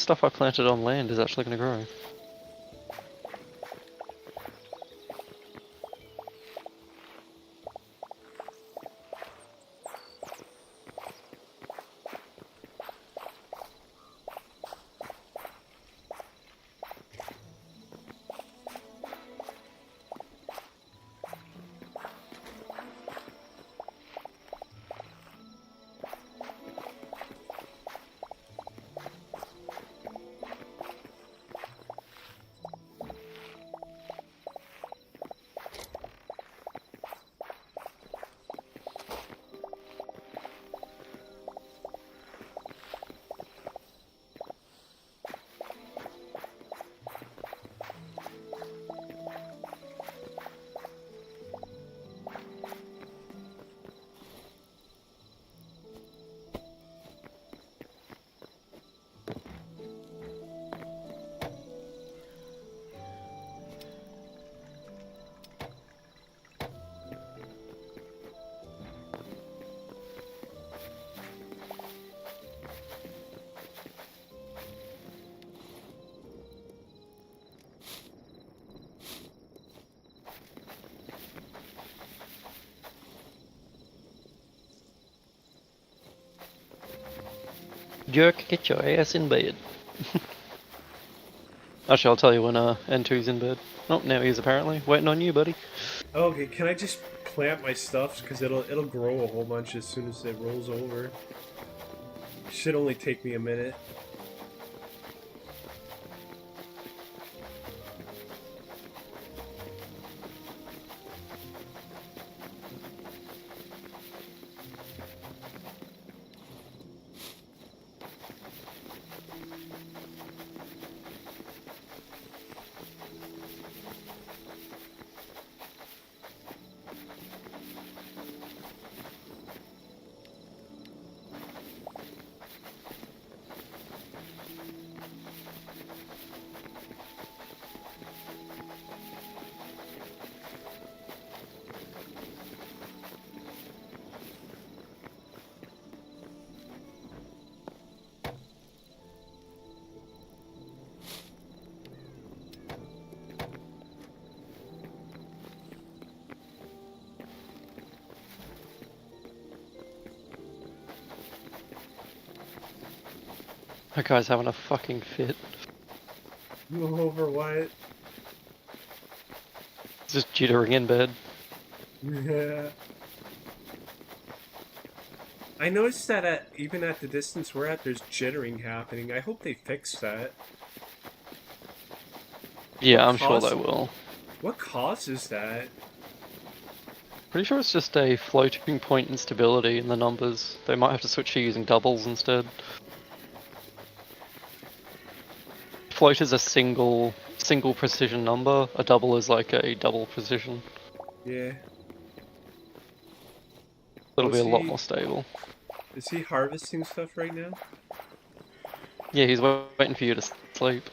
stuff I planted on land is actually going to grow. Jerk, get your ass in bed. Actually, I'll tell you when N2's in bed. Oh, now he is apparently. Waiting on you, buddy. Okay, can I just plant my stuff? Because it'll grow a whole bunch as soon as it rolls over. Should only take me a minute. That guy's having a fucking fit. Move over what? He's just jittering in bed. Yeah. I noticed that even at the distance we're at, there's jittering happening. I hope they fix that. Yeah, What I'm sure causes- they will. What causes that? Pretty sure it's just a floating point instability in the numbers. They might have to switch to using doubles instead. Float is a single precision number. A double is like a double precision. Yeah. It'll Oh, be a lot more stable. Is he harvesting stuff right now? Yeah, he's waiting for you to sleep.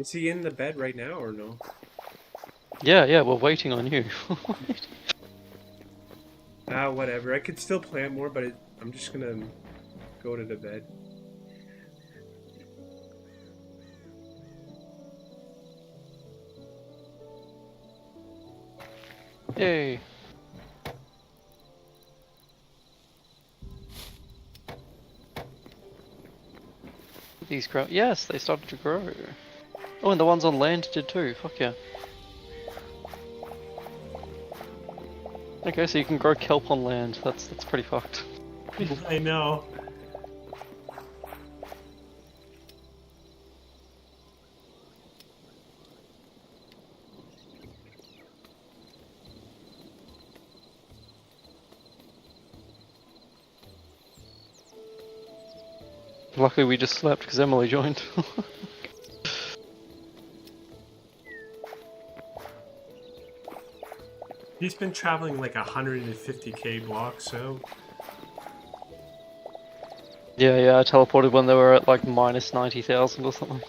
Is he in the bed right now or no? Yeah, we're waiting on you. Ah, whatever. I could still plant more, but I'm just gonna go to the bed. Yay. These grow. Yes, they started to grow. Oh, and the ones on land did too. Fuck yeah. Okay, so you can grow kelp on land. That's pretty fucked. I know. Luckily we just slept because Emily joined. He's been traveling like 150k blocks, so Yeah, I teleported when they were at like minus 90,000 or something.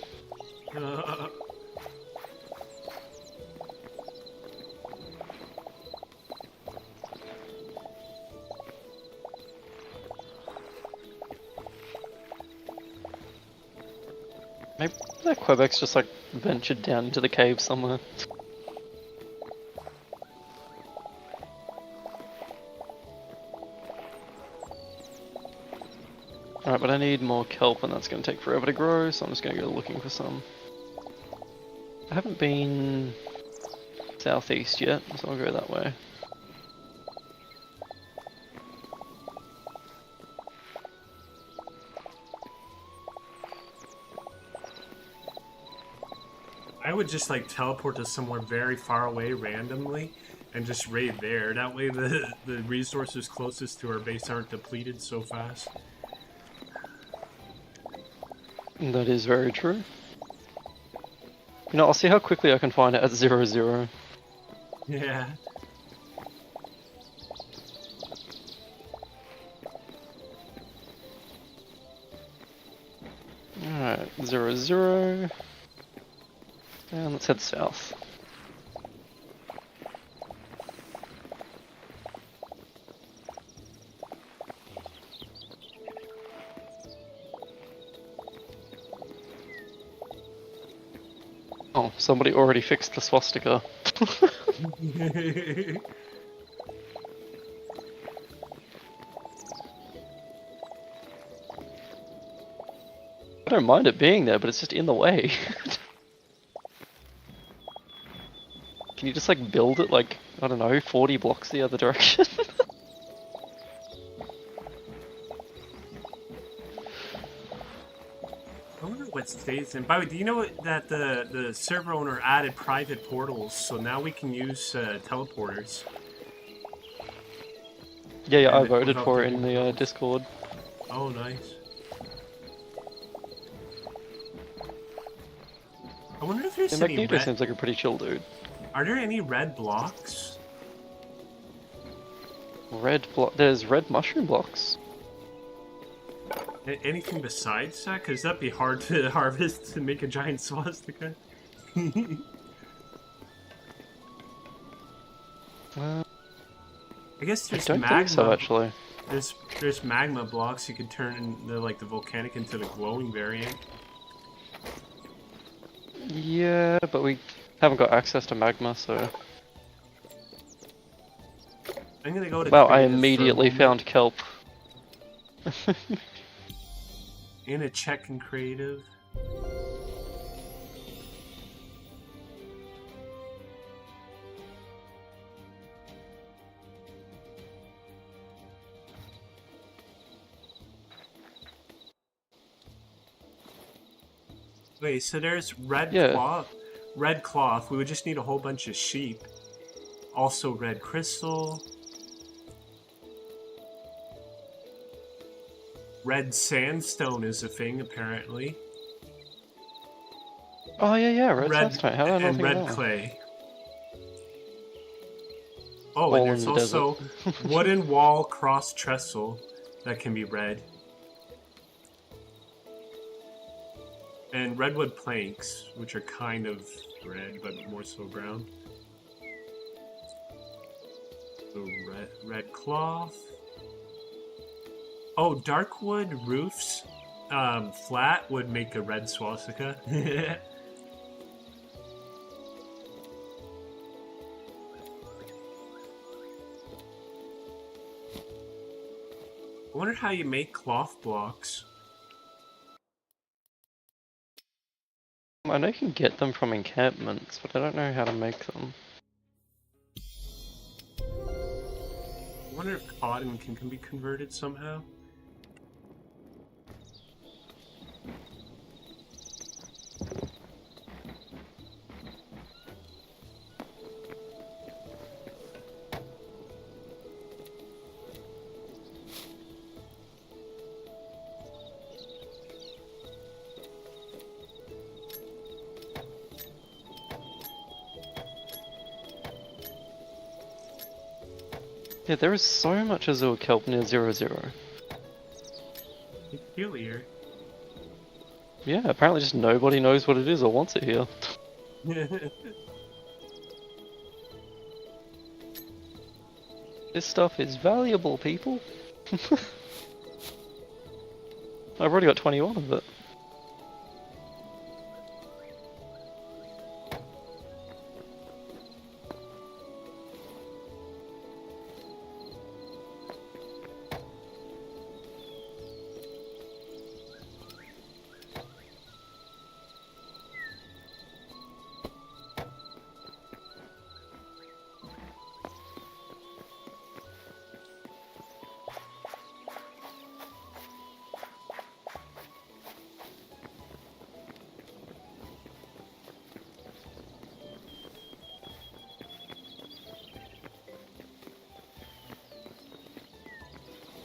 Maybe that Quebec's just like ventured down into the cave somewhere. Alright, but I need more kelp and that's going to take forever to grow, so I'm just going to go looking for some. I haven't been southeast yet, so I'll go that way. I would just like teleport to somewhere very far away randomly and just raid there. That way the resources closest to our base aren't depleted so fast. That is very true. You know, I'll see how quickly I can find it at 0, 0. Yeah. Alright, 0, 0. And let's head south. Oh, somebody already fixed the swastika. I don't mind it being there, but it's just in the way. Can you just like build it like, I don't know, 40 blocks the other direction? I wonder what stays in. By the way, do you know that the server owner added private portals, so now we can use teleporters? Yeah, I And voted without for it digging in the tunnels. Discord. Oh, nice. I wonder if there's Yeah, any Magneto red... seems like a pretty chill dude. Are there any red blocks? There's red mushroom blocks. Anything besides that? Because that'd be hard to harvest to make a giant swastika. I I guess there's don't magma. think so, actually. There's magma blocks you could turn the volcanic into the glowing variant. Yeah, but we haven't got access to magma, so... I'm gonna go to Wow, I creative for a immediately moment. found kelp. In a check in creative. Wait, so there's red Yeah. cloth. Red cloth. We would just need a whole bunch of sheep. Also red crystal. Red sandstone is a thing, apparently. Oh yeah, red Red sandstone. How did I not and think of red that? clay. Oh, All and in there's the also desert. wooden wall cross trestle that can be red. And redwood planks, which are kind of red, but more so brown. So red cloth. Oh, dark wood roofs, flat would make a red swastika. I wonder how you make cloth blocks. I know you can get them from encampments, but I don't know how to make them. I wonder if cotton can be converted somehow. Yeah, there is so much azure kelp near 0, 0. peculiar. Yeah, apparently just nobody knows what it is or wants it here. This stuff is valuable, people. I've already got 21 of it.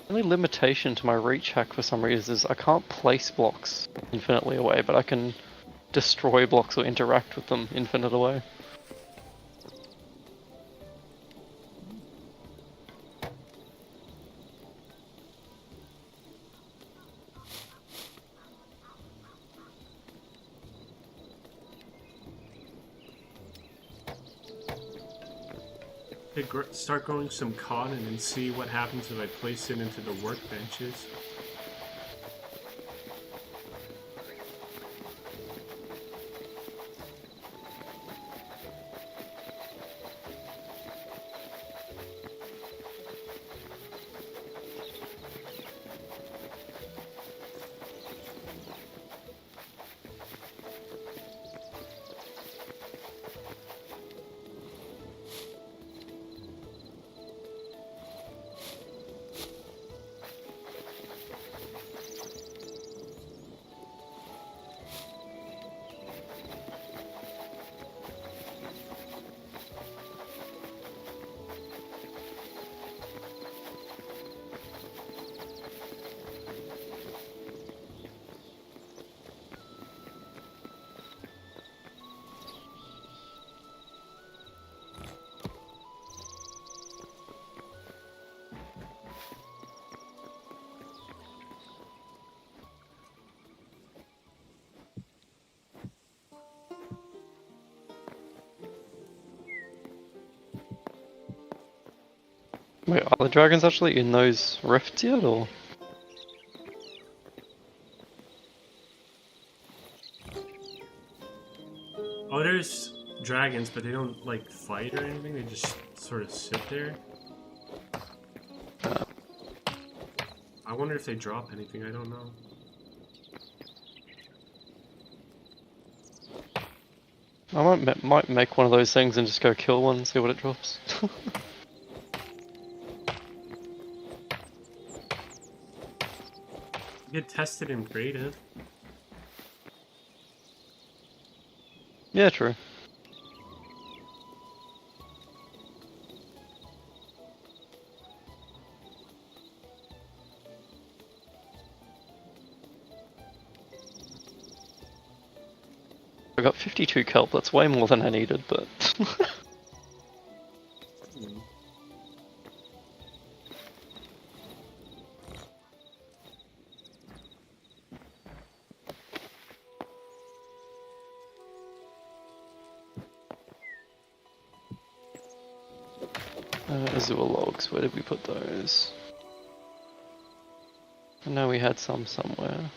The only limitation to my reach hack for some reason is I can't place blocks infinitely away, but I can destroy blocks or interact with them infinite away. Start growing some cotton and see what happens if I place it into the workbenches. Wait, are the dragons actually in those rifts yet, or? Oh, there's dragons, but they don't like fight or anything. They just sort of sit there. I wonder if they drop anything. I don't know. I might make one of those things and just go kill one and see what it drops. Get tested in creative. Yeah, true. I got 52 kelp, that's way more than I needed, but... Azure logs, where did we put those? I know we had some somewhere.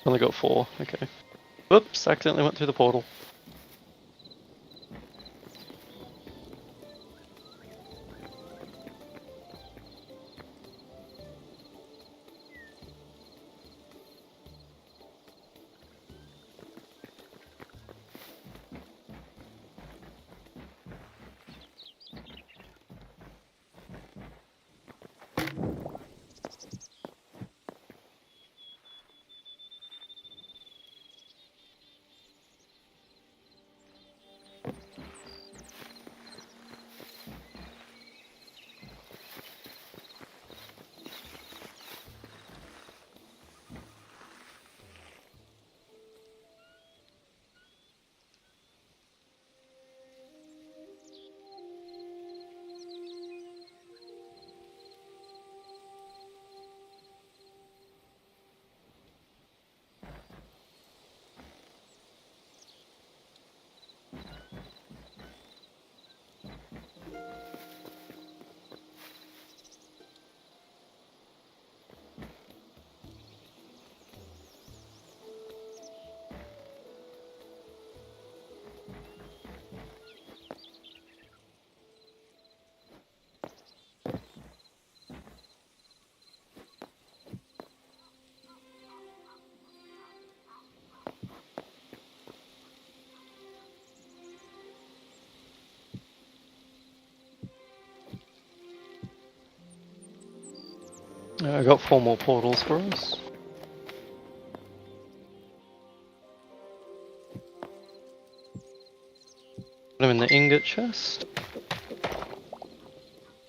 Only got 4, okay. Whoops, accidentally went through the portal. I got 4 more portals for us. Put them in the ingot chest.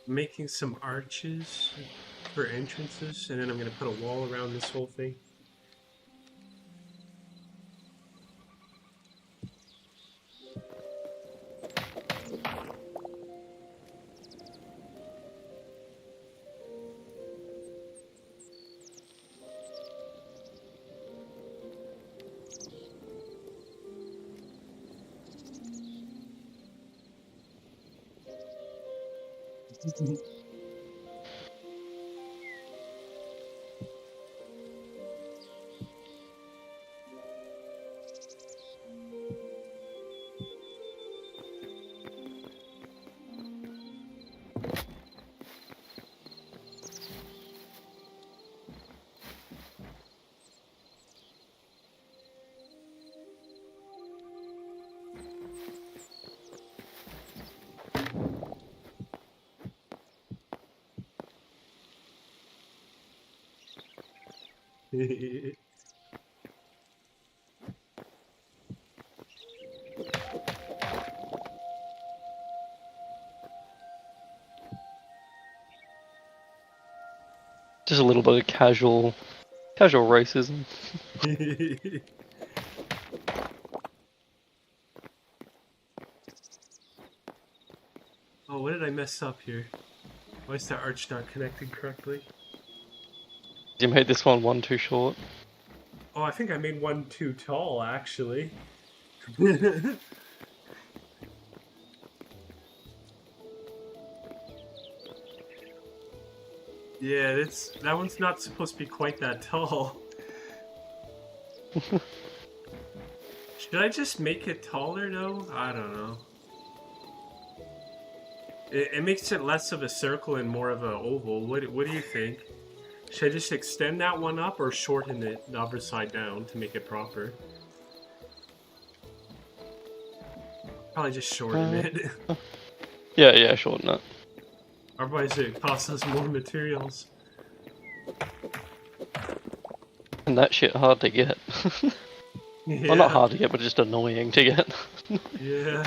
Making some arches for entrances, and then I'm gonna put a wall around this whole thing. Just a little bit of casual racism. Oh, what did I mess up here? Why is the arch not connected correctly? You made this one too short. Oh, I think I made one too tall, actually. Yeah, that one's not supposed to be quite that tall. Should I just make it taller, though? I don't know. It makes it less of a circle and more of an oval. What do you think? Should I just extend that one up or shorten it the other side down to make it proper? Probably just shorten it. Yeah, shorten it. Otherwise it costs us more materials. And that shit hard to get. Yeah. Well, not hard to get, but just annoying to get. Yeah.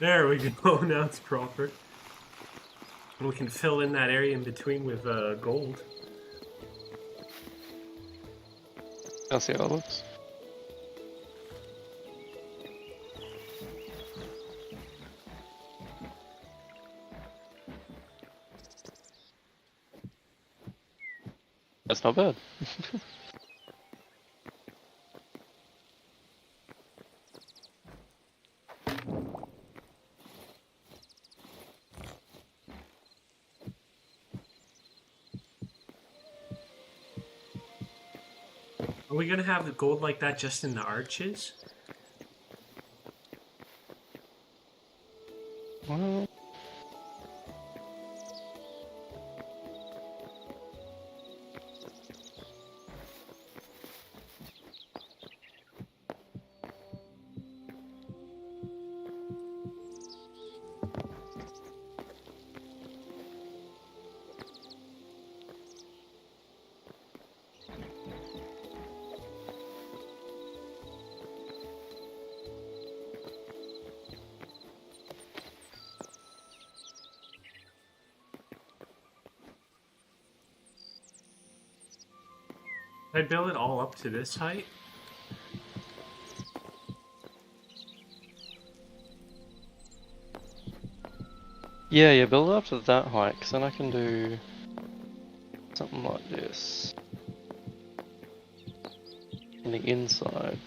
There we go, now it's proper. And we can fill in that area in between with gold. I'll see how it looks. That's not bad. Are we gonna have the gold like that just in the arches? Well, Can I build it all up to this height? yeah, build it up to that height, because then I can do something like this on the inside.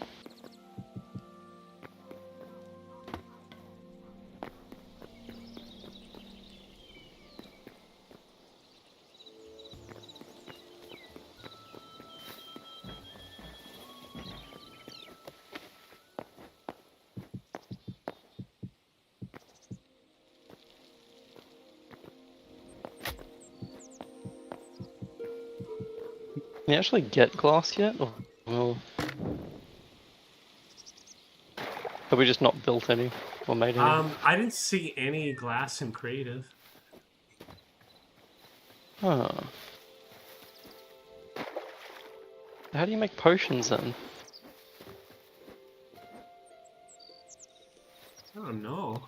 Can you actually get glass yet? Or well, have we just not built any or made any? I didn't see any glass in creative. Huh. How do you make potions then? I don't know.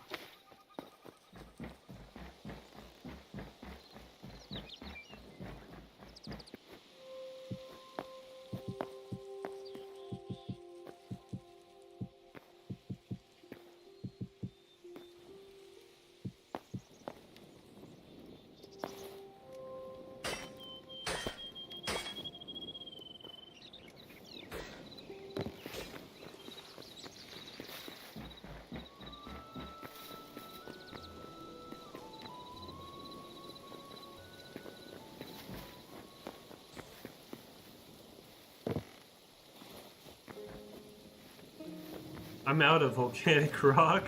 I'm out of volcanic rock.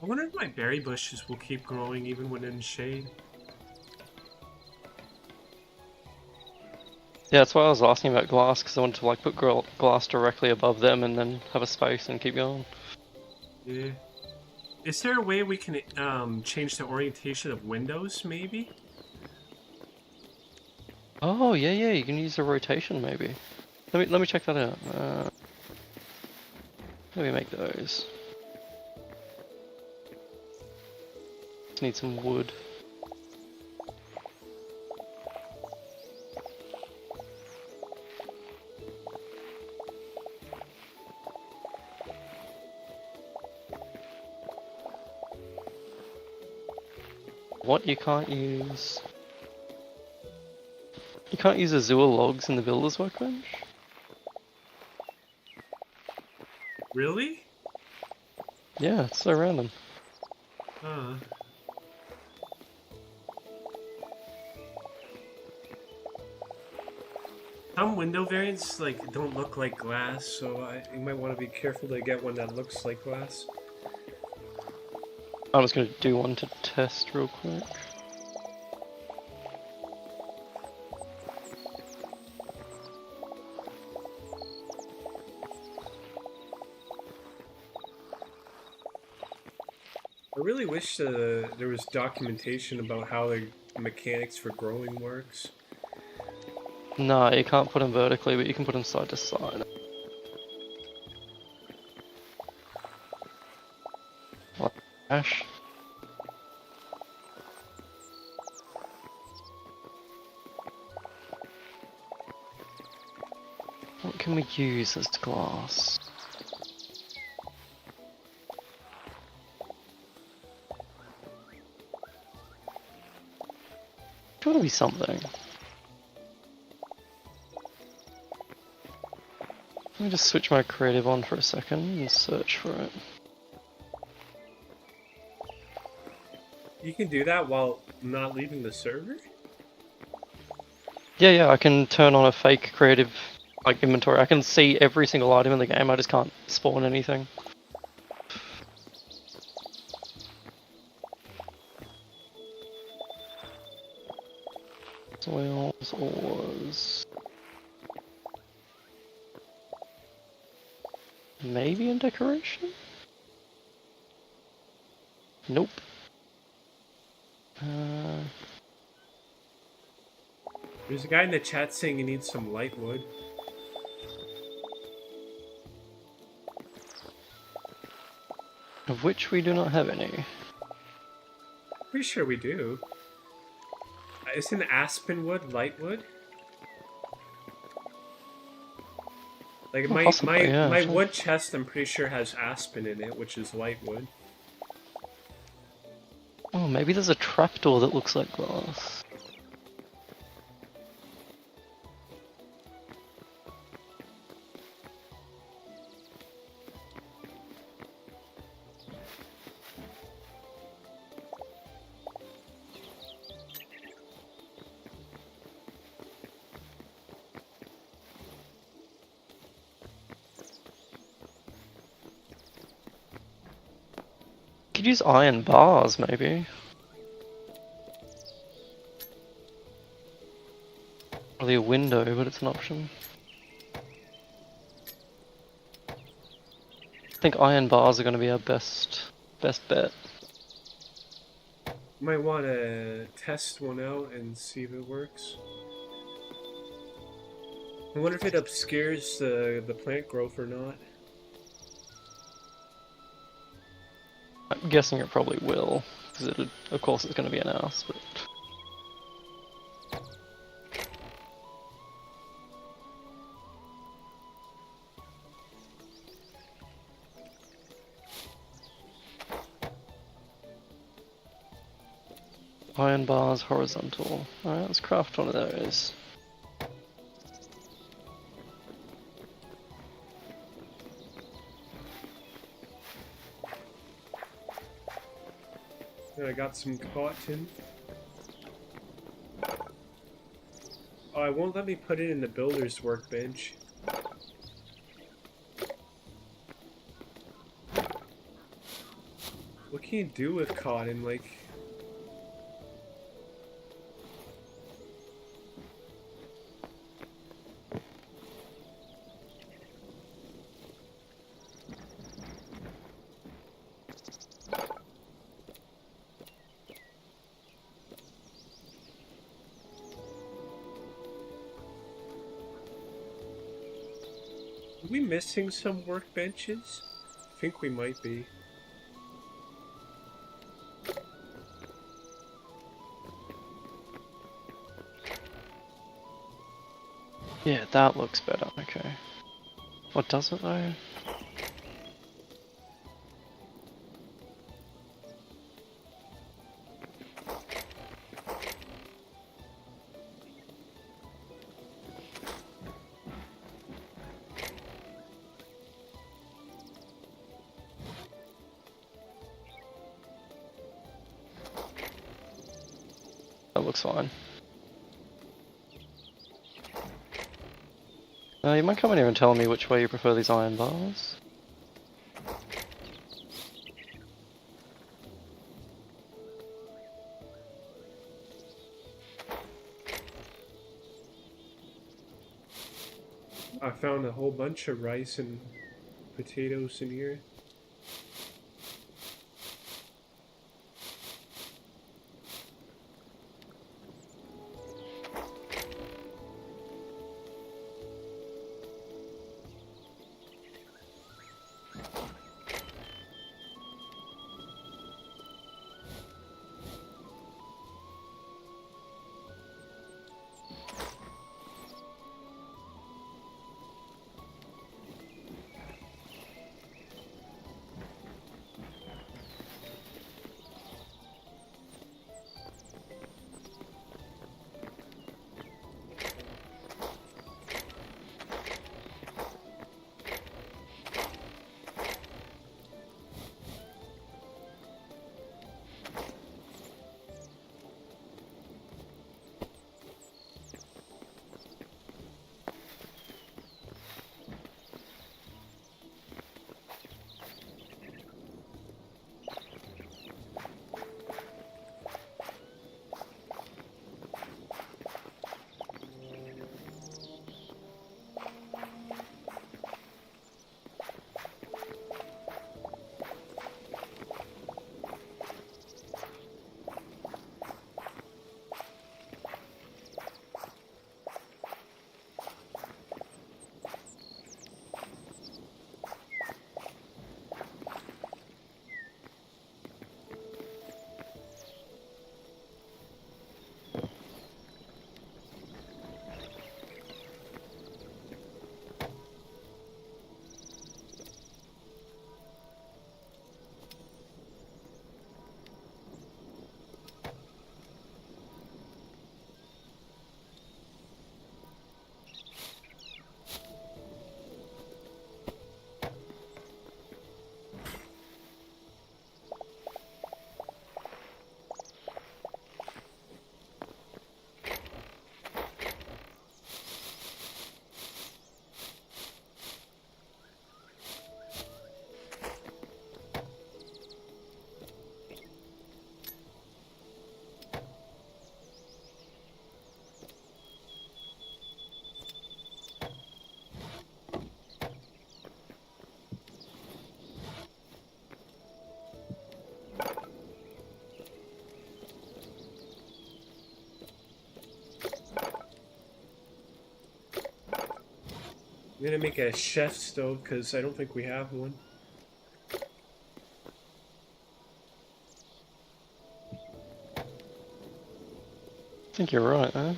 I wonder if my berry bushes will keep growing even when in shade. Yeah, that's why I was asking about glass, because I wanted to like put glass directly above them and then have a space and keep going. Yeah. Is there a way we can change the orientation of windows, maybe? Oh yeah, yeah, you can use the rotation maybe. Let me check that out. Let me make those. Just need some wood. What you can't use? You can't use Azure logs in the builder's workbench? Really? Yeah, it's so random. Huh. Some window variants like don't look like glass, so you might want to be careful to get one that looks like glass. I'm just gonna do one to test real quick. I really wish there was documentation about how the mechanics for growing works. No, you can't put them vertically, but you can put them side to side. What? Ash? What can we use as glass? Gotta be something. Let me just switch my creative on for a second and search for it. You can do that while not leaving the server? Yeah, yeah, I can turn on a fake creative like inventory. I can see every single item in the game, I just can't spawn anything. Soils, ores. Maybe in decoration? Nope. There's a guy in the chat saying he needs some light wood. Of which we do not have any. Pretty sure we do. Isn't aspen wood light wood? Like Oh, my possibly, yeah, my actually. wood chest, I'm pretty sure has aspen in it, which is light wood. Oh, maybe there's a trapdoor that looks like glass. could use iron bars, maybe. Probably a window, but it's an option. I think iron bars are going to be our best bet. Might want to test one out and see if it works. I wonder if it obscures the plant growth or not. I'm guessing it probably will, because of course it's going to be an ass, but... Iron bars, horizontal. Alright, let's craft one of those. And I got some cotton. Oh, it won't let me put it in the builder's workbench. What can you do with cotton? Like... Are we missing some workbenches? I think we might be. Yeah, that looks better, okay. What does it though? That looks fine. You might come in here and tell me which way you prefer these iron bars? I found a whole bunch of rice and potatoes in here. I'm gonna make a chef stove because I don't think we have one. I think you're right, though.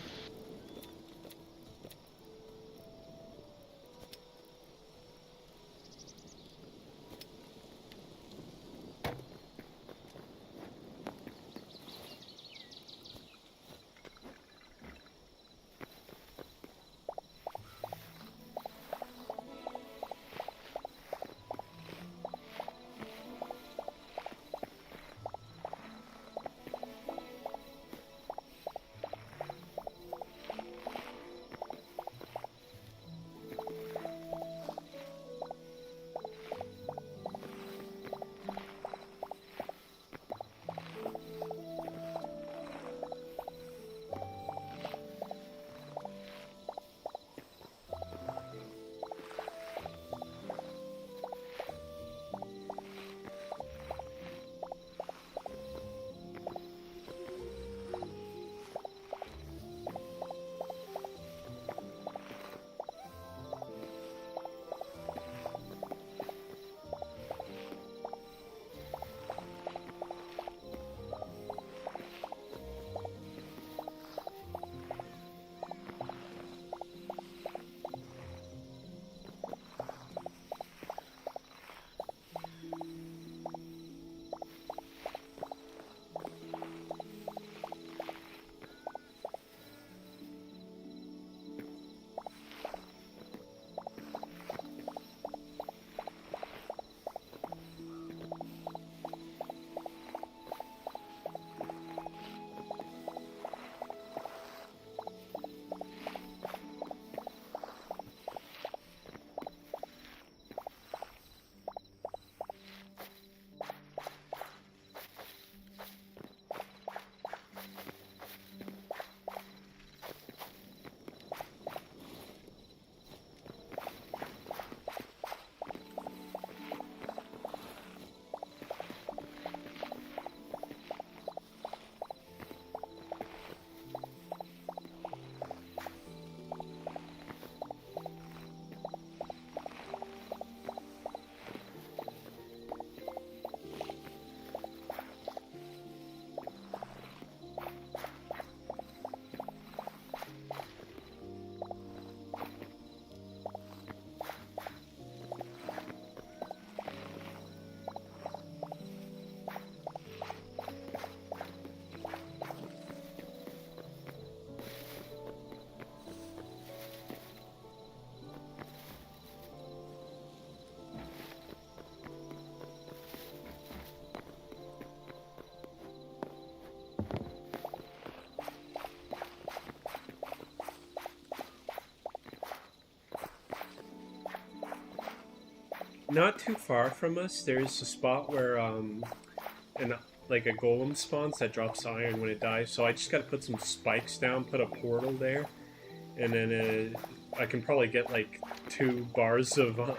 Not too far from us, there's a spot where an like a golem spawns that drops iron when it dies. So I just got to put some spikes down, put a portal there, and then I can probably get like 2 bars of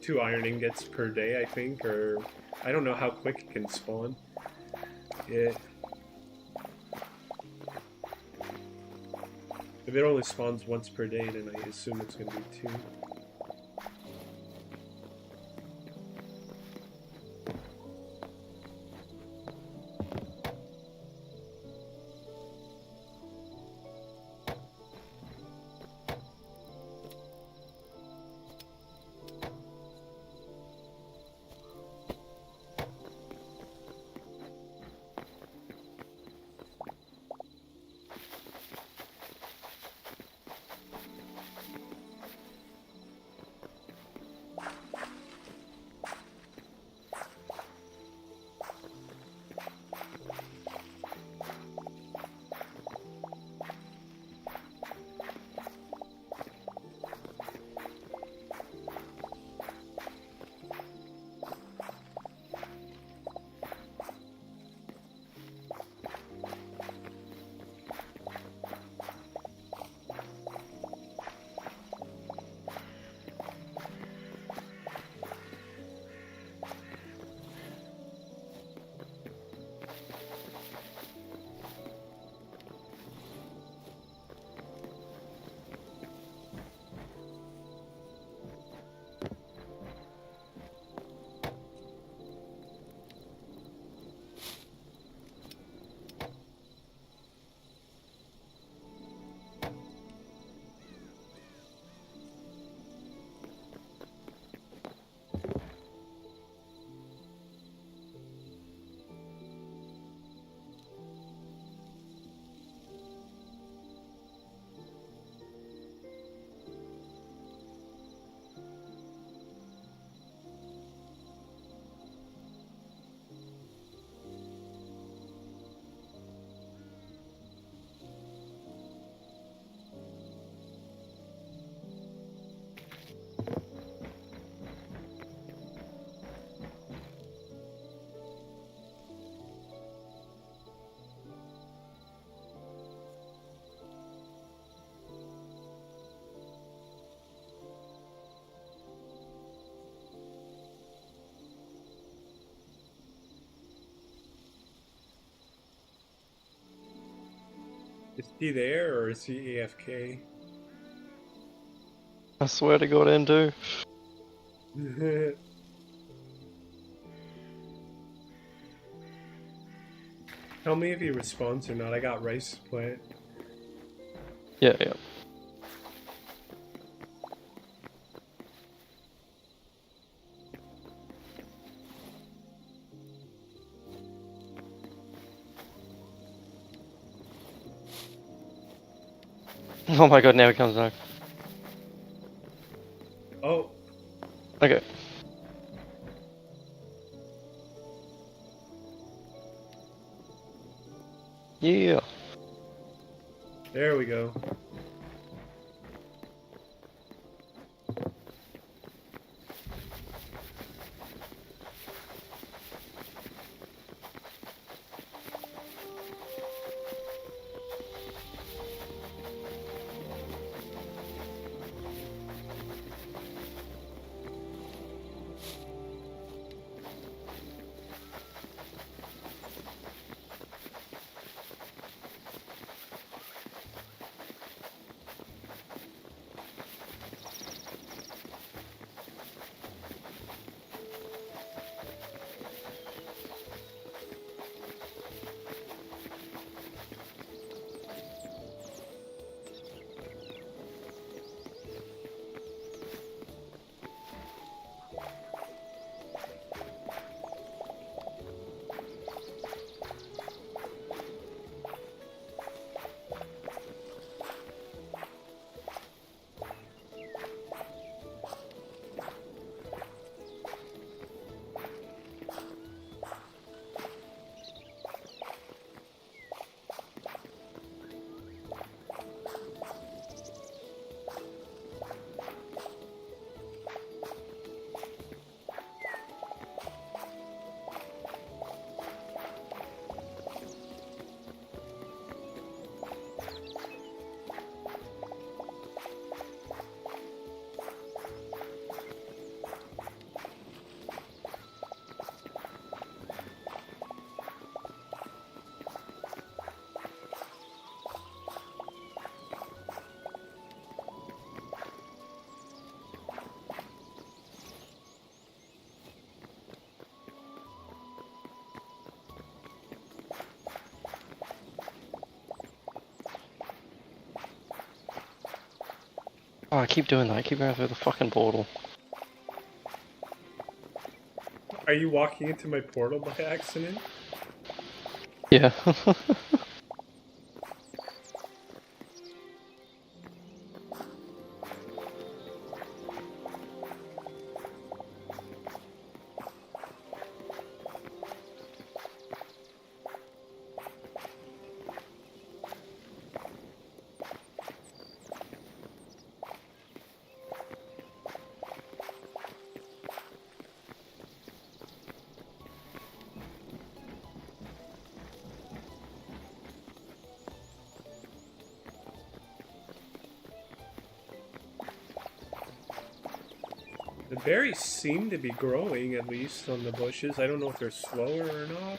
2 iron ingots per day, I think, or I don't know how quick it can spawn. It, if it only spawns once per day, then I assume it's going to be 2. Is he there or is he AFK? I swear to God, N2. Tell me if he responds or not. I got rice plant. Yeah, yeah. Oh my God, now he comes back. Oh, Okay. Yeah. there we go. Oh, I keep doing that. I keep going through the fucking portal. Are you walking into my portal by accident? Yeah. The berries seem to be growing, at least on the bushes. I don't know if they're slower or not.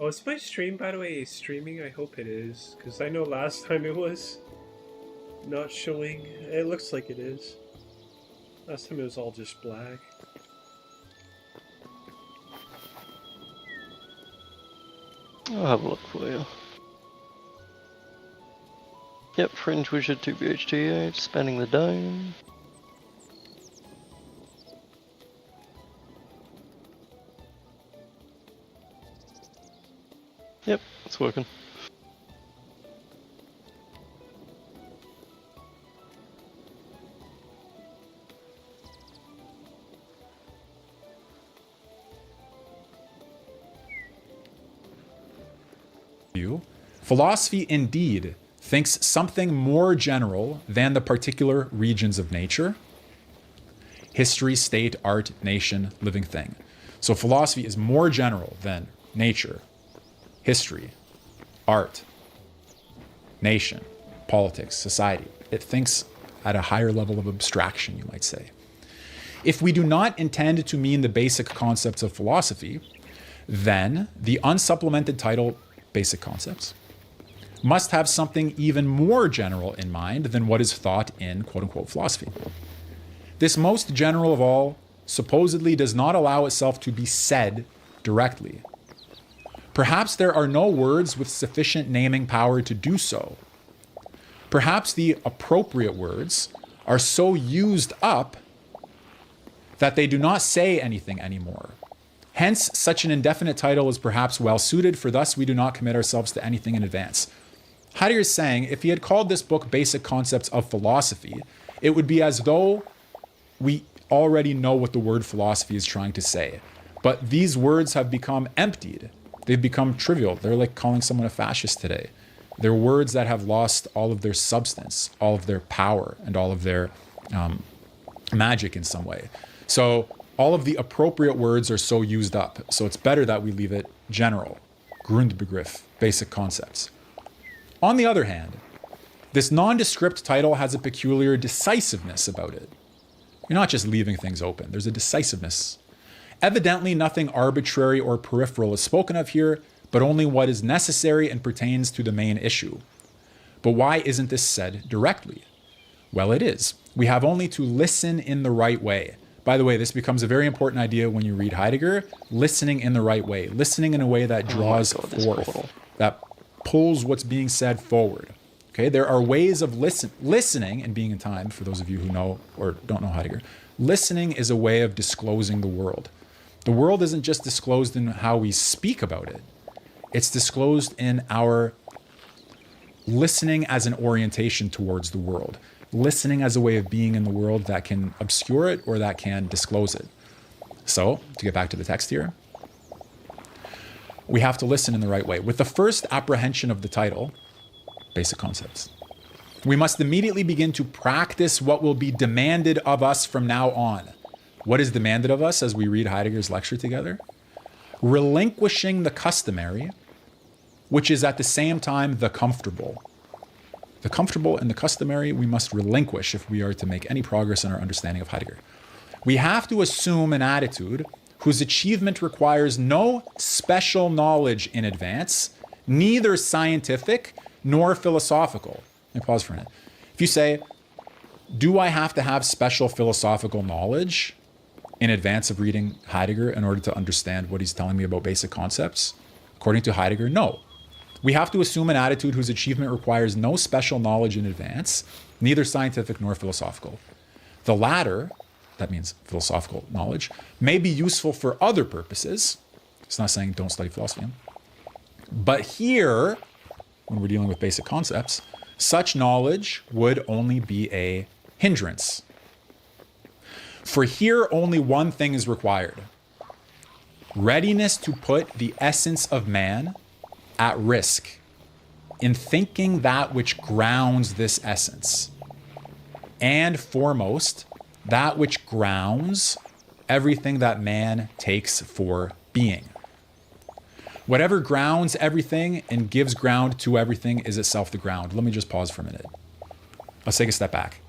Oh, is my stream, by the way, streaming? I hope it is, because I know last time it was not showing. It looks like it is. Last time it was all just black. I'll have a look for you. Yep, Fringe Wizard 2BH28, spanning the dome. Yep, it's working. Philosophy indeed thinks something more general than the particular regions of nature: history, state, art, nation, living thing. So philosophy is more general than nature, history, art, nation, politics, society. It thinks at a higher level of abstraction, you might say. If we do not intend to mean the basic concepts of philosophy, then the unsupplemented title, Basic Concepts, must have something even more general in mind than what is thought in quote-unquote philosophy. This most general of all supposedly does not allow itself to be said directly. Perhaps there are no words with sufficient naming power to do so. Perhaps the appropriate words are so used up that they do not say anything anymore. Hence, such an indefinite title is perhaps well suited, for thus we do not commit ourselves to anything in advance. Heidegger is saying, if he had called this book Basic Concepts of Philosophy, it would be as though we already know what the word philosophy is trying to say. But these words have become emptied. They've become trivial. They're like calling someone a fascist today. They're words that have lost all of their substance, all of their power, and all of their magic in some way. So all of the appropriate words are so used up. So it's better that we leave it general, Grundbegriff, basic concepts. On the other hand, this nondescript title has a peculiar decisiveness about it. You're not just leaving things open. There's a decisiveness. Evidently, nothing arbitrary or peripheral is spoken of here, but only what is necessary and pertains to the main issue. But why isn't this said directly? Well, it is. We have only to listen in the right way. By the way, this becomes a very important idea when you read Heidegger. Listening in the right way. Listening in a way that draws forth, that pulls what's being said forward. Okay, there are ways of listening and being in time, for those of you who know or don't know Heidegger. Listening is a way of disclosing the world. The world isn't just disclosed in how we speak about it. It's disclosed in our listening as an orientation towards the world. Listening as a way of being in the world that can obscure it or that can disclose it. So, to get back to the text here, we have to listen in the right way. With the first apprehension of the title, Basic Concepts, we must immediately begin to practice what will be demanded of us from now on. What is demanded of us as we read Heidegger's lecture together? Relinquishing the customary, which is at the same time the comfortable. The comfortable and the customary we must relinquish if we are to make any progress in our understanding of Heidegger. We have to assume an attitude whose achievement requires no special knowledge in advance, neither scientific nor philosophical. Let me pause for a minute. If you say, do I have to have special philosophical knowledge in advance of reading Heidegger in order to understand what he's telling me about basic concepts? According to Heidegger, no. We have to assume an attitude whose achievement requires no special knowledge in advance, neither scientific nor philosophical. The latter, that means philosophical knowledge, may be useful for other purposes. It's not saying don't study philosophy. But here, when we're dealing with basic concepts, such knowledge would only be a hindrance. For here, only one thing is required: readiness to put the essence of man at risk in thinking that which grounds this essence, and foremost, that which grounds everything that man takes for being. Whatever grounds everything and gives ground to everything is itself the ground. Let me just pause for a minute. Let's take a step back.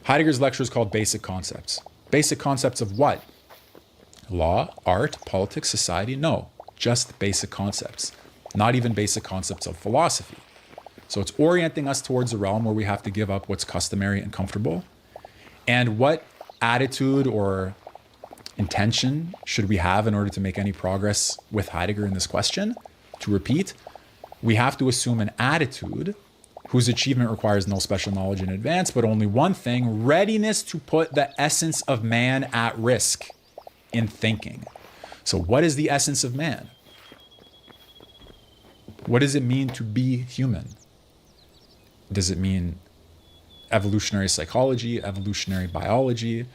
Heidegger's lecture is called Basic Concepts. Basic concepts of what? Law, art, politics, society? No, just basic concepts, not even basic concepts of philosophy. So it's orienting us towards a realm where we have to give up what's customary and comfortable. And what attitude or intention should we have in order to make any progress with Heidegger in this question? To repeat, we have to assume an attitude whose achievement requires no special knowledge in advance, but only one thing: readiness to put the essence of man at risk in thinking. So what is the essence of man? What does it mean to be human? Does it mean evolutionary psychology, evolutionary biology?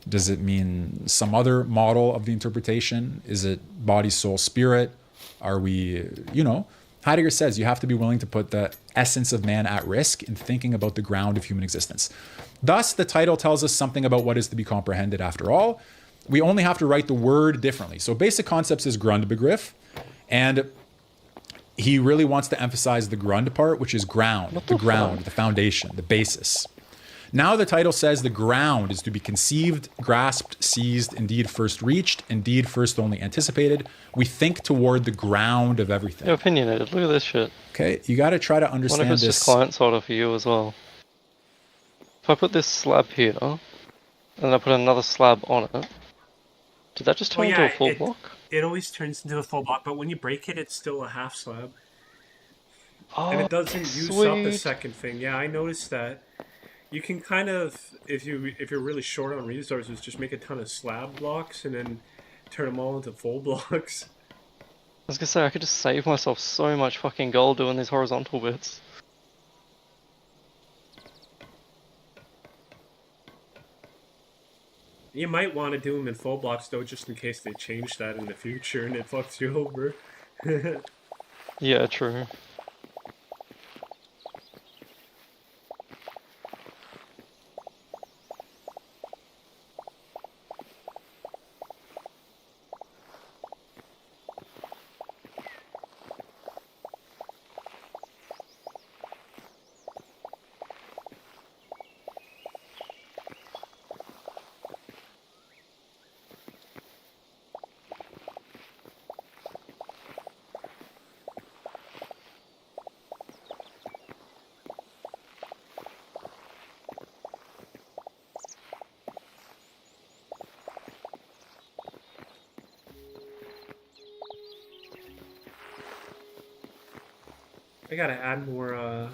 Does it mean some other model of the interpretation? Is it body, soul, spirit? Are we, Heidegger says you have to be willing to put the essence of man at risk in thinking about the ground of human existence. Thus, the title tells us something about what is to be comprehended after all. We only have to write the word differently. So basic concepts is Grundbegriff, and he really wants to emphasize the Grund part, which is ground, the ground, the foundation, the basis. Now the title says the ground is to be conceived, grasped, seized, indeed first reached, indeed first only anticipated. We think toward the ground of everything. You're opinionated. Look at this shit. Okay, you got to try to I understand wonder if it's this. just client-side for you as well. If I put this slab here, and then I put another slab on it, did that just turn into a full block? It always turns into a full block, but when you break it, it's still a half slab. Oh, And it doesn't use up the second thing. Yeah, I noticed that. You can kind of, if you're really short on resources, just make a ton of slab blocks and then turn them all into full blocks. I was gonna say, I could just save myself so much fucking gold doing these horizontal bits. You might want to do them in full blocks, though, just in case they change that in the future and it fucks you over. Yeah, true. I gotta add more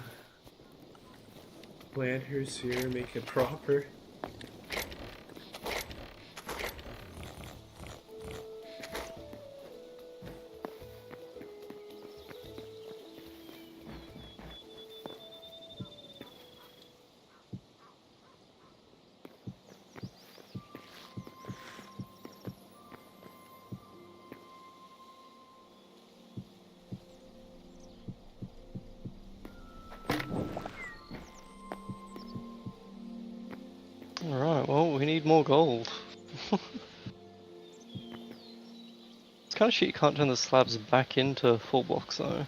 planters here, make it proper. Alright, well, we need more gold. It's kind of shit you can't turn the slabs back into full blocks though.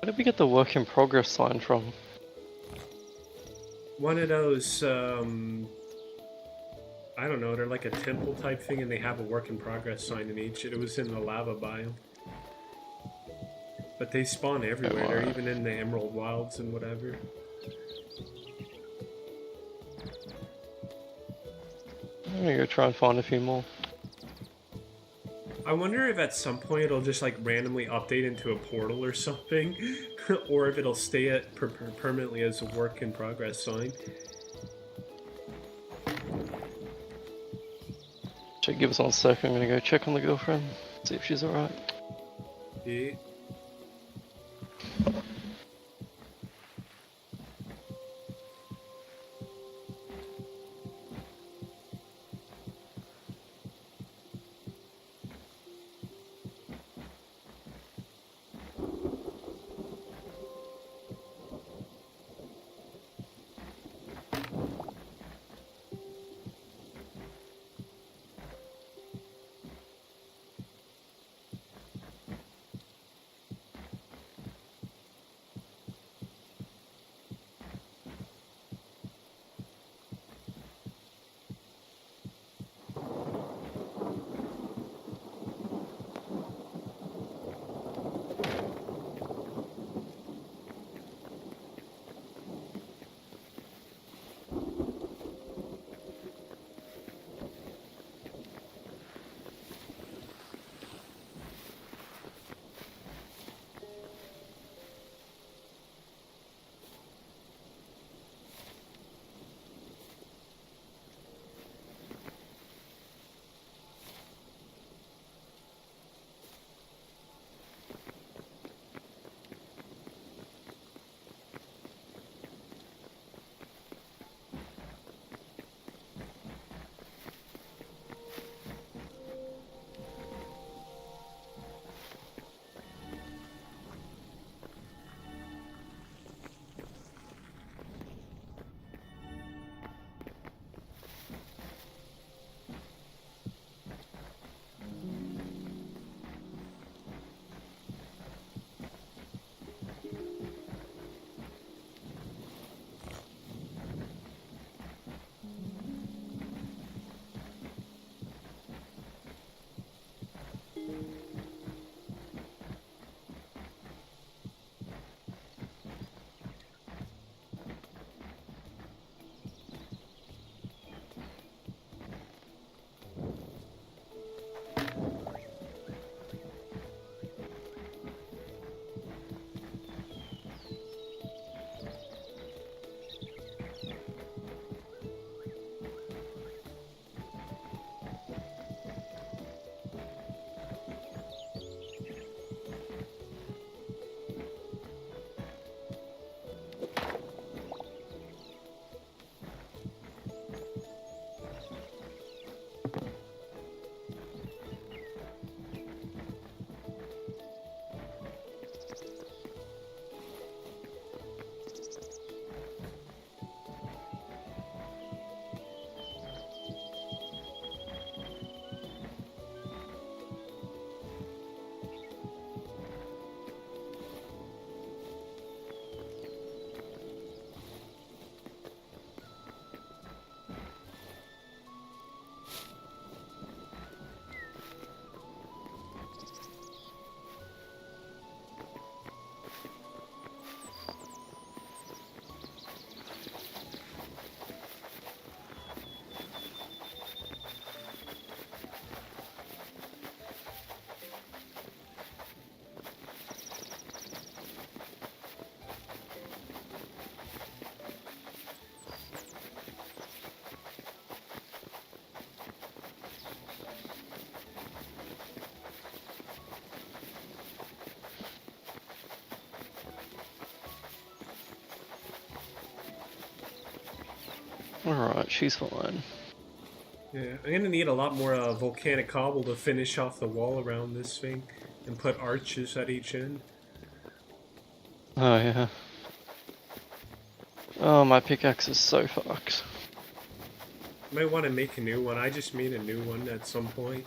Where did we get the work in progress sign from? One of those, I don't know, they're like a temple type thing and they have a work in progress sign in each. It was in the lava biome. But they spawn everywhere. They're even in the Emerald Wilds and whatever. I'm gonna go try and find a few more. I wonder if at some point it'll just like randomly update into a portal or something, or if it'll stay at permanently as a work in progress sign. Give us 1 second. I'm gonna go check on the girlfriend, see if she's alright. Yeah. Alright, she's fine. Yeah, I'm gonna need a lot more volcanic cobble to finish off the wall around this thing and put arches at each end. Oh yeah. Oh, my pickaxe is so fucked. Might want to make a new one. I just made a new one at some point.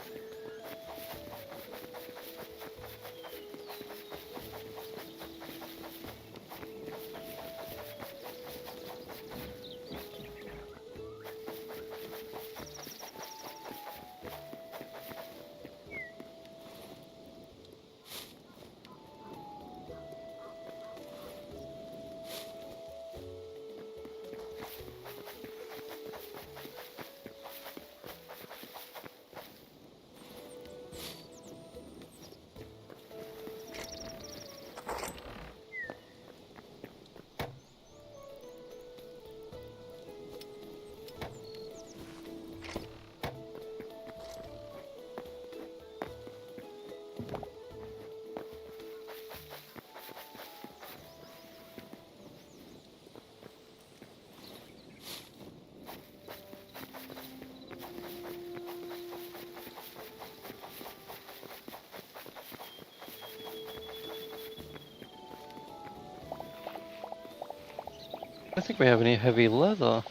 I don't think we have any heavy leather.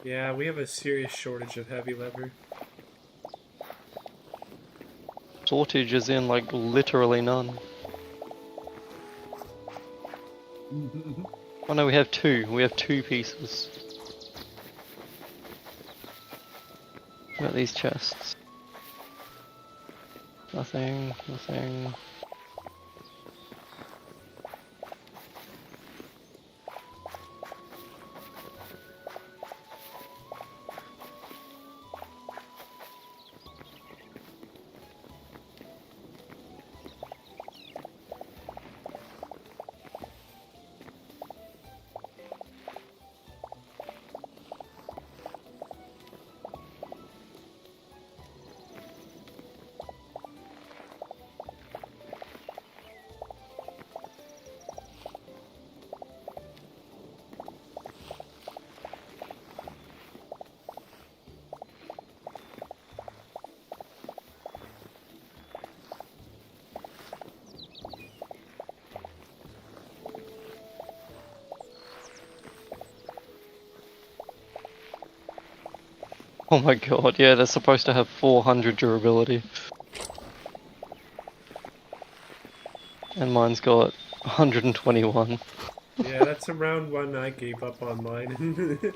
Yeah, we have a serious shortage of heavy leather. Shortage is in like literally none. Oh no, we have two. We have two pieces. What about these chests? Nothing, nothing. Oh my god, yeah, they're supposed to have 400 durability. And mine's got 121. Yeah, that's around when I gave up on mine.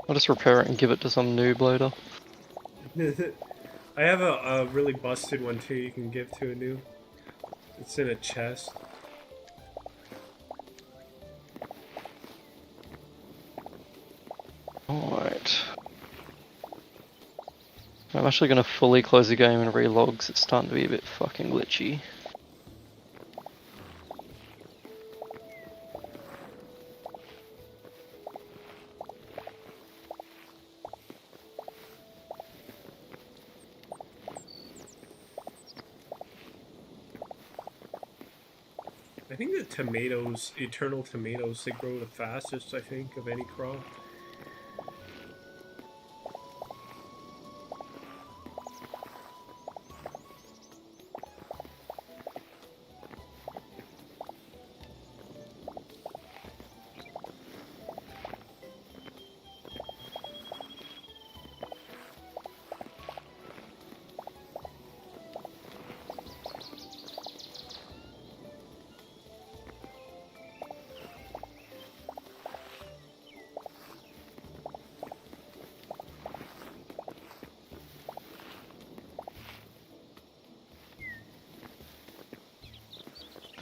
I'll just repair it and give it to some noob later. I have a really busted one too you can give to a new. It's in a chest. Alright. I'm actually gonna fully close the game and relog 'cause it's starting to be a bit fucking glitchy. I think the tomatoes, eternal tomatoes, they grow the fastest, I think, of any crop.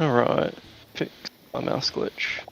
Alright, fix my mouse glitch.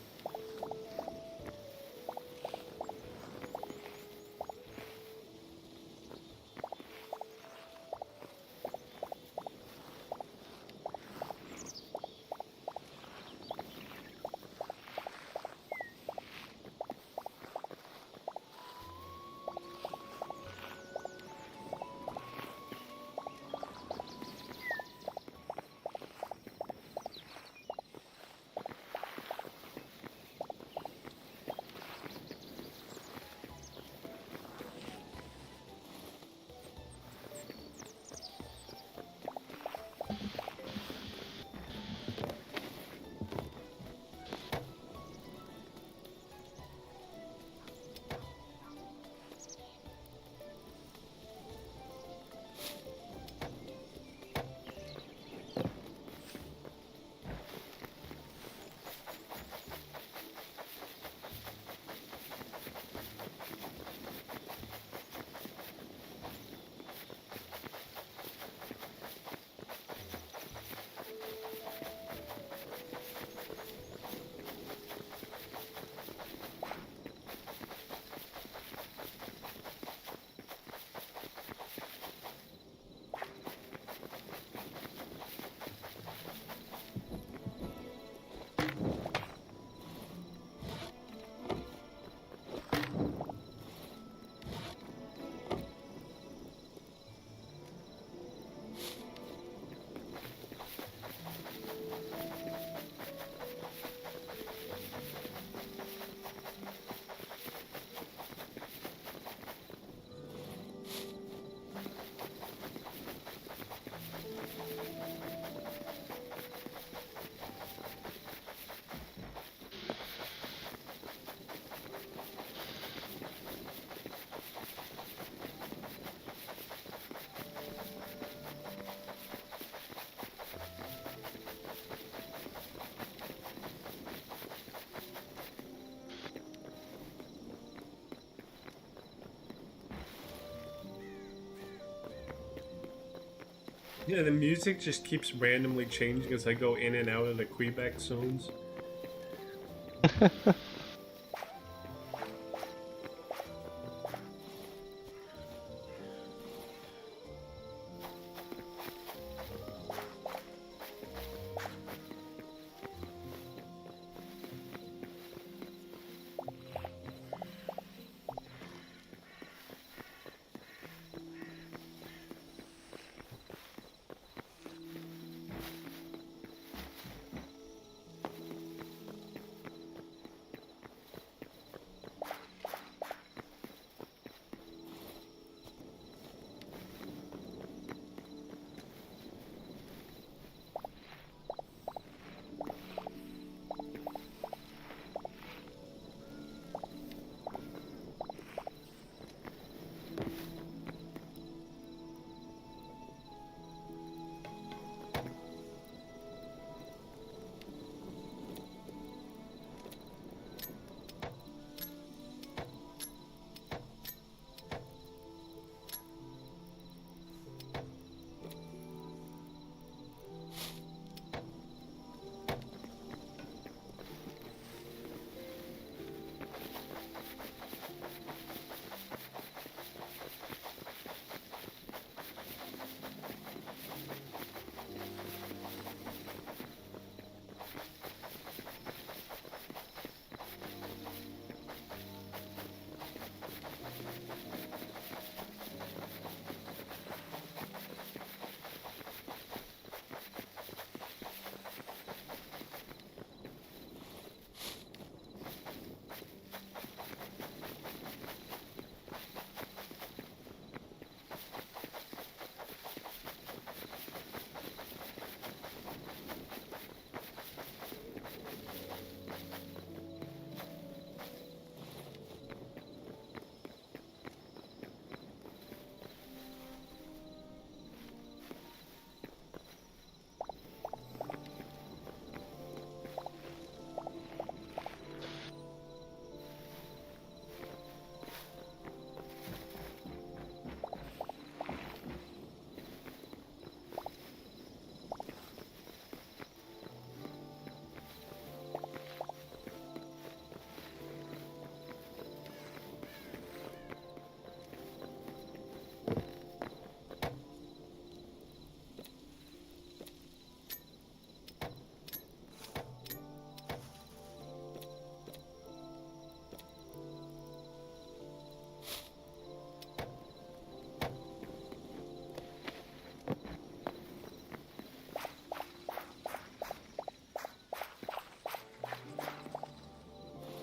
Yeah, the music just keeps randomly changing as I go in and out of the Quebec zones.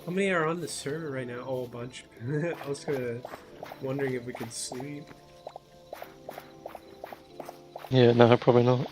How many are on the server right now? Oh, a bunch. I was wondering if we could sleep. Yeah, no, probably not.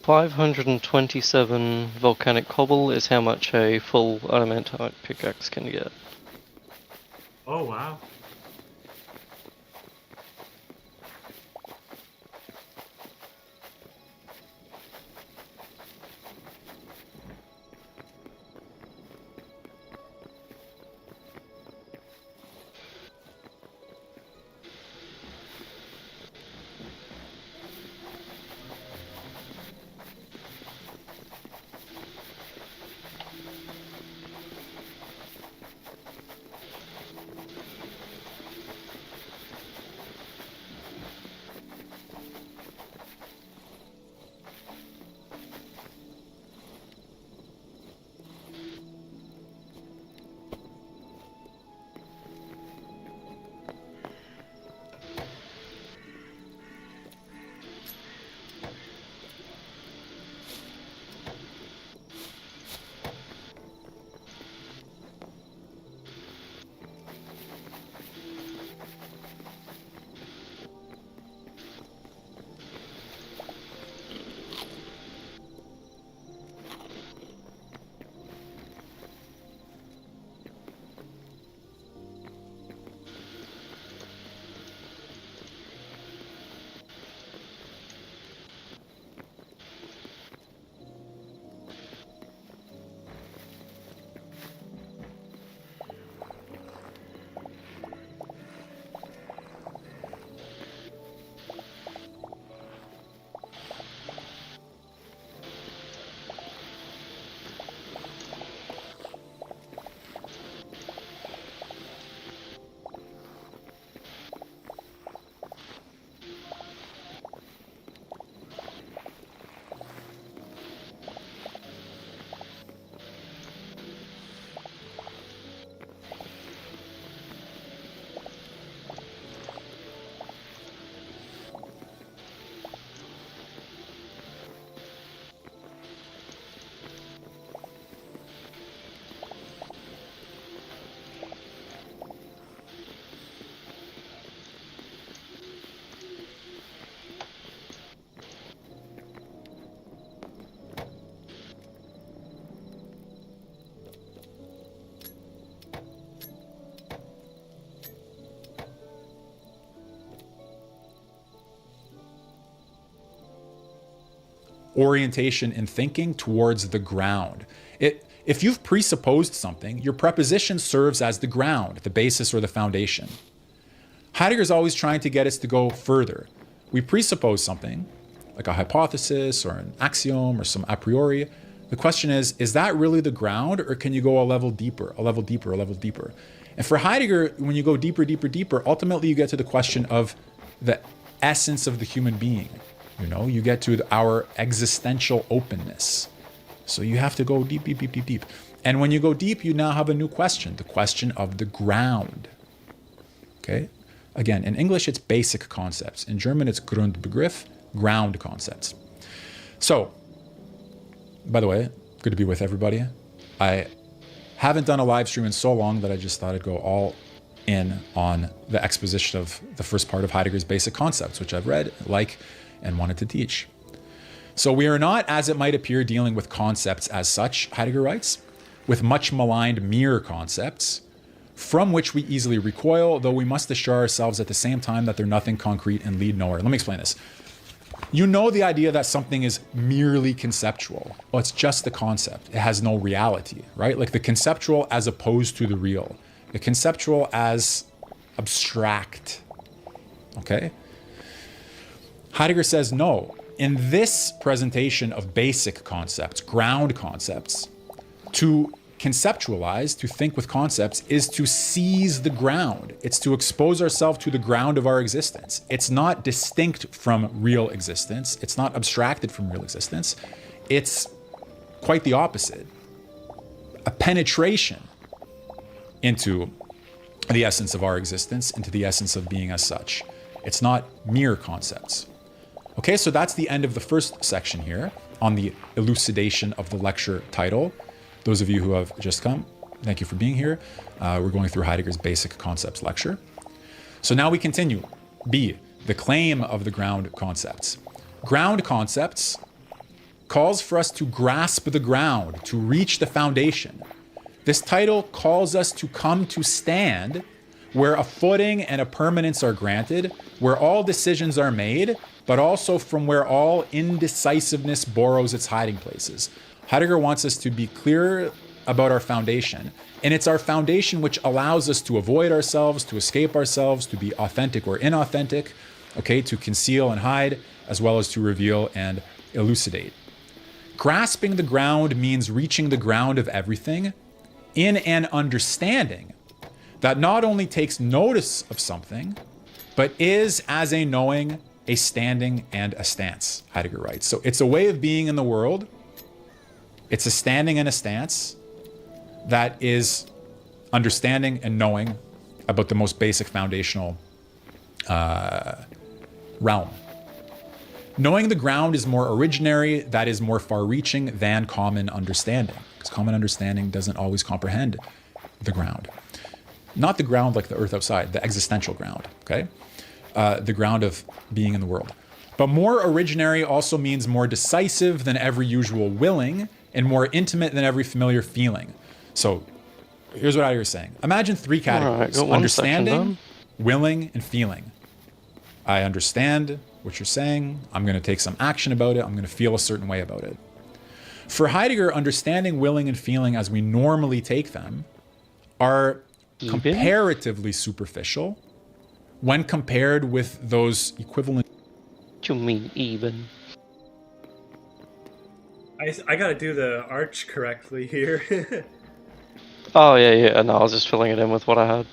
527 volcanic cobble is how much a full adamantite pickaxe can get. Oh, wow. Orientation in thinking towards the ground. If you've presupposed something, your preposition serves as the ground, the basis or the foundation. Heidegger's always trying to get us to go further. We presuppose something, like a hypothesis or an axiom or some a priori. The question is that really the ground, or can you go a level deeper, a level deeper, a level deeper? And for Heidegger, when you go deeper, deeper, deeper, ultimately you get to the question of the essence of the human being. You know, you get to our existential openness. So you have to go deep, deep, deep, deep, deep. And when you go deep, you now have a new question, the question of the ground. Okay? Again, in English, it's basic concepts. In German, it's Grundbegriff, ground concepts. So, by the way, good to be with everybody. I haven't done a live stream in so long that I just thought I'd go all in on the exposition of the first part of Heidegger's basic concepts, which I've read, and wanted to teach. So we are not, as it might appear, dealing with concepts as such, Heidegger writes, with much maligned mere concepts, from which we easily recoil, though we must assure ourselves at the same time that they're nothing concrete and lead nowhere. Let me explain this. You know the idea that something is merely conceptual. Well, it's just the concept. It has no reality, right? Like the conceptual as opposed to the real. The conceptual as abstract, okay? Heidegger says no. In this presentation of basic concepts, ground concepts, to conceptualize, to think with concepts, is to seize the ground. It's to expose ourselves to the ground of our existence. It's not distinct from real existence. It's not abstracted from real existence. It's quite the opposite. A penetration into the essence of our existence, into the essence of being as such. It's not mere concepts. Okay, so that's the end of the first section here on the elucidation of the lecture title. Those of you who have just come, thank you for being here. We're going through Heidegger's Basic Concepts lecture. So now we continue. B, the claim of the ground concepts. Ground concepts calls for us to grasp the ground, to reach the foundation. This title calls us to come to stand where a footing and a permanence are granted, where all decisions are made, but also from where all indecisiveness borrows its hiding places. Heidegger wants us to be clear about our foundation, and it's our foundation which allows us to avoid ourselves, to escape ourselves, to be authentic or inauthentic, okay, to conceal and hide, as well as to reveal and elucidate. Grasping the ground means reaching the ground of everything in an understanding that not only takes notice of something, but is, as a knowing, a standing and a stance, Heidegger writes. So it's a way of being in the world. It's a standing and a stance that is understanding and knowing about the most basic foundational realm. Knowing the ground is more originary, that is more far-reaching than common understanding, because common understanding doesn't always comprehend the ground. Not the ground like the earth outside, the existential ground, okay? The ground of being in the world. But more originary also means more decisive than every usual willing and more intimate than every familiar feeling. So here's what Heidegger is saying. Imagine three categories: understanding, willing, and feeling. I understand what you're saying. I'm going to take some action about it. I'm going to feel a certain way about it. For Heidegger, understanding, willing, and feeling as we normally take them are comparatively superficial when compared with those equivalent. What do you mean even? I gotta do the arch correctly here. Oh yeah. No, I was just filling it in with what I had.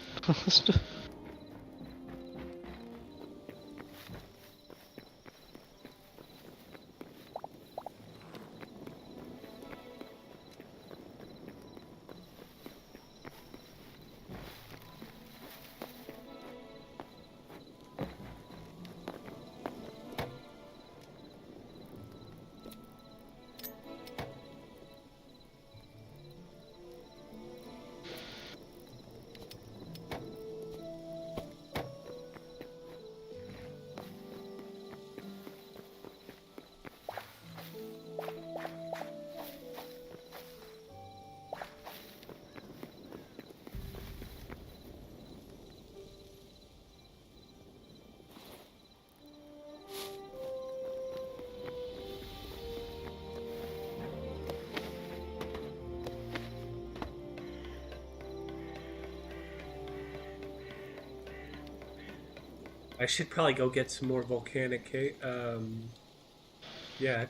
I should probably go get some more volcanic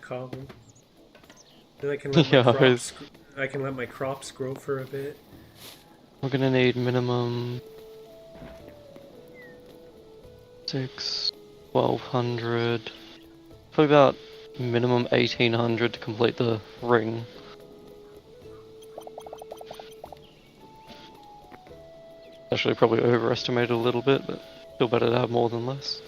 cobble. Then I can let my crops. I can let my crops grow for a bit. We're gonna need minimum 1200. Probably about minimum 1800 to complete the ring. Actually, probably overestimated a little bit, but still better to have more than less.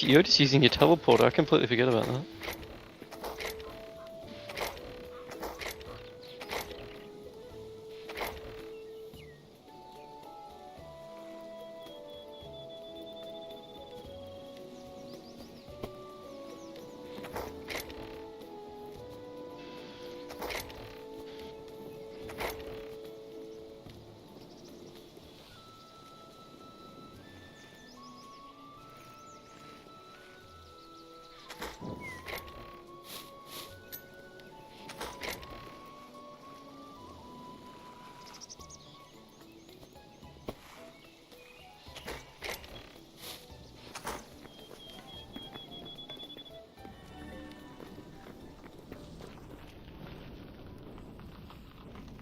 You're just using your teleporter, I completely forget about that.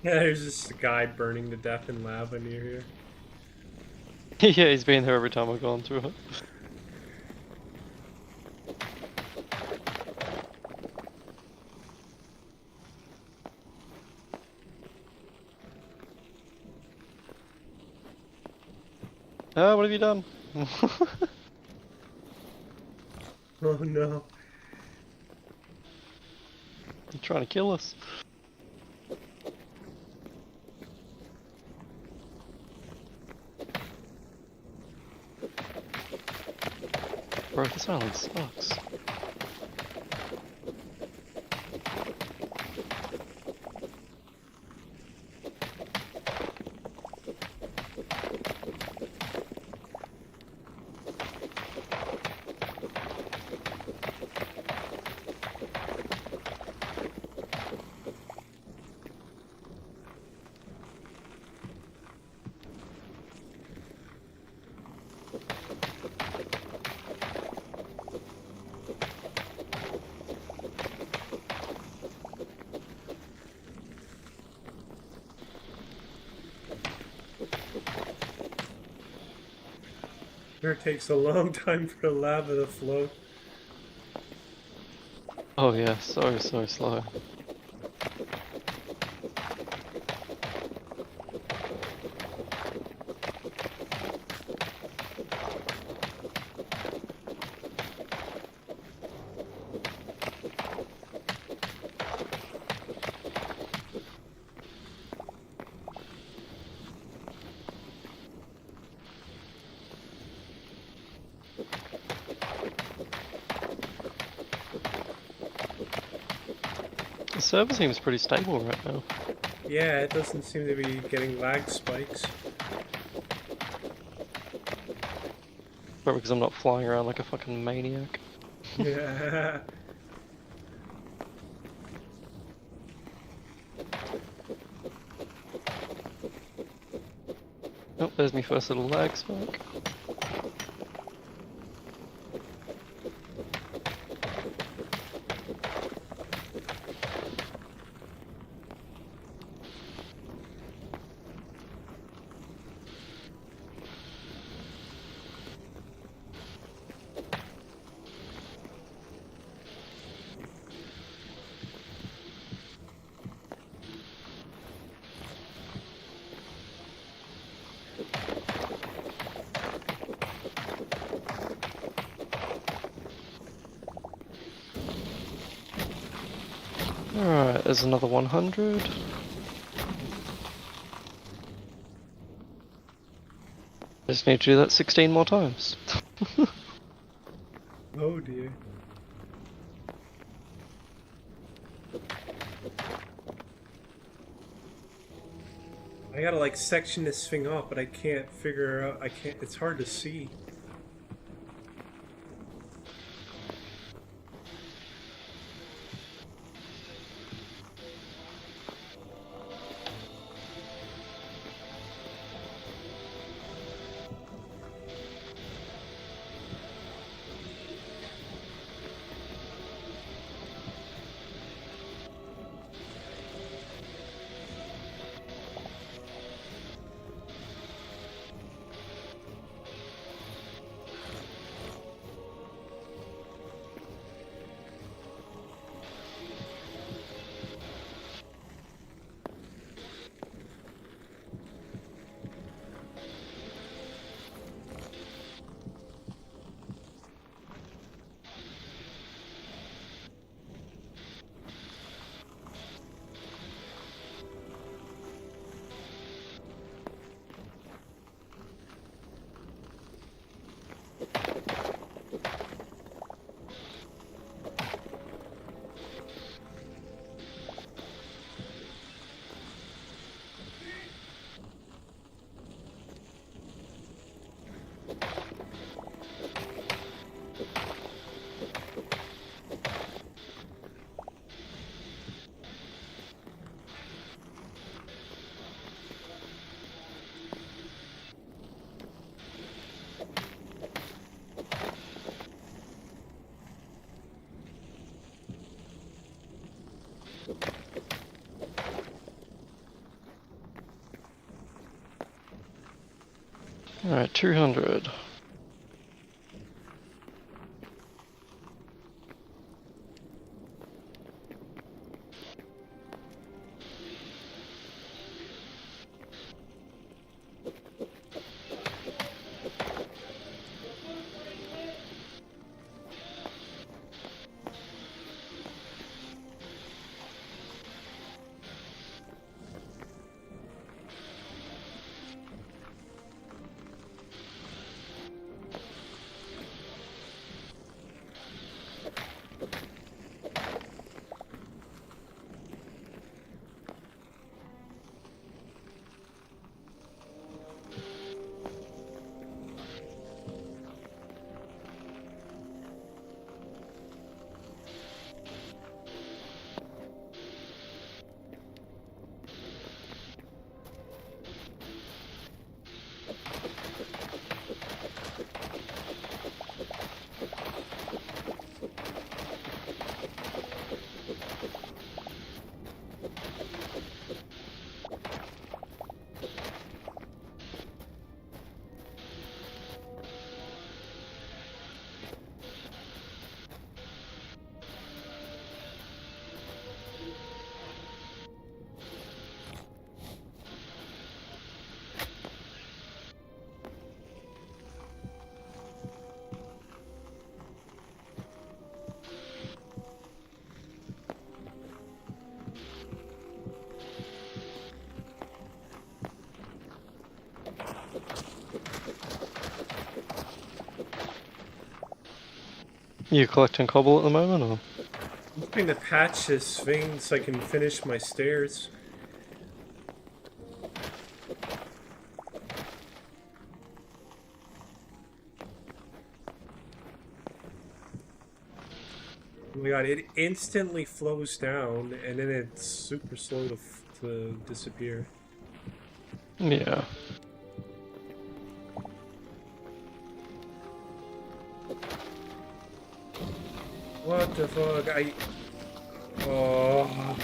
Yeah, there's this guy burning to death in lava near here. Yeah, he's been there every time I've gone through it. What have you done? Oh no. You're trying to kill us. bro, this island sucks. It takes a long time for the lava to flow. Oh yeah, so slow. The server seems pretty stable right now. Yeah, it doesn't seem to be getting lag spikes. Probably because I'm not flying around like a fucking maniac. Yeah. Oh, there's my first little lag spike. Alright, there's another 100. I just need to do that 16 more times. Oh dear. I gotta like section this thing off, but I can't figure out. I can't. It's hard to see. Alright, 200. You collecting cobble at the moment, or? I'm trying to patch this thing so I can finish my stairs. Oh my god, it instantly flows down and then it's super slow to disappear. Yeah. What the fuck? Oh.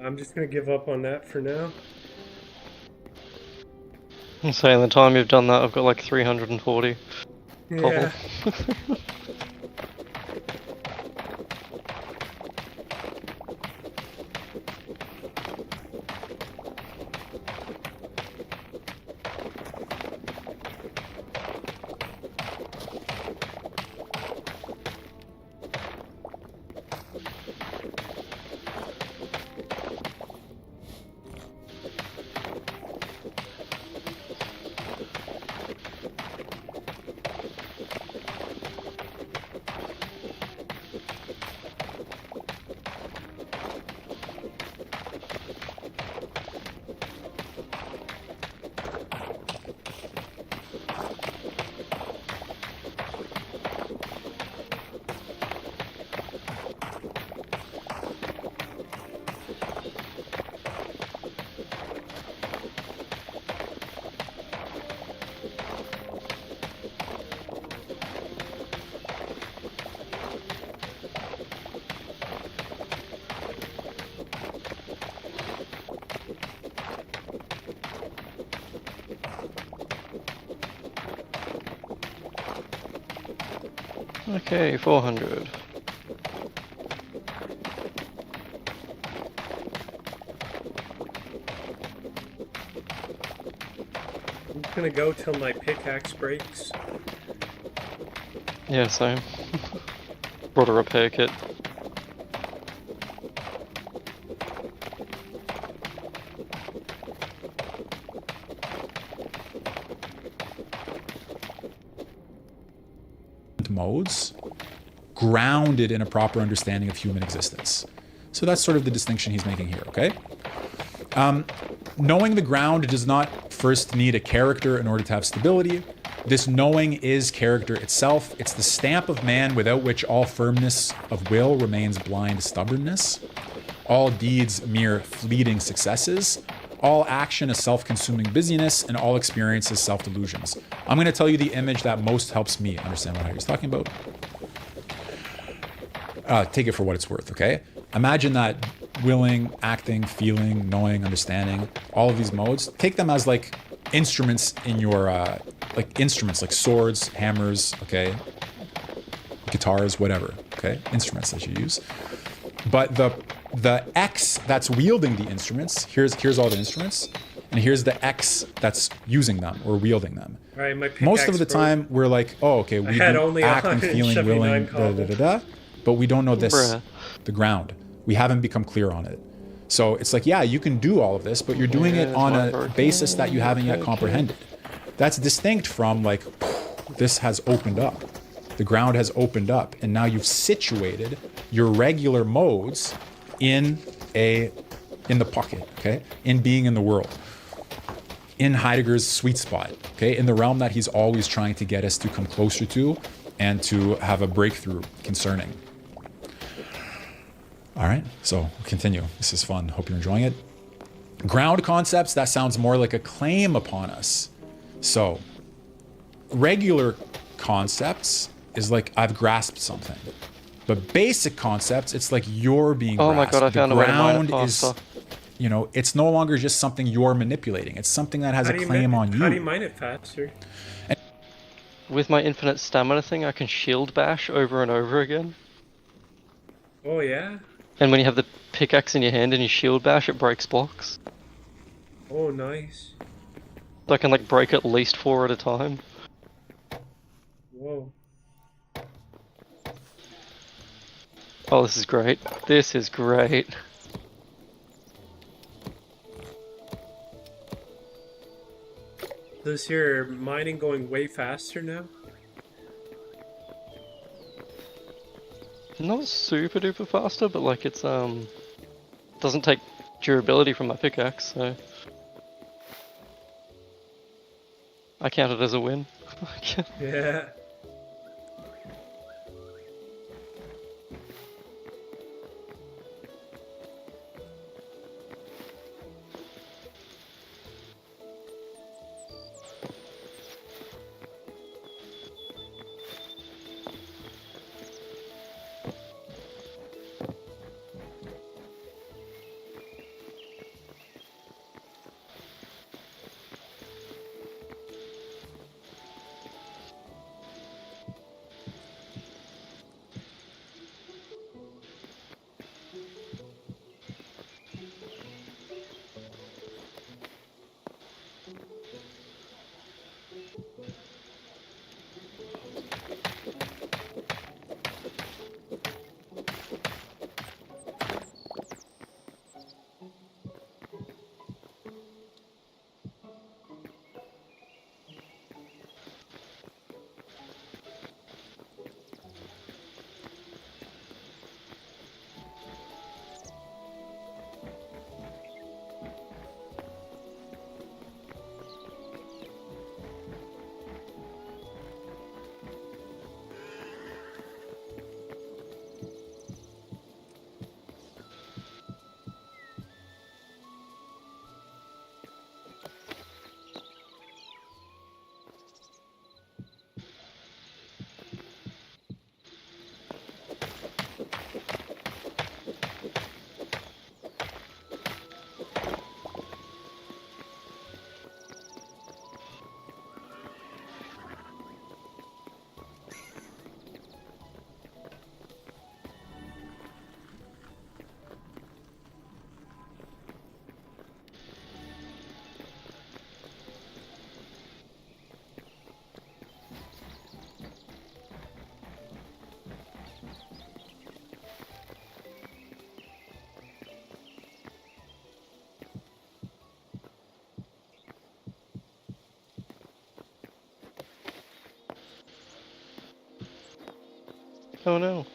I'm just gonna give up on that for now. I'm saying the time you've done that, I've got like 340 cobble. Yeah. Okay, 400. I'm just gonna go till my pickaxe breaks. Yeah, same. Brought a repair kit. Modes grounded in a proper understanding of human existence. So that's sort of the distinction he's making here, okay? Knowing the ground does not first need a character in order to have stability. This knowing is character itself. It's the stamp of man without which all firmness of will remains blind stubbornness. All deeds mere fleeting successes. All action is self-consuming busyness, and all experience is self-delusions. I'm going to tell you the image that most helps me understand what he's talking about. Take it for what it's worth, okay? Imagine that willing, acting, feeling, knowing, understanding, all of these modes, take them as like instruments in your, like swords, hammers, okay? Guitars, whatever, okay? Instruments that you use. But the X that's wielding the instruments, here's all the instruments, and here's the X that's using them or wielding them. All right, my pickaxe Most of the broke. time, we're like, oh, okay, we had do only acting, feeling, 179 willing, cobble. but we don't know this, Bruh. the ground. We haven't become clear on it. So it's like, yeah, you can do all of this, but you're doing it on a basis that you haven't yet comprehended. That's distinct from like, this has opened up. The ground has opened up, and now you've situated your regular modes in the pocket, okay? In being in the world. In Heidegger's sweet spot, okay? In the realm that he's always trying to get us to come closer to and to have a breakthrough concerning. All right, so we'll continue. This is fun. Hope you're enjoying it. Ground concepts, that sounds more like a claim upon us. So, regular concepts is like I've grasped something. But basic concepts, it's like you're being grasped. Oh my god, I found a way to mine it faster. You know, it's no longer just something you're manipulating. It's something that has a claim on you. How do you mine it faster? With my infinite stamina thing, I can shield bash over and over again. Oh yeah? And when you have the pickaxe in your hand and you shield bash, it breaks blocks. Oh, nice. So I can like break at least 4 at a time. Whoa. Oh, this is great. This is great. Does your mining going way faster now? Not super duper faster, but like it's doesn't take durability from my pickaxe, so I count it as a win. Yeah. Oh no.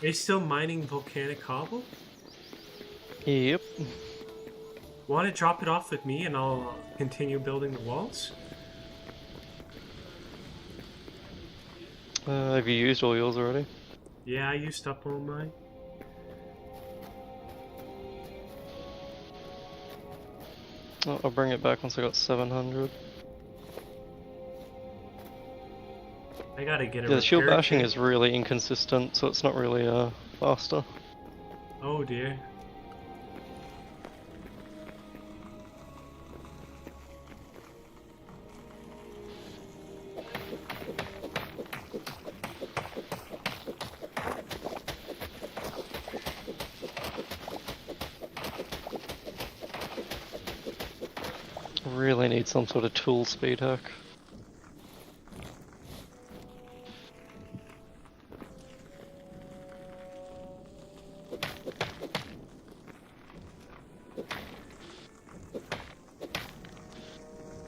Are you still mining volcanic cobble? Yep. Want to drop it off with me and I'll continue building the walls? Have you used all yours already? Yeah, I used up all mine. Oh, I'll bring it back once I got 700. I gotta get a Yeah, the shield repair bashing kit. is really inconsistent, so it's not really faster. Oh dear. Really need some sort of tool speed hack.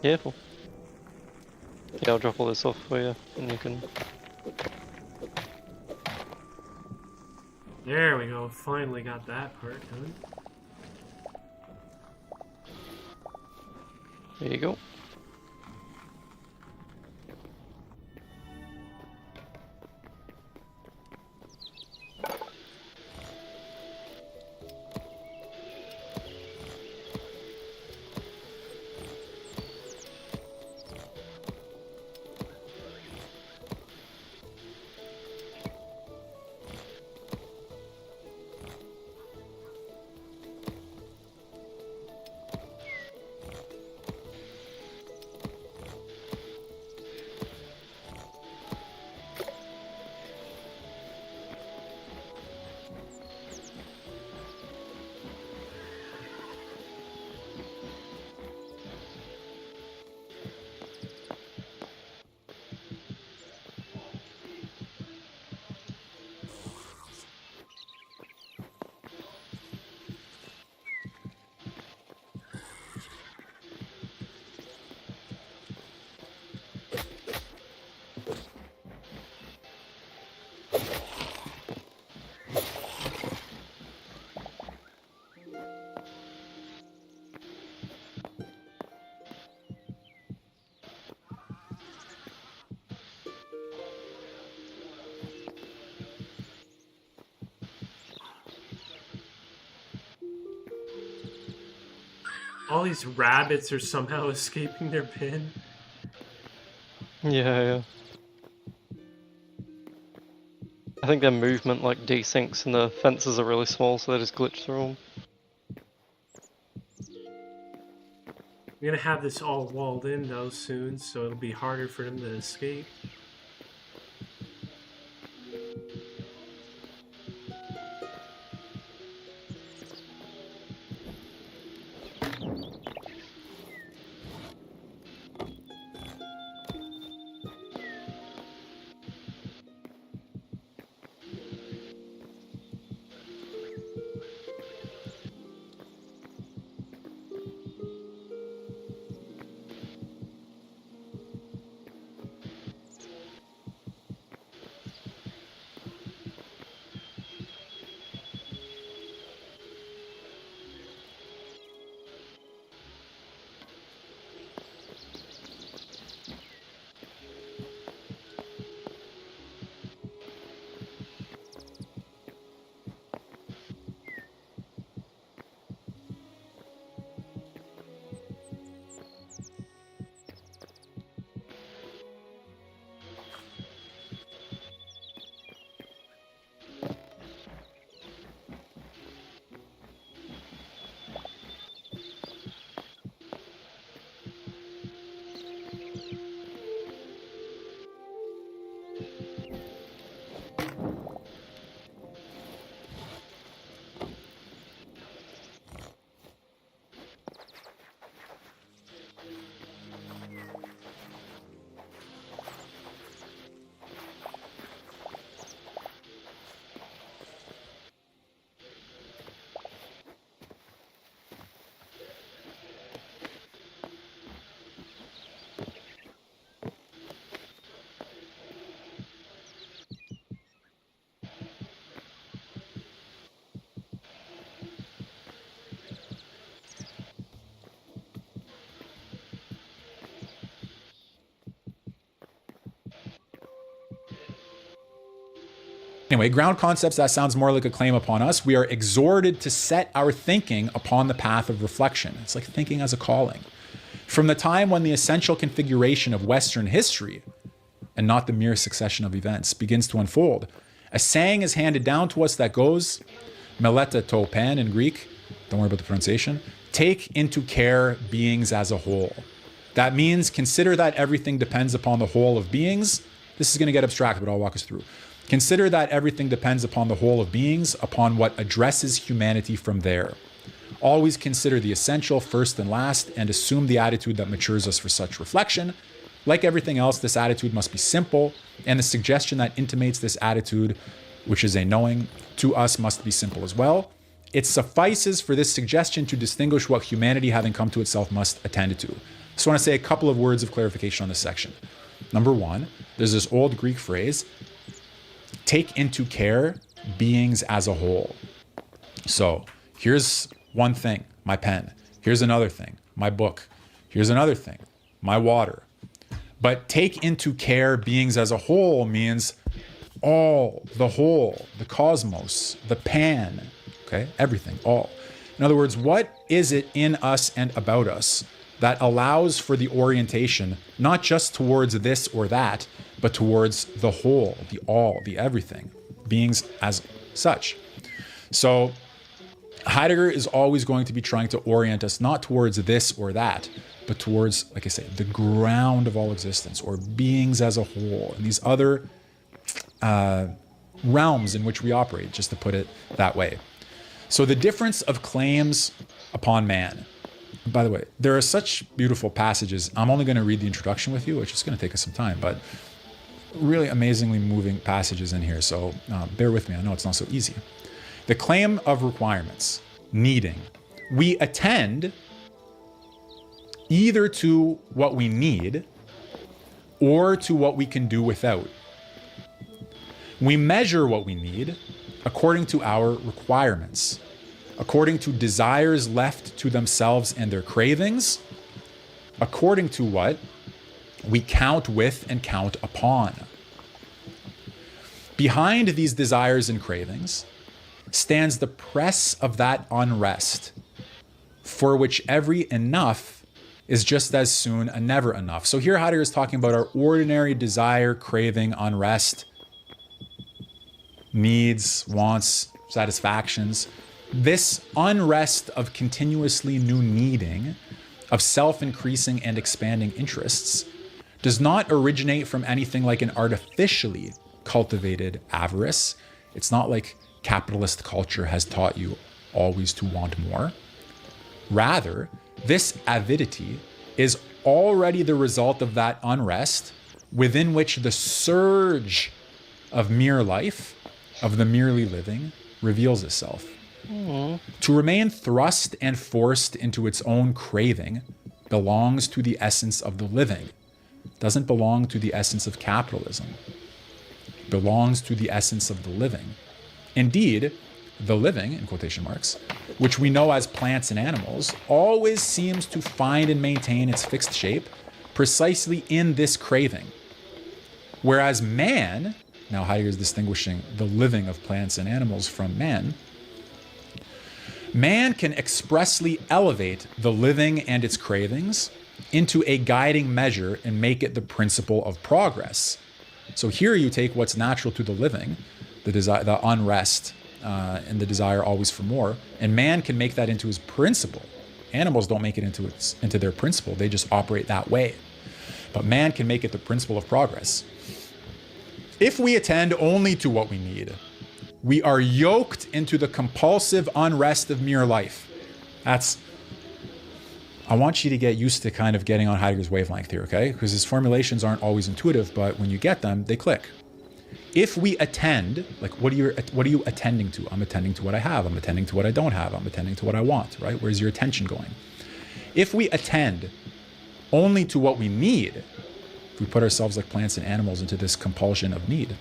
Careful. Yeah, I'll drop all this off for you, and you can... There we go. Finally got that part done. There you go. All these rabbits are somehow escaping their bin. Yeah. I think their movement like desyncs and the fences are really small, so they just glitch through them. We're gonna have this all walled in though soon, so it'll be harder for them to escape. Anyway, ground concepts, that sounds more like a claim upon us. We are exhorted to set our thinking upon the path of reflection. It's like thinking as a calling. From the time when the essential configuration of Western history, and not the mere succession of events, begins to unfold, a saying is handed down to us that goes, meleta to pan in Greek, don't worry about the pronunciation, take into care beings as a whole. That means consider that everything depends upon the whole of beings. This is going to get abstract, but I'll walk us through. Consider that everything depends upon the whole of beings, upon what addresses humanity from there. Always consider the essential first and last, and assume the attitude that matures us for such reflection. Like everything else, this attitude must be simple, and the suggestion that intimates this attitude, which is a knowing, to us must be simple as well. It suffices for this suggestion to distinguish what humanity, having come to itself, must attend to. Just want to say a couple of words of clarification on this section. Number one, there's this old Greek phrase, take into care beings as a whole. So here's one thing, my pen. Here's another thing, my book. Here's another thing, my water. But take into care beings as a whole means all, the whole, the cosmos, the pan, okay? Everything, all. In other words, what is it in us and about us that allows for the orientation, not just towards this or that, but towards the whole, the all, the everything, beings as such. So Heidegger is always going to be trying to orient us not towards this or that, but towards, like I say, the ground of all existence, or beings as a whole, and these other realms in which we operate, just to put it that way. So the difference of claims upon man. By the way, there are such beautiful passages. I'm only going to read the introduction with you, which is going to take us some time, but really amazingly moving passages in here. So bear with me. I know it's not so easy. The claim of requirements, needing. We attend either to what we need or to what we can do without. We measure what we need according to our requirements, according to desires left to themselves and their cravings, according to what we count with and count upon. Behind these desires and cravings stands the press of that unrest, for which every enough is just as soon a never enough. So here Heidegger is talking about our ordinary desire, craving, unrest, needs, wants, satisfactions. This unrest of continuously new needing, of self-increasing and expanding interests, does not originate from anything like an artificially cultivated avarice. It's not like capitalist culture has taught you always to want more. Rather, this avidity is already the result of that unrest within which the surge of mere life, of the merely living, reveals itself. To remain thrust and forced into its own craving belongs to the essence of the living. Doesn't belong to the essence of capitalism. It belongs to the essence of the living. Indeed, the living, in quotation marks, which we know as plants and animals, always seems to find and maintain its fixed shape precisely in this craving. Whereas man, now Heidegger is distinguishing the living of plants and animals from man, man can expressly elevate the living and its cravings into a guiding measure and make it the principle of progress. So here you take what's natural to the living, the desire, the unrest, and the desire always for more, and man can make that into his principle. Animals don't make it into their principle; they just operate that way. But man can make it the principle of progress. If we attend only to what we need, we are yoked into the compulsive unrest of mere life. I want you to get used to kind of getting on Heidegger's wavelength here, okay? Because his formulations aren't always intuitive, but when you get them, they click. If we attend, like what are you attending to? I'm attending to what I have. I'm attending to what I don't have. I'm attending to what I want, right? Where's your attention going? If we attend only to what we need, if we put ourselves like plants and animals into this compulsion of need,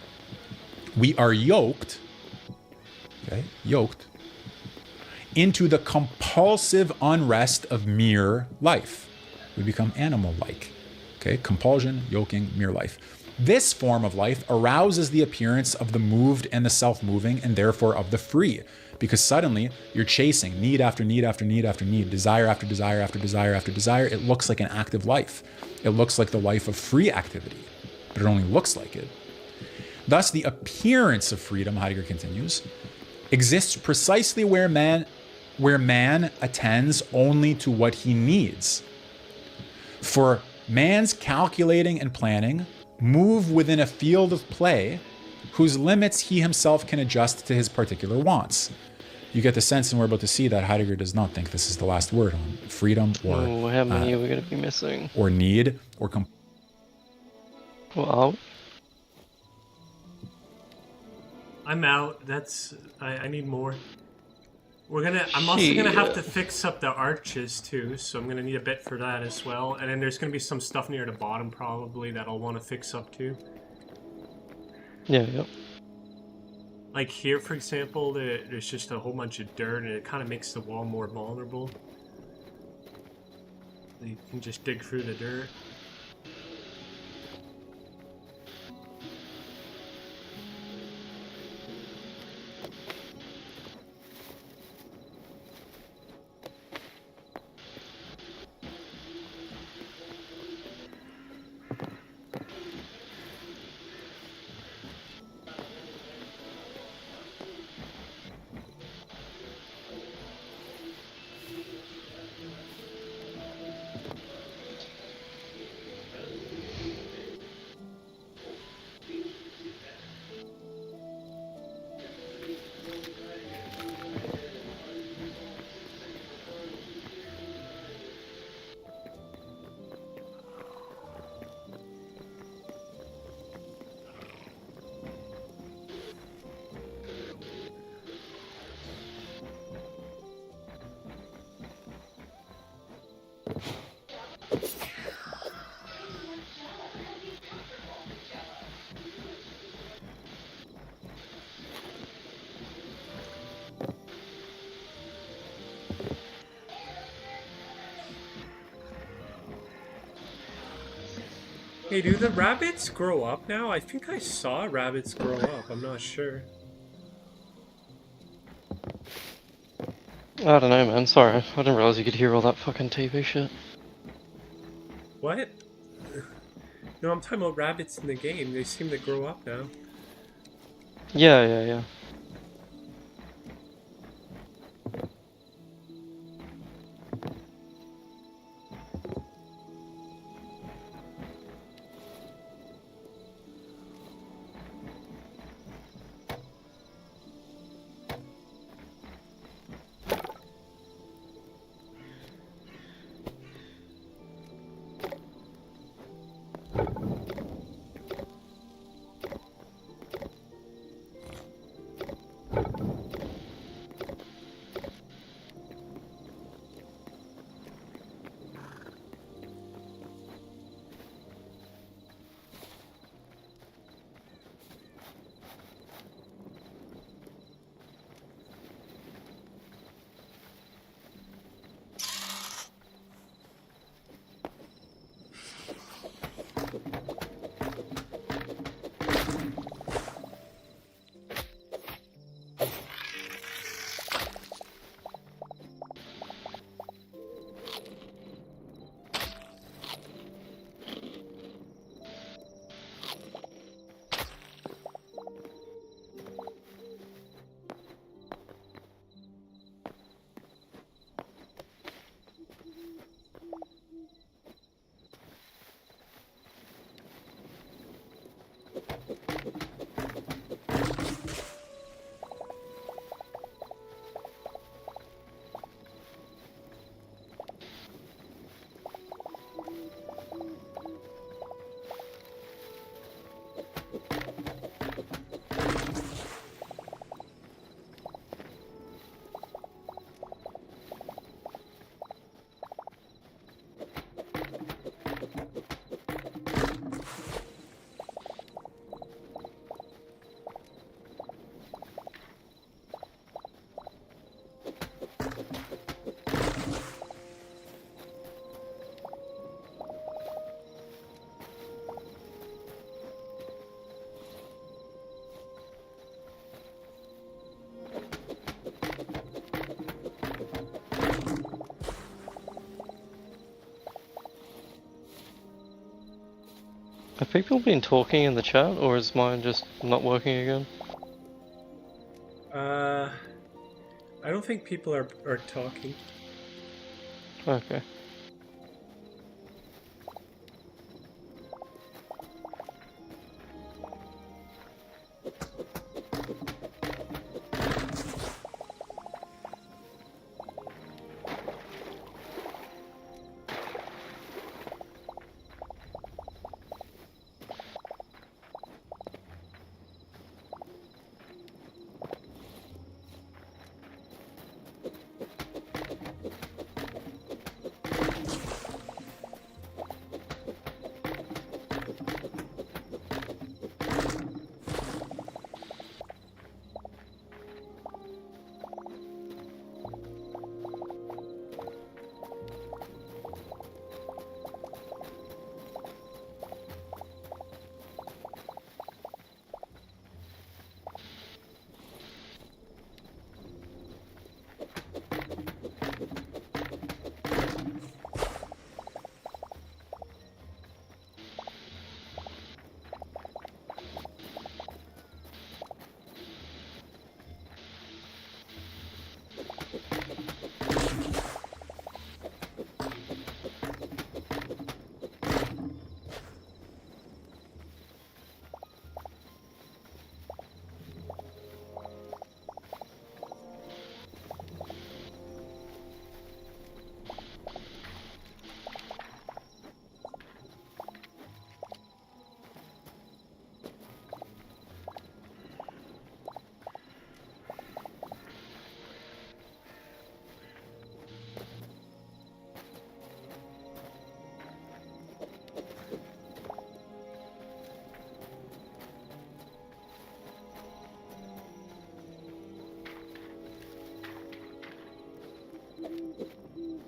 we are yoked into the compulsive unrest of mere life. We become animal-like, okay? Compulsion, yoking, mere life. This form of life arouses the appearance of the moved and the self-moving, and therefore of the free, because suddenly you're chasing need after need after need after need, desire after desire after desire after desire. It looks like an active life. It looks like the life of free activity, but it only looks like it. Thus, the appearance of freedom, Heidegger continues, exists precisely where man attends only to what he needs. For man's calculating and planning move within a field of play whose limits he himself can adjust to his particular wants. You get the sense, and we're about to see, that Heidegger does not think this is the last word on freedom or how many are we going to be missing? Or need or Well, I'm out. I need more. I'm also gonna have to fix up the arches too, so I'm gonna need a bit for that as well. And then there's gonna be some stuff near the bottom probably that I'll want to fix up too. Yeah. Like here, for example, there's just a whole bunch of dirt, and it kind of makes the wall more vulnerable. You can just dig through the dirt. Hey, do the rabbits grow up now? I think I saw rabbits grow up. I'm not sure. I don't know, man. Sorry, I didn't realize you could hear all that fucking TV shit. What? No, I'm talking about rabbits in the game. They seem to grow up now. Yeah. Have people been talking in the chat, or is mine just not working again? I don't think people are talking. Okay.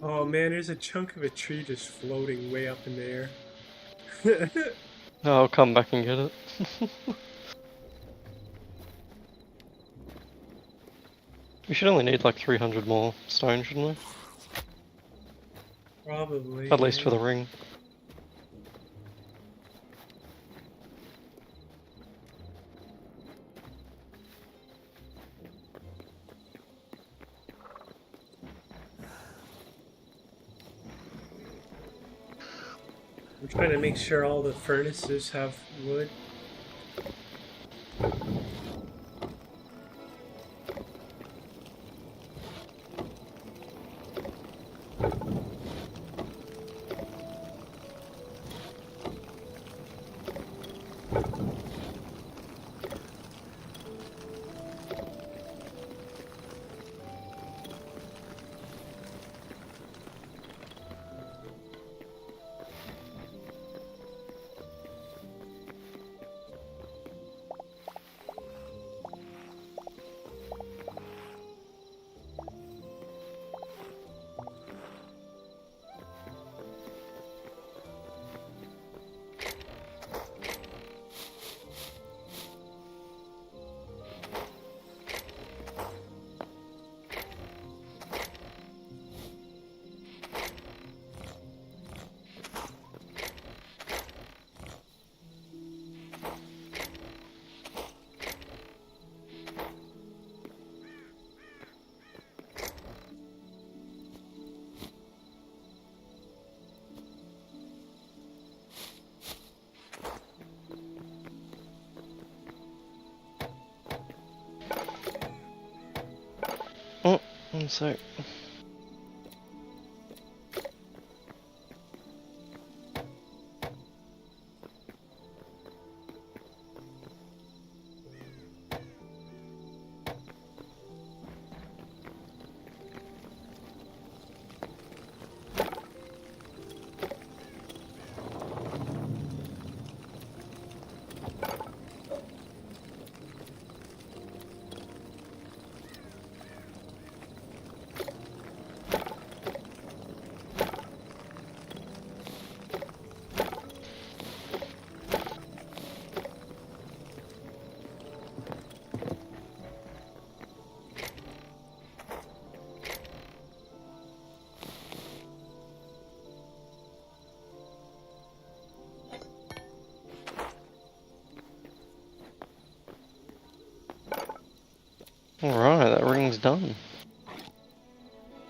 Oh man, there's a chunk of a tree just floating way up in the air. I'll come back and get it. We should only need like 300 more stone, shouldn't we? Probably. At least yeah. for the ring. I'm trying to make sure all the furnaces have wood. Oh, so Alright, that ring's done.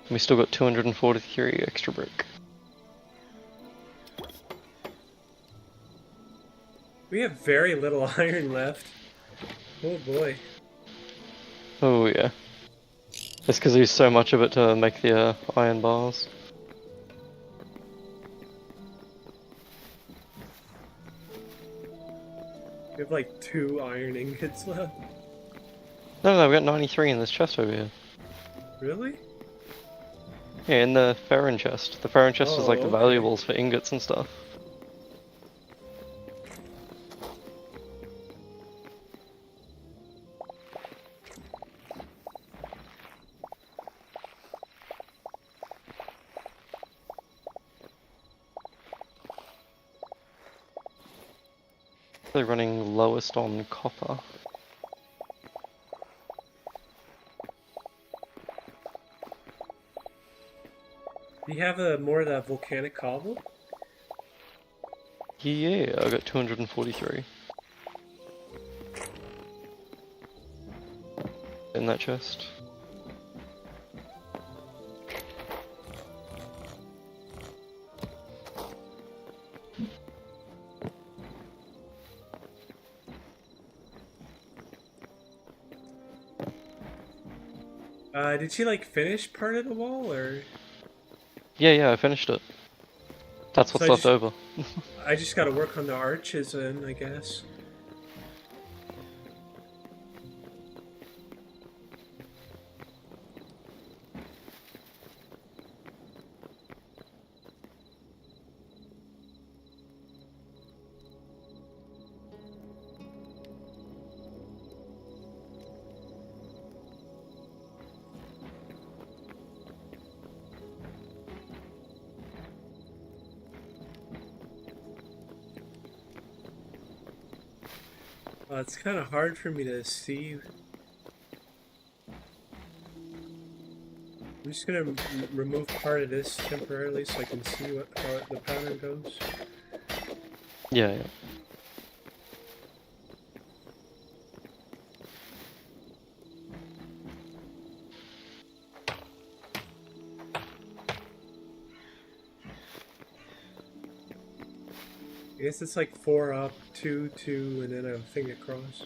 We still got 243 extra brick. We have very little iron left. Oh boy. Oh yeah. It's because we use so much of it to make the iron bars. We have like 2 iron ingots left. No, we got 93 in this chest over here. Really? Yeah, in the Farron chest. The Farron chest is like the okay. valuables for ingots and stuff. They're running lowest on copper. Do you have more of that volcanic cobble? Yeah, I got 243. In that chest. Did she like finish part of the wall, or? Yeah, I finished it. That's So what's left over. I just gotta work on the arches then, I guess. It's kind of hard for me to see. I'm just gonna remove part of this temporarily so I can see how the pattern goes. Yeah. I guess it's like 4 up, 2, 2, and then a thing across.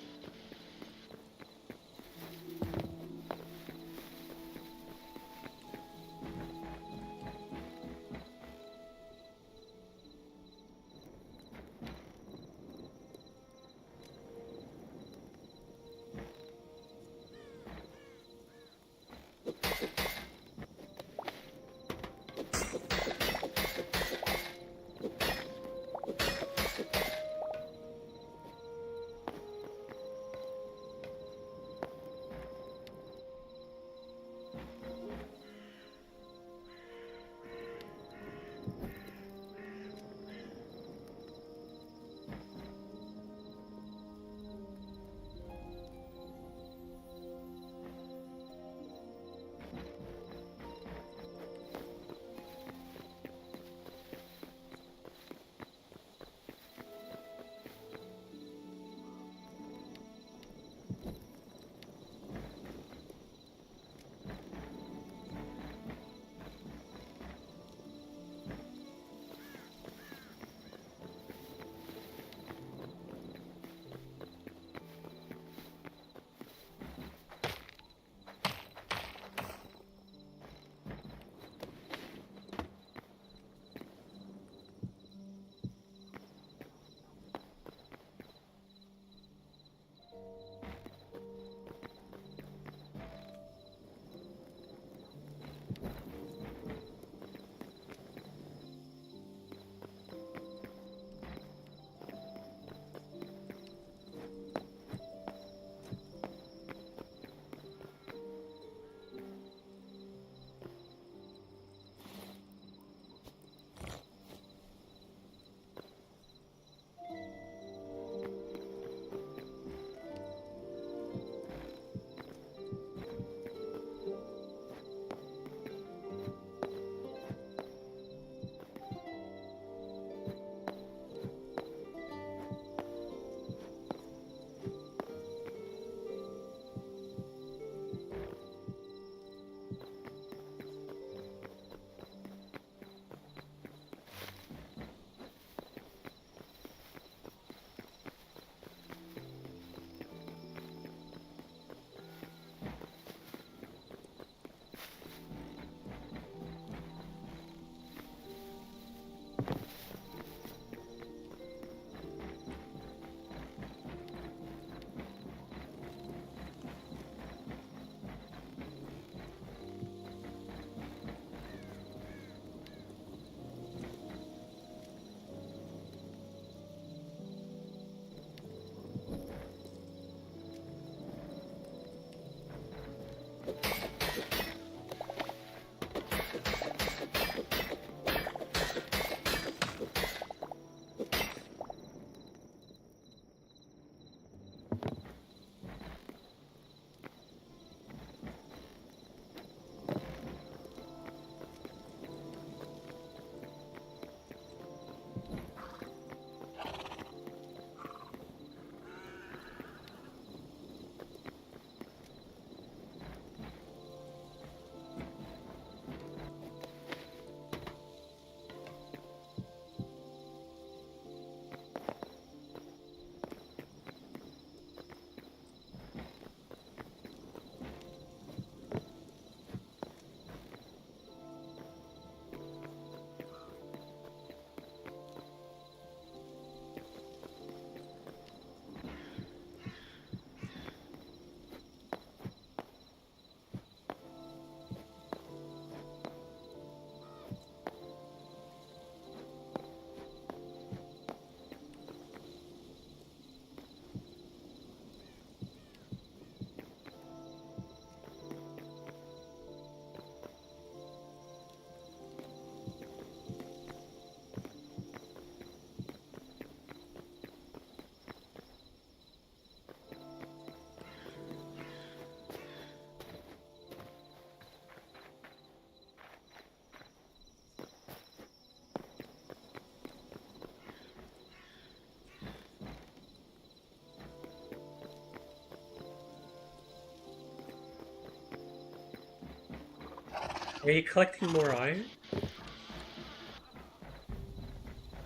Are you collecting more iron?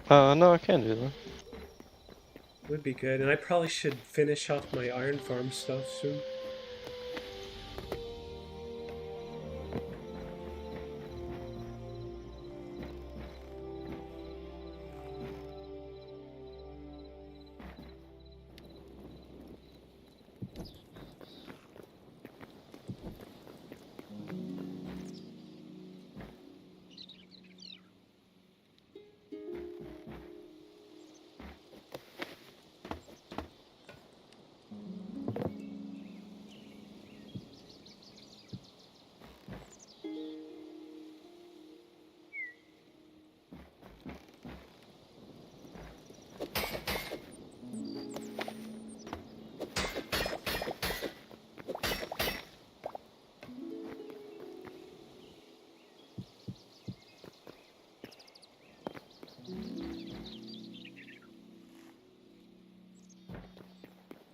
No, I can do that. Would be good, and I probably should finish off my iron farm stuff soon.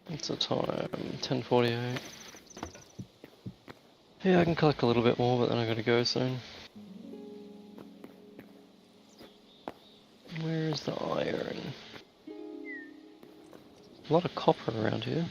What's the time? 10:48. Yeah, I can collect a little bit more, but then I gotta go soon. Where is the iron? A lot of copper around here.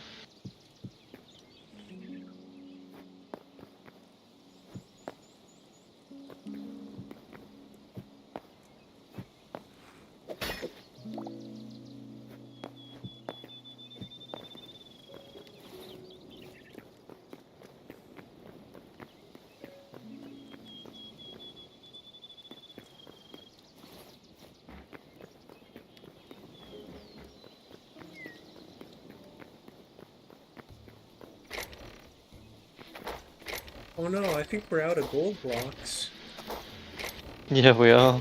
Oh no, I think we're out of gold blocks. Yeah, we are.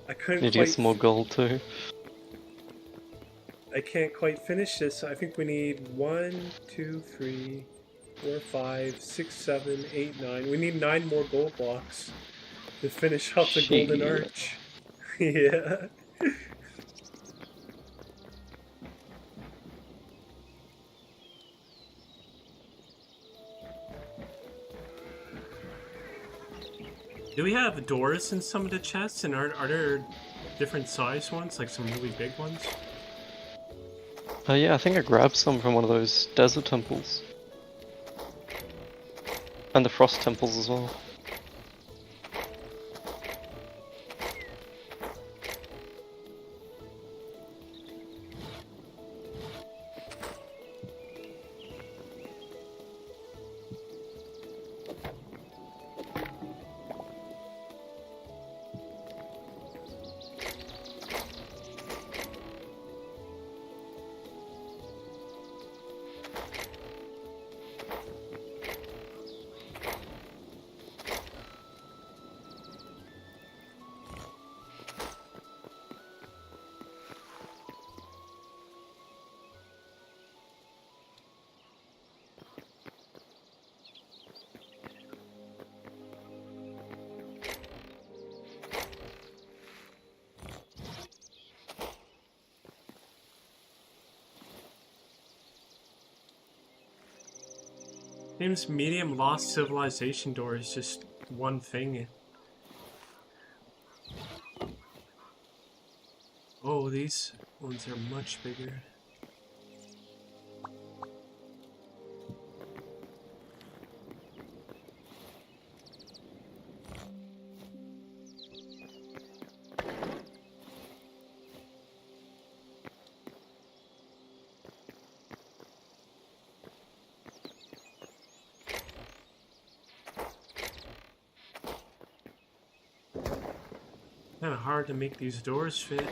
I couldn't Need to get quite. some more gold too. I can't quite finish this. I think we need 1, 2, 3, 4, 5, 6, 7, 8, 9. We need 9 more gold blocks to finish off the golden Shit. arch. Yeah. Do we have doors in some of the chests, and are there different size ones, like some really big ones? Yeah, I think I grabbed some from one of those desert temples. And the frost temples as well. Seems medium lost civilization door is just one thing. Oh, these ones are much bigger. Kind of hard to make these doors fit.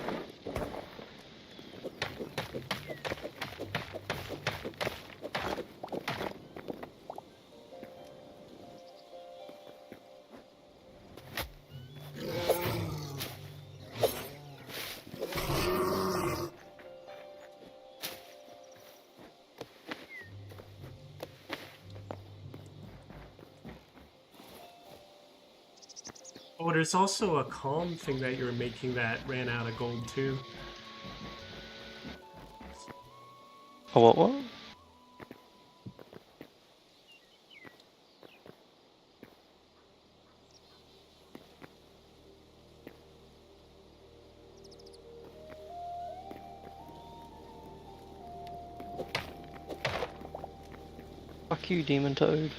Oh, there's also a calm thing that you're making that ran out of gold too. Oh, what? Fuck you, Demon Toad.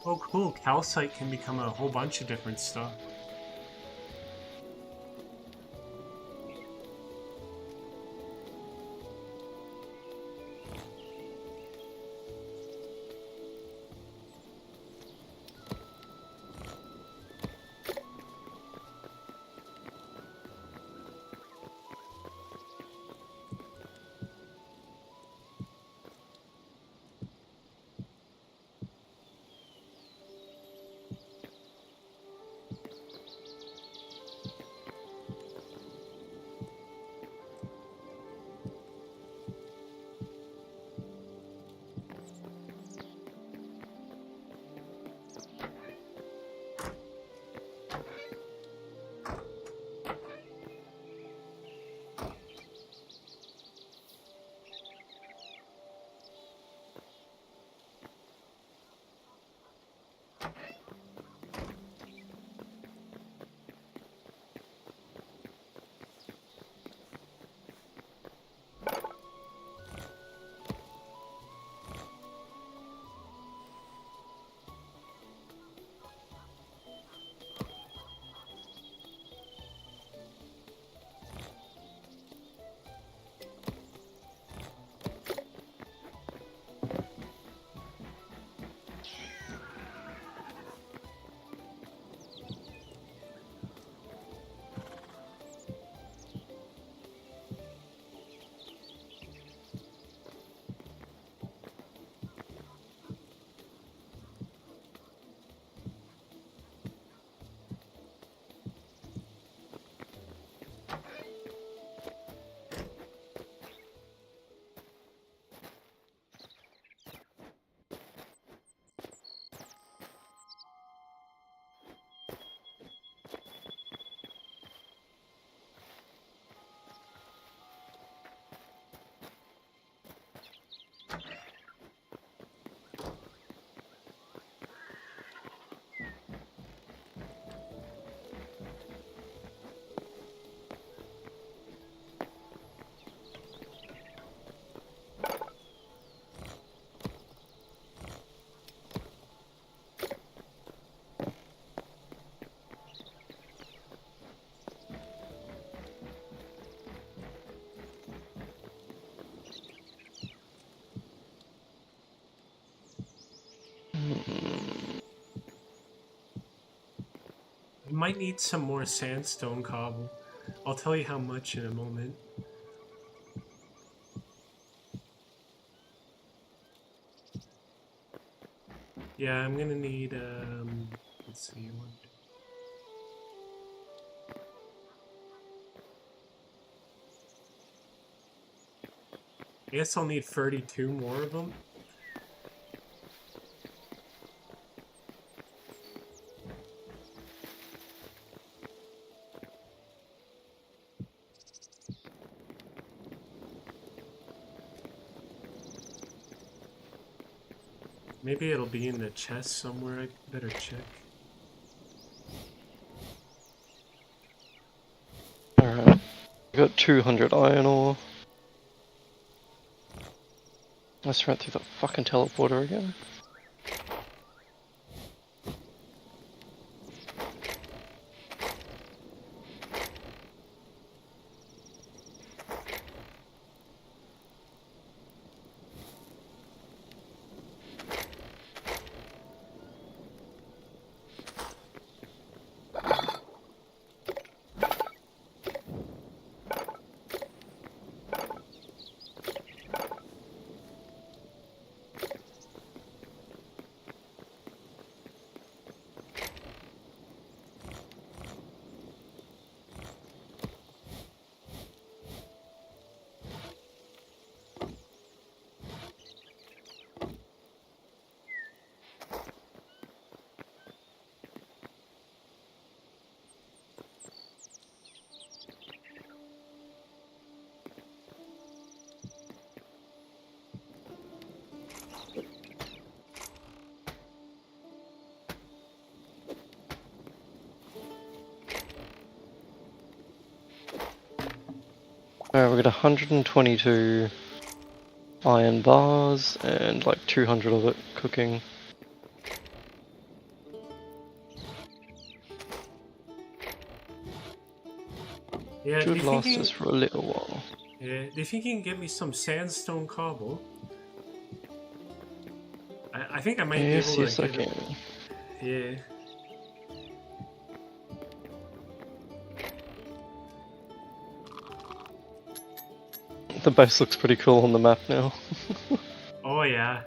Oh, cool. Calcite can become a whole bunch of different stuff. I might need some more sandstone cobble. I'll tell you how much in a moment. Yeah, I'm gonna need, let's see, one. I guess I'll need 32 more of them. Maybe it'll be in the chest somewhere. I better check. Alright. I got 200 iron ore. Let's run through the fucking teleporter again. Alright, we got 122 iron bars and like 200 of it cooking. Yeah, Should last us for a little while. Yeah, do you think you can get me some sandstone cobble? I think I might be able to Yes, I get it. can. Yeah. The base looks pretty cool on the map now. Oh yeah.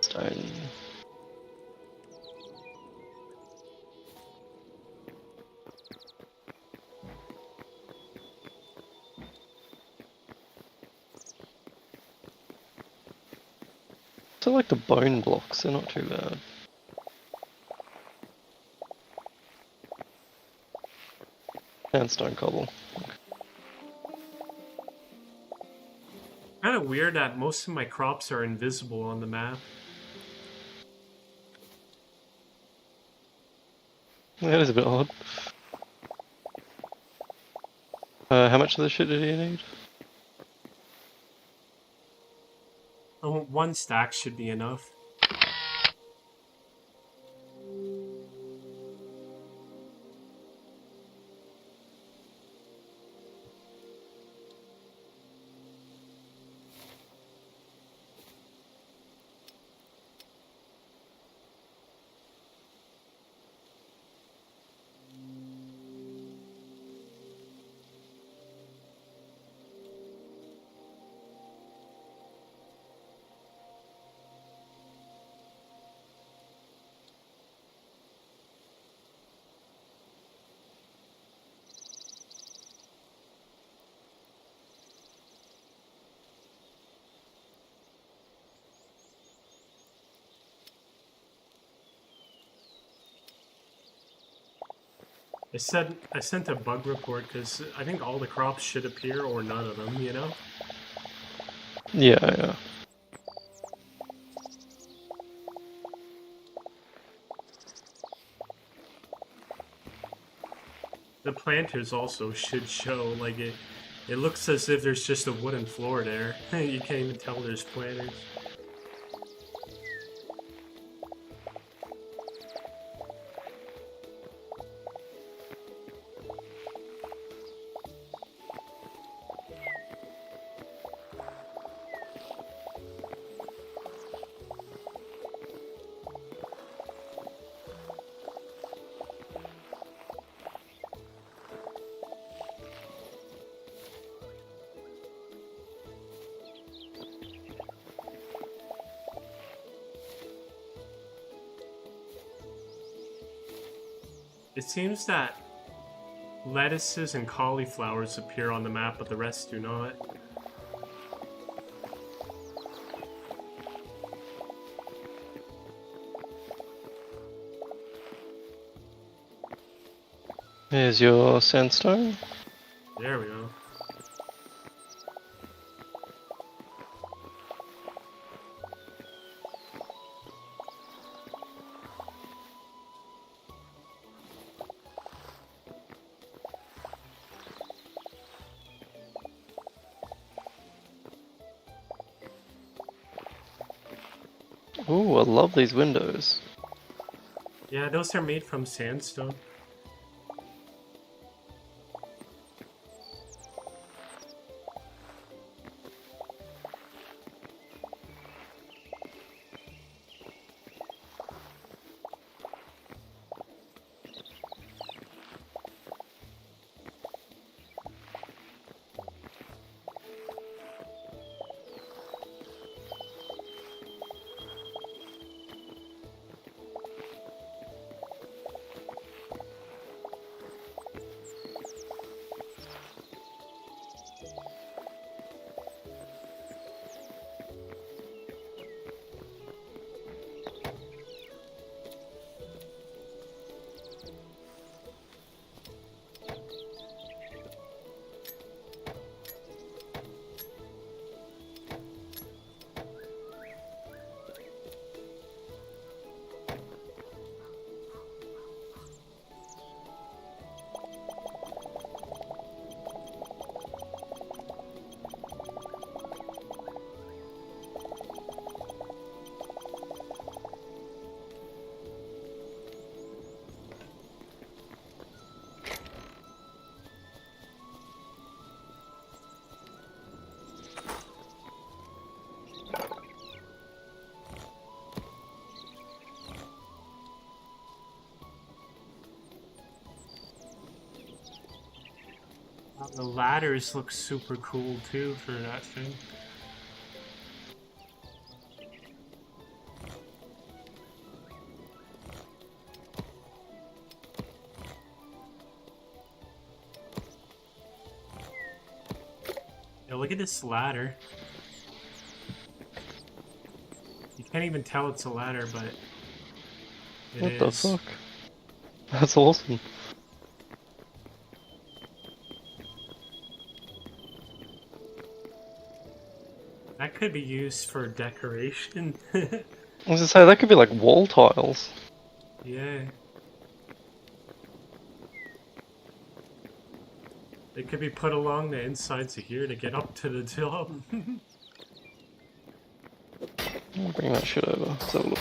Stone. So like the bone blocks, they're not too bad. Sandstone cobble. Kind of weird that most of my crops are invisible on the map. That is a bit odd. How much of the shit did you need? Oh, one stack should be enough. I sent a bug report because I think all the crops should appear or none of them, you know? Yeah, yeah. The planters also should show, like it looks as if there's just a wooden floor there. You can't even tell there's planters. It seems that lettuces and cauliflowers appear on the map, but the rest do not. Here's your sandstone. There we go. Ooh, I love these windows. Yeah, those are made from sandstone. The ladders look super cool too for that thing. Yeah, look at this ladder. You can't even tell it's a ladder, but it What is. the fuck? That's awesome. That could be used for decoration. I was gonna say, that could be like wall tiles. Yeah. They could be put along the insides of here to get up to the top. I'll bring that shit over. Let's have a look.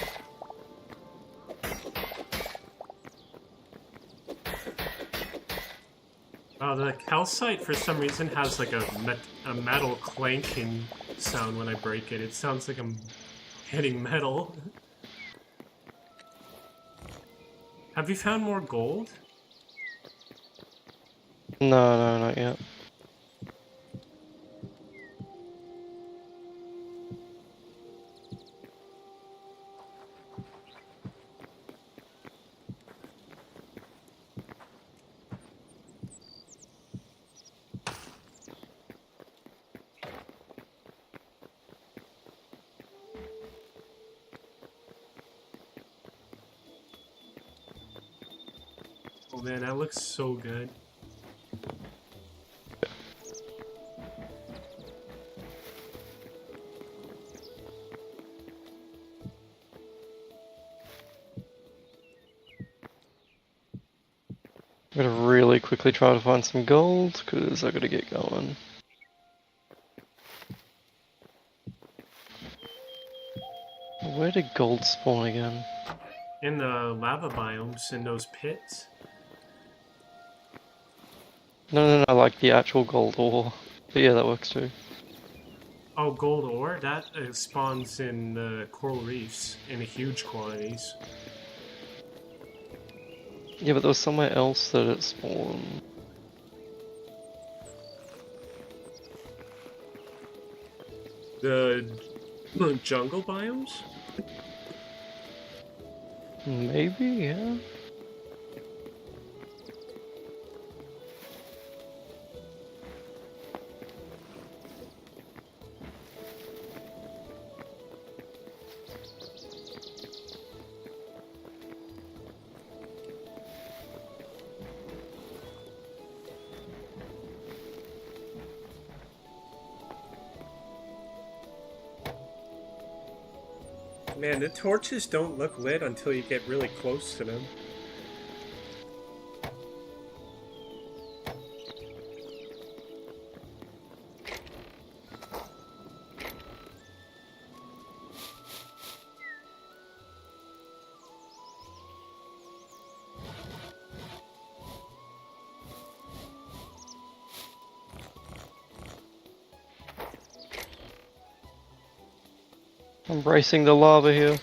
The calcite for some reason has like a metal clanking sound when I break it. It sounds like I'm hitting metal. Have you found more gold? No, not yet. Oh man, that looks so good. I'm gonna really quickly try to find some gold, because I gotta get going. Where did gold spawn again? In the lava biomes, in those pits. No, like the actual gold ore. But yeah, that works too. Oh, gold ore? That spawns in the coral reefs in huge quantities. Yeah, but there was somewhere else that it spawned. The jungle biomes? Maybe, yeah. Man, the torches don't look lit until you get really close to them. Embracing the lava here.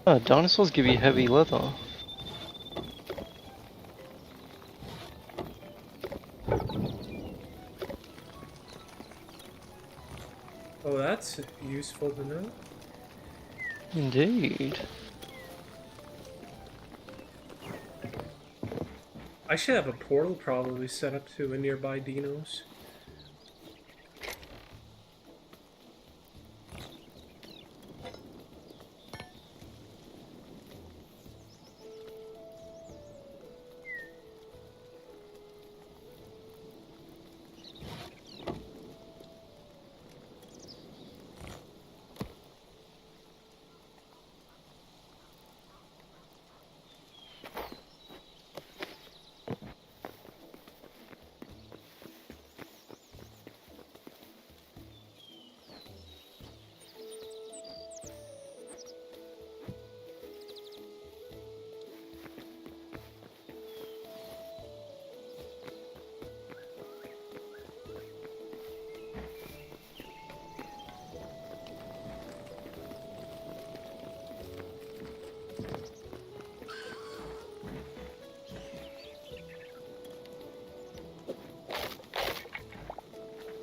Oh, dinosaurs give you heavy leather. Oh, that's useful to know. Indeed. I should have a portal probably set up to a nearby dinos.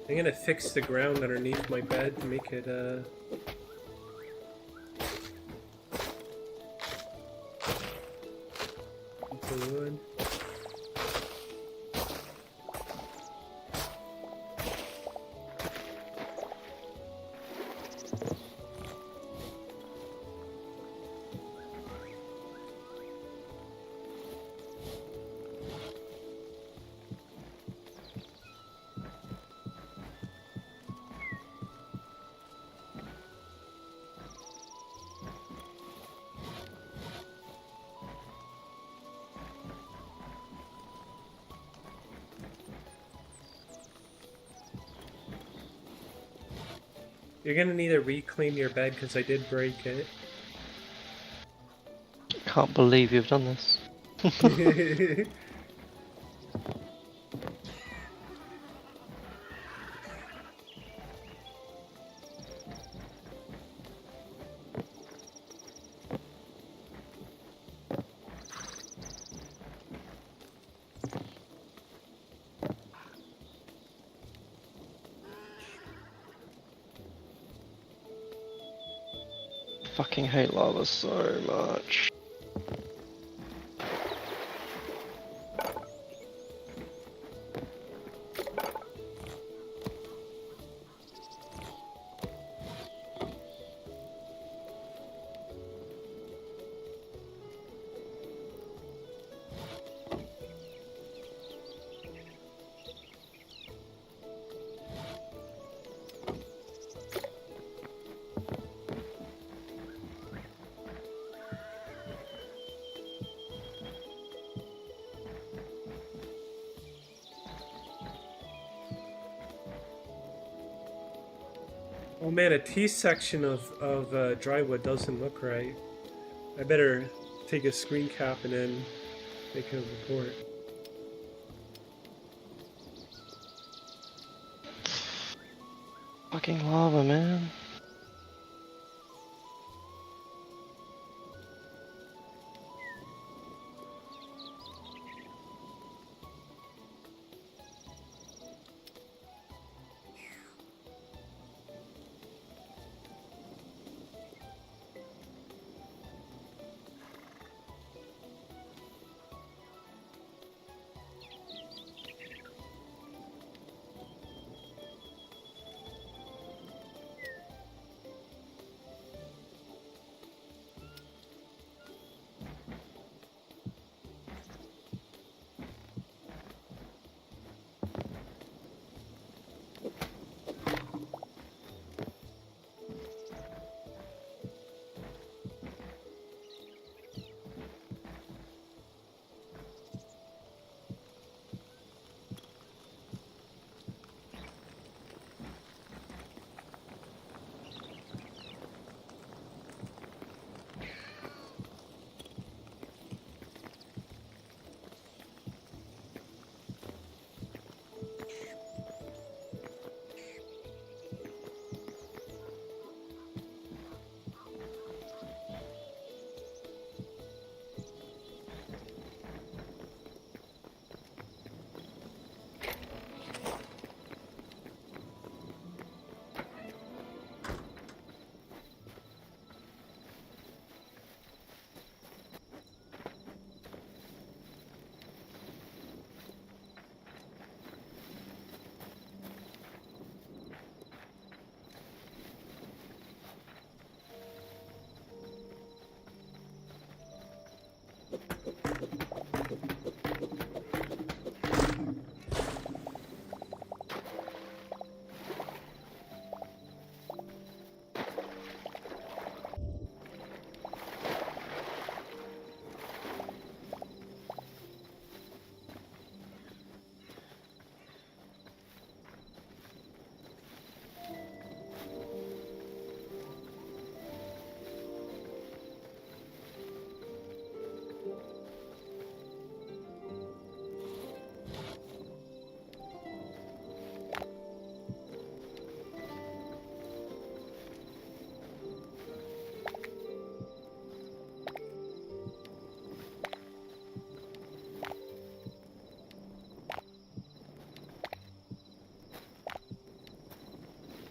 I'm gonna fix the ground underneath my bed to make it, into wood. You're gonna need to reclaim your bed because I did break it. Can't believe you've done this. Fucking hate lava so much. Oh man, a T section of dry wood doesn't look right. I better take a screen cap and then make a report. Fucking lava, man.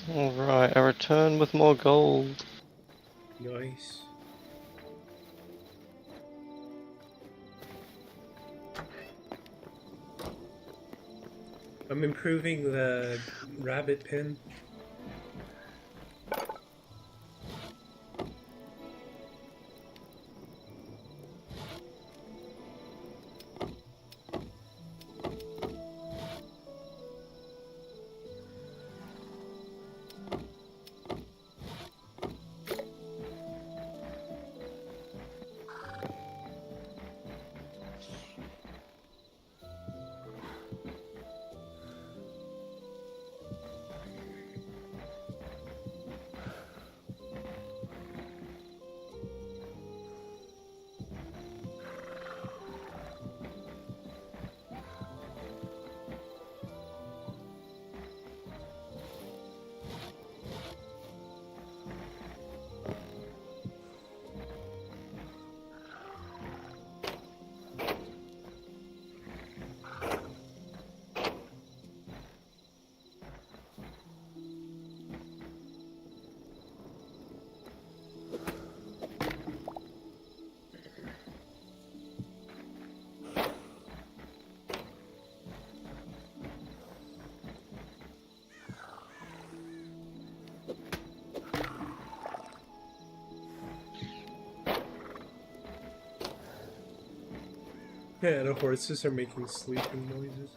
Alright, I return with more gold. Nice. I'm improving the rabbit pen. Yeah, the horses are making sleeping noises.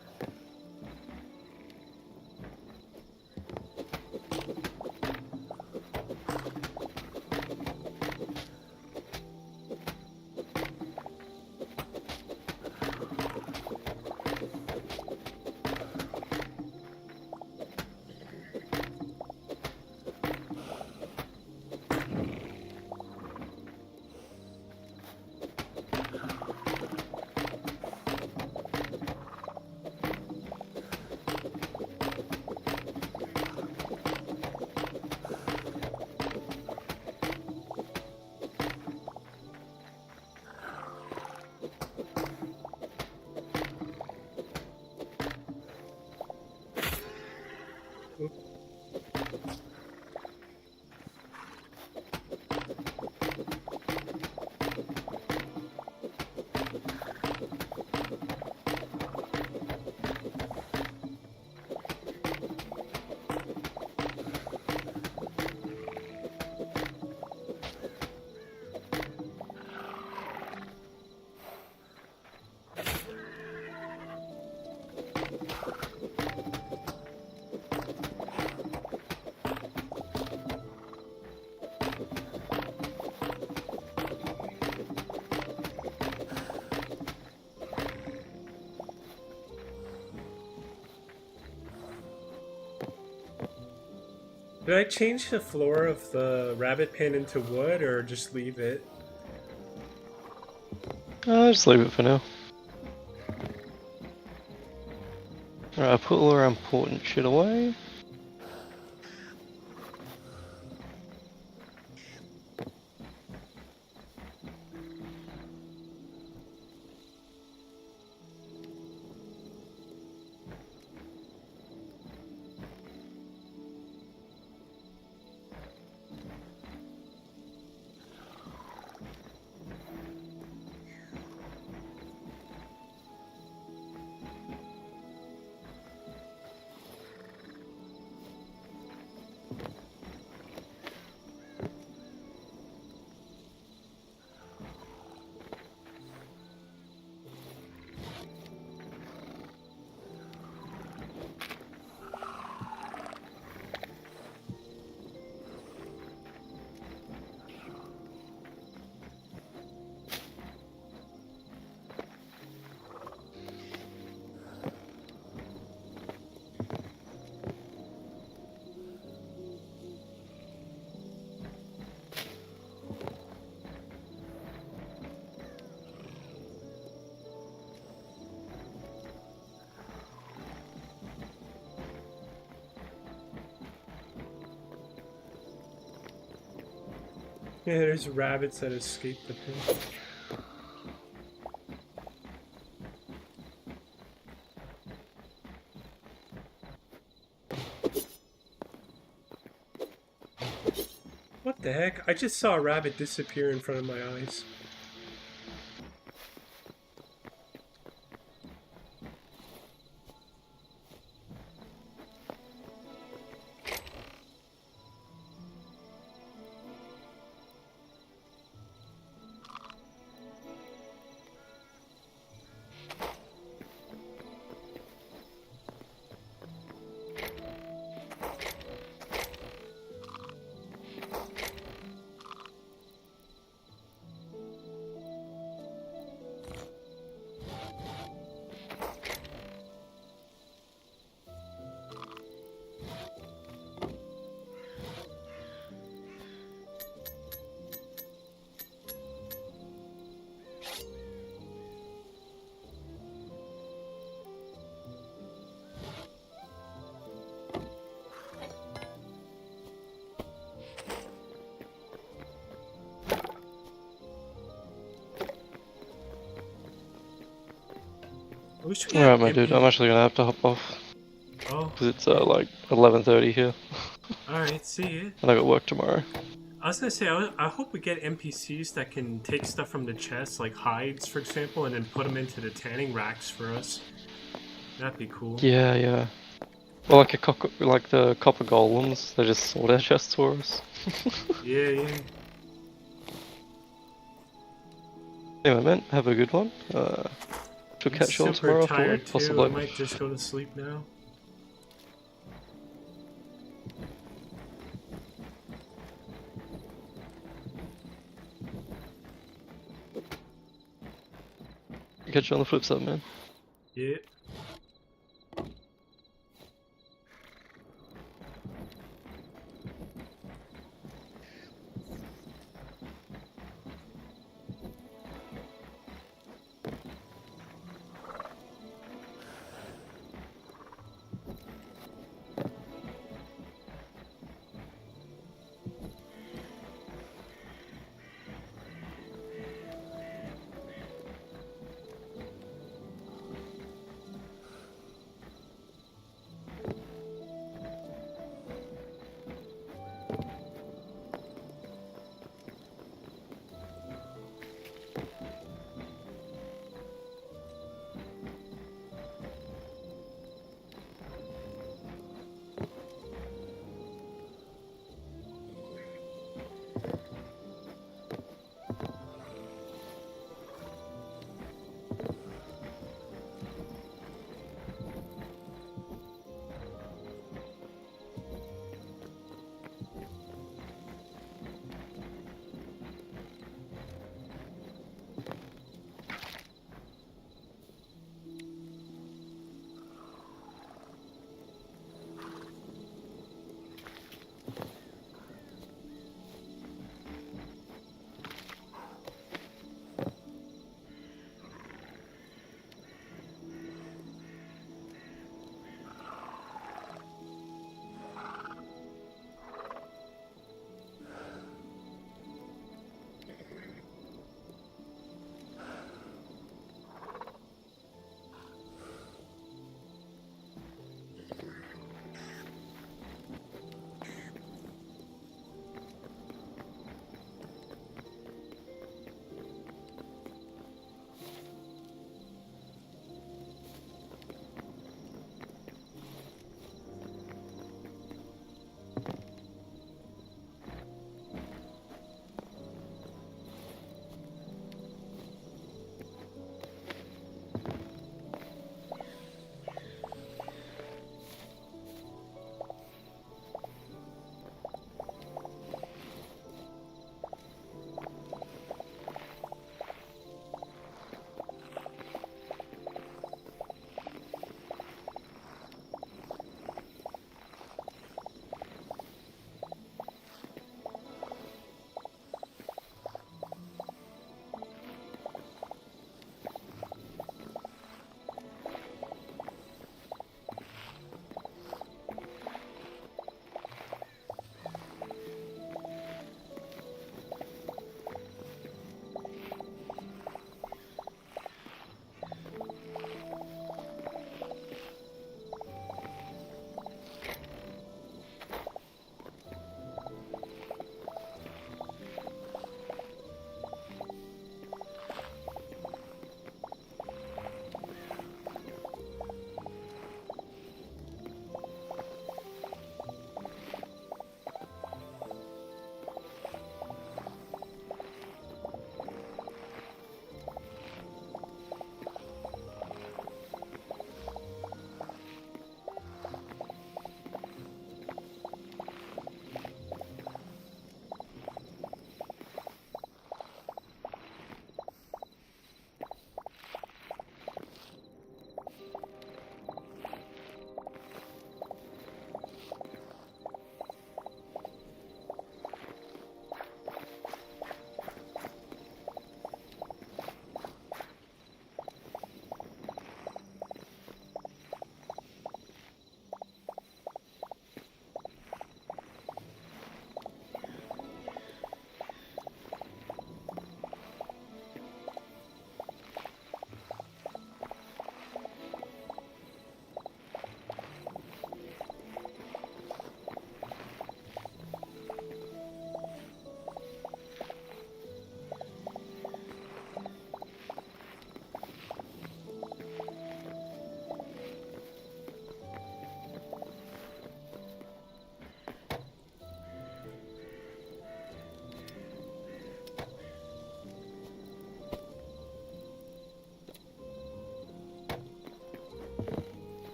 Did I change the floor of the rabbit pen into wood or just leave it? Just leave it for now. Alright, put all our important shit away. Yeah, there's rabbits that escaped the pen. What the heck? I just saw a rabbit disappear in front of my eyes. I wish we had Alright, my dude, MP. I'm actually gonna have to hop off. Oh, Because it's like 11:30 here. alright, see ya. And I got work tomorrow. I was gonna say, I hope we get NPCs that can take stuff from the chest, like hides, for example, and then put them into the tanning racks for us. That'd be cool. Yeah, yeah. Well, like the copper golems, they just sort our chests for us. Yeah, yeah. Anyway, man, have a good one. Should I'm catch you on super tomorrow after tired work, too. possibly. I might just go to sleep now. Catch you on the flip side, man. Yeah.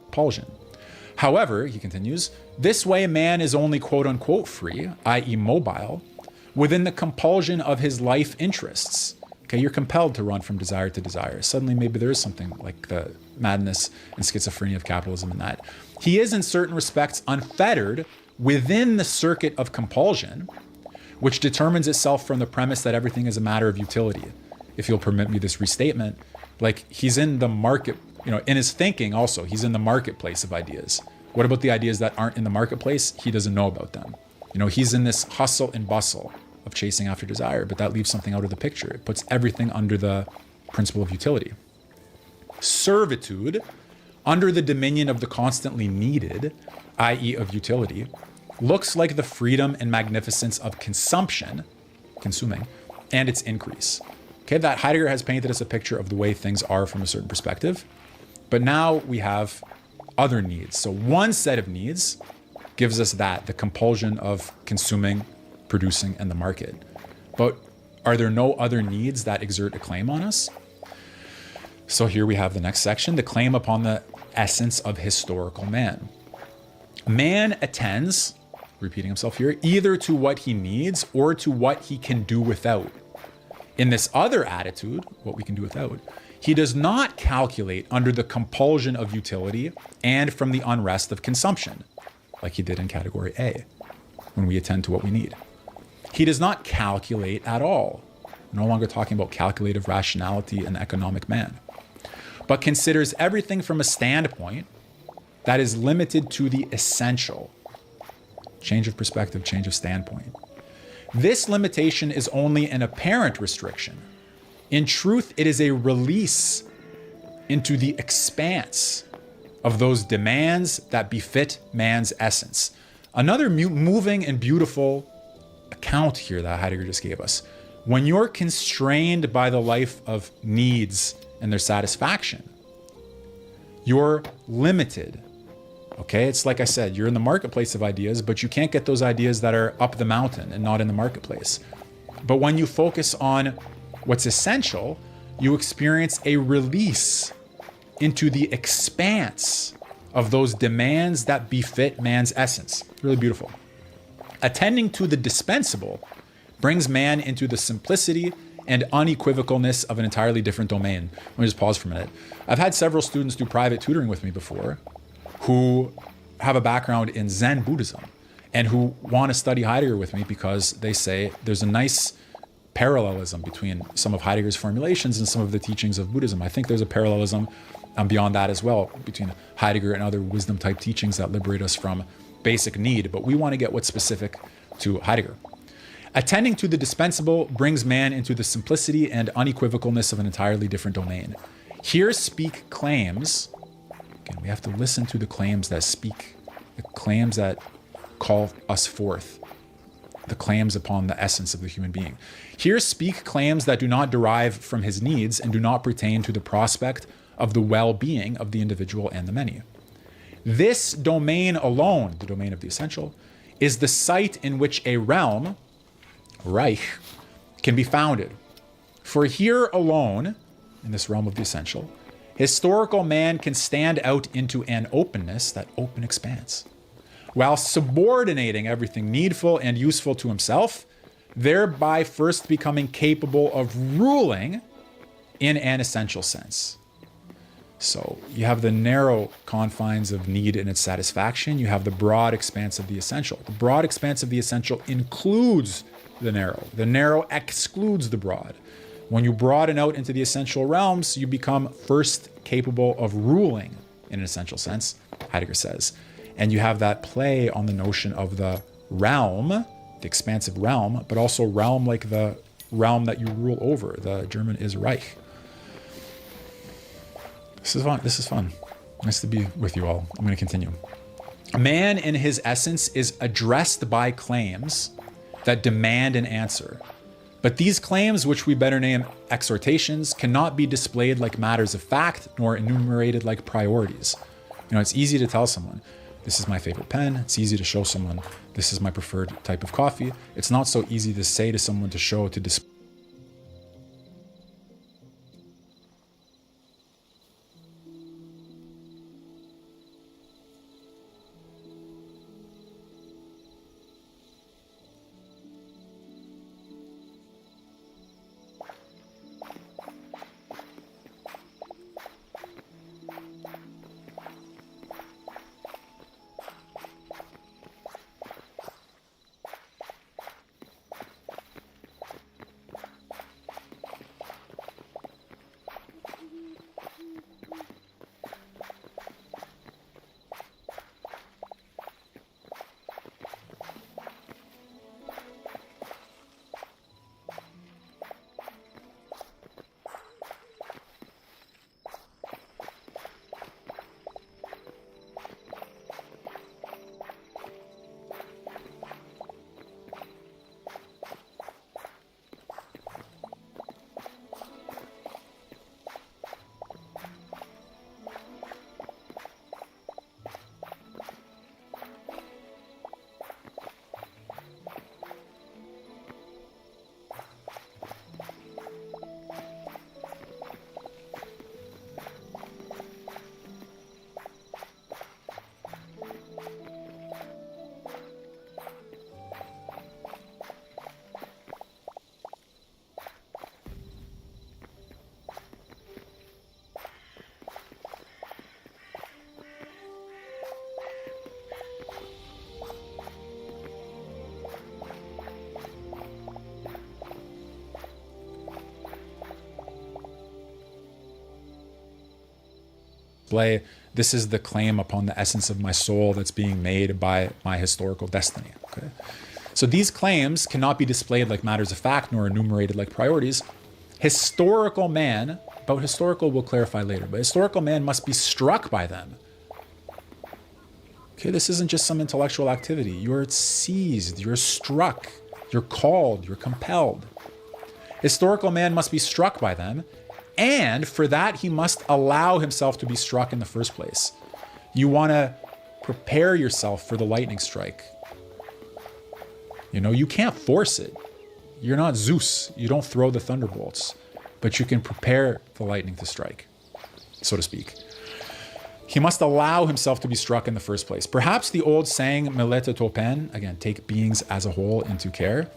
compulsion. However, he continues, this way man is only quote unquote free, i.e. mobile, within the compulsion of his life interests. Okay, you're compelled to run from desire to desire. Suddenly maybe there is something like the madness and schizophrenia of capitalism in that. He is in certain respects unfettered within the circuit of compulsion, which determines itself from the premise that everything is a matter of utility. If you'll permit me this restatement, like he's in the market, in his thinking also, he's in the marketplace of ideas. What about the ideas that aren't in the marketplace? He doesn't know about them. He's in this hustle and bustle of chasing after desire, but that leaves something out of the picture. It puts everything under the principle of utility. Servitude, under the dominion of the constantly needed, i.e. of utility, looks like the freedom and magnificence of consumption, consuming, and its increase. Okay, that Heidegger has painted us a picture of the way things are from a certain perspective, but now we have other needs. So one set of needs gives us that, the compulsion of consuming, producing, and the market. But are there no other needs that exert a claim on us? So here we have the next section, the claim upon the essence of historical man. Man attends, repeating himself here, either to what he needs or to what he can do without. In this other attitude, what we can do without, he does not calculate under the compulsion of utility and from the unrest of consumption, like he did in category A, when we attend to what we need. He does not calculate at all. We're no longer talking about calculative rationality and economic man, but considers everything from a standpoint that is limited to the essential. Change of perspective, change of standpoint. This limitation is only an apparent restriction. In truth, it is a release into the expanse of those demands that befit man's essence. Another moving and beautiful account here that Heidegger just gave us. When you're constrained by the life of needs and their satisfaction, you're limited. Okay, it's like I said, you're in the marketplace of ideas, but you can't get those ideas that are up the mountain and not in the marketplace. But when you focus on what's essential, you experience a release into the expanse of those demands that befit man's essence. Really beautiful. Attending to the dispensable brings man into the simplicity and unequivocalness of an entirely different domain. Let me just pause for a minute. I've had several students do private tutoring with me before who have a background in Zen Buddhism and who want to study Heidegger with me because they say there's a nice parallelism between some of Heidegger's formulations and some of the teachings of Buddhism. I think there's a parallelism beyond that as well between Heidegger and other wisdom type teachings that liberate us from basic need, but we want to get what's specific to Heidegger. Attending to the dispensable brings man into the simplicity and unequivocalness of an entirely different domain. Here speak claims. Again, we have to listen to the claims that speak, the claims that call us forth, the claims upon the essence of the human being. Here speak claims that do not derive from his needs and do not pertain to the prospect of the well-being of the individual and the many. This domain alone, the domain of the essential, is the site in which a realm, Reich, can be founded. For here alone, in this realm of the essential, historical man can stand out into an openness, that open expanse, while subordinating everything needful and useful to himself, thereby first becoming capable of ruling in an essential sense. So you have the narrow confines of need and its satisfaction. You have the broad expanse of the essential. The broad expanse of the essential includes the narrow. The narrow excludes the broad. When you broaden out into the essential realms, you become first capable of ruling in an essential sense, Heidegger says. And you have that play on the notion of the realm, the expansive realm, but also realm like the realm that you rule over. The German is Reich. This is fun. Nice to be with you all. I'm going to continue. A man in his essence is addressed by claims that demand an answer. But these claims, which we better name exhortations, cannot be displayed like matters of fact, nor enumerated like priorities. It's easy to tell someone, this is my favorite pen. It's easy to show someone, this is my preferred type of coffee. It's not so easy to say to someone, to show, to display. display, this is the claim upon the essence of my soul that's being made by my historical destiny. Okay? So these claims cannot be displayed like matters of fact nor enumerated like priorities. Historical man, about historical we'll clarify later, but historical man must be struck by them. Okay, this isn't just some intellectual activity. You're seized, you're struck, you're called, you're compelled. Historical man must be struck by them, and for that he must allow himself to be struck in the first place. You want to prepare yourself for the lightning strike. You know, you can't force it. You're not Zeus. You don't throw the thunderbolts, but you can prepare the lightning to strike, so to speak. He must allow himself to be struck in the first place. Perhaps the old saying, Melete topen, again, take beings as a whole into care,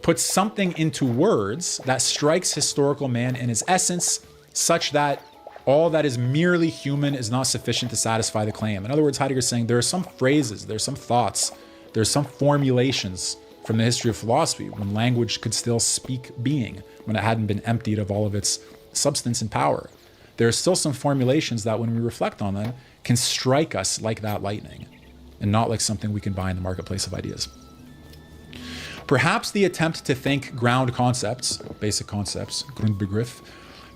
puts something into words that strikes historical man in his essence, such that all that is merely human is not sufficient to satisfy the claim. In other words, Heidegger is saying there are some phrases, there are some thoughts, there are some formulations from the history of philosophy when language could still speak being, when it hadn't been emptied of all of its substance and power. There are still some formulations that when we reflect on them can strike us like that lightning and not like something we can buy in the marketplace of ideas. Perhaps the attempt to think ground concepts, basic concepts, Grundbegriff,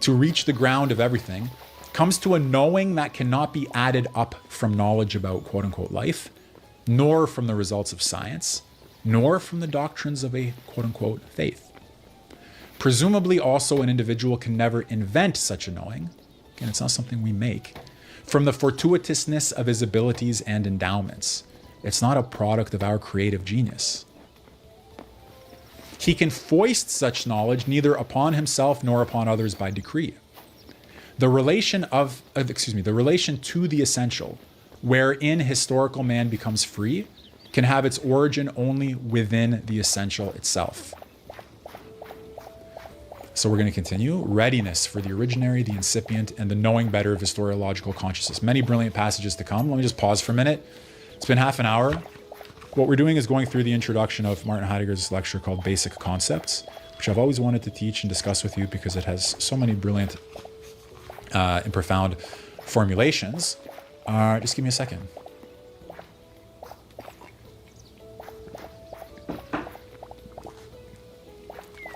to reach the ground of everything, comes to a knowing that cannot be added up from knowledge about quote unquote life, nor from the results of science, nor from the doctrines of a quote unquote faith. Presumably also an individual can never invent such a knowing, again, it's not something we make, from the fortuitousness of his abilities and endowments. It's not a product of our creative genius. He can foist such knowledge neither upon himself nor upon others by decree. The relation to the essential, wherein historical man becomes free, can have its origin only within the essential itself. So we're going to continue. Readiness for the originary, the incipient, and the knowing better of historiological consciousness. Many brilliant passages to come. Let me just pause for a minute. It's been half an hour. What we're doing is going through the introduction of Martin Heidegger's lecture called Basic Concepts, which I've always wanted to teach and discuss with you because it has so many brilliant and profound formulations. Just give me a second.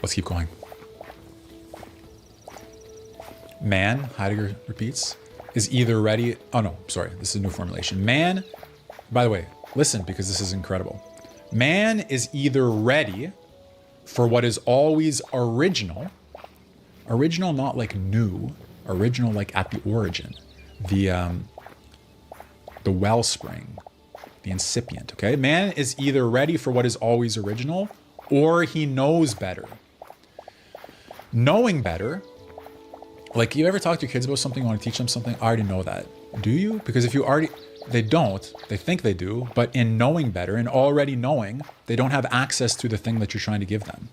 Let's keep going. Man, Heidegger repeats, is either ready... Oh no, sorry, this is a new formulation. Man, by the way, listen, because this is incredible. Man is either ready for what is always original, original not like new, original like at the origin, the wellspring, the incipient, okay? Man is either ready for what is always original or he knows better. Knowing better, like you ever talk to your kids about something, you want to teach them something, I already know that. Do you? Because if you already... They don't. They think they do. But in knowing better, in already knowing, they don't have access to the thing that you're trying to give them.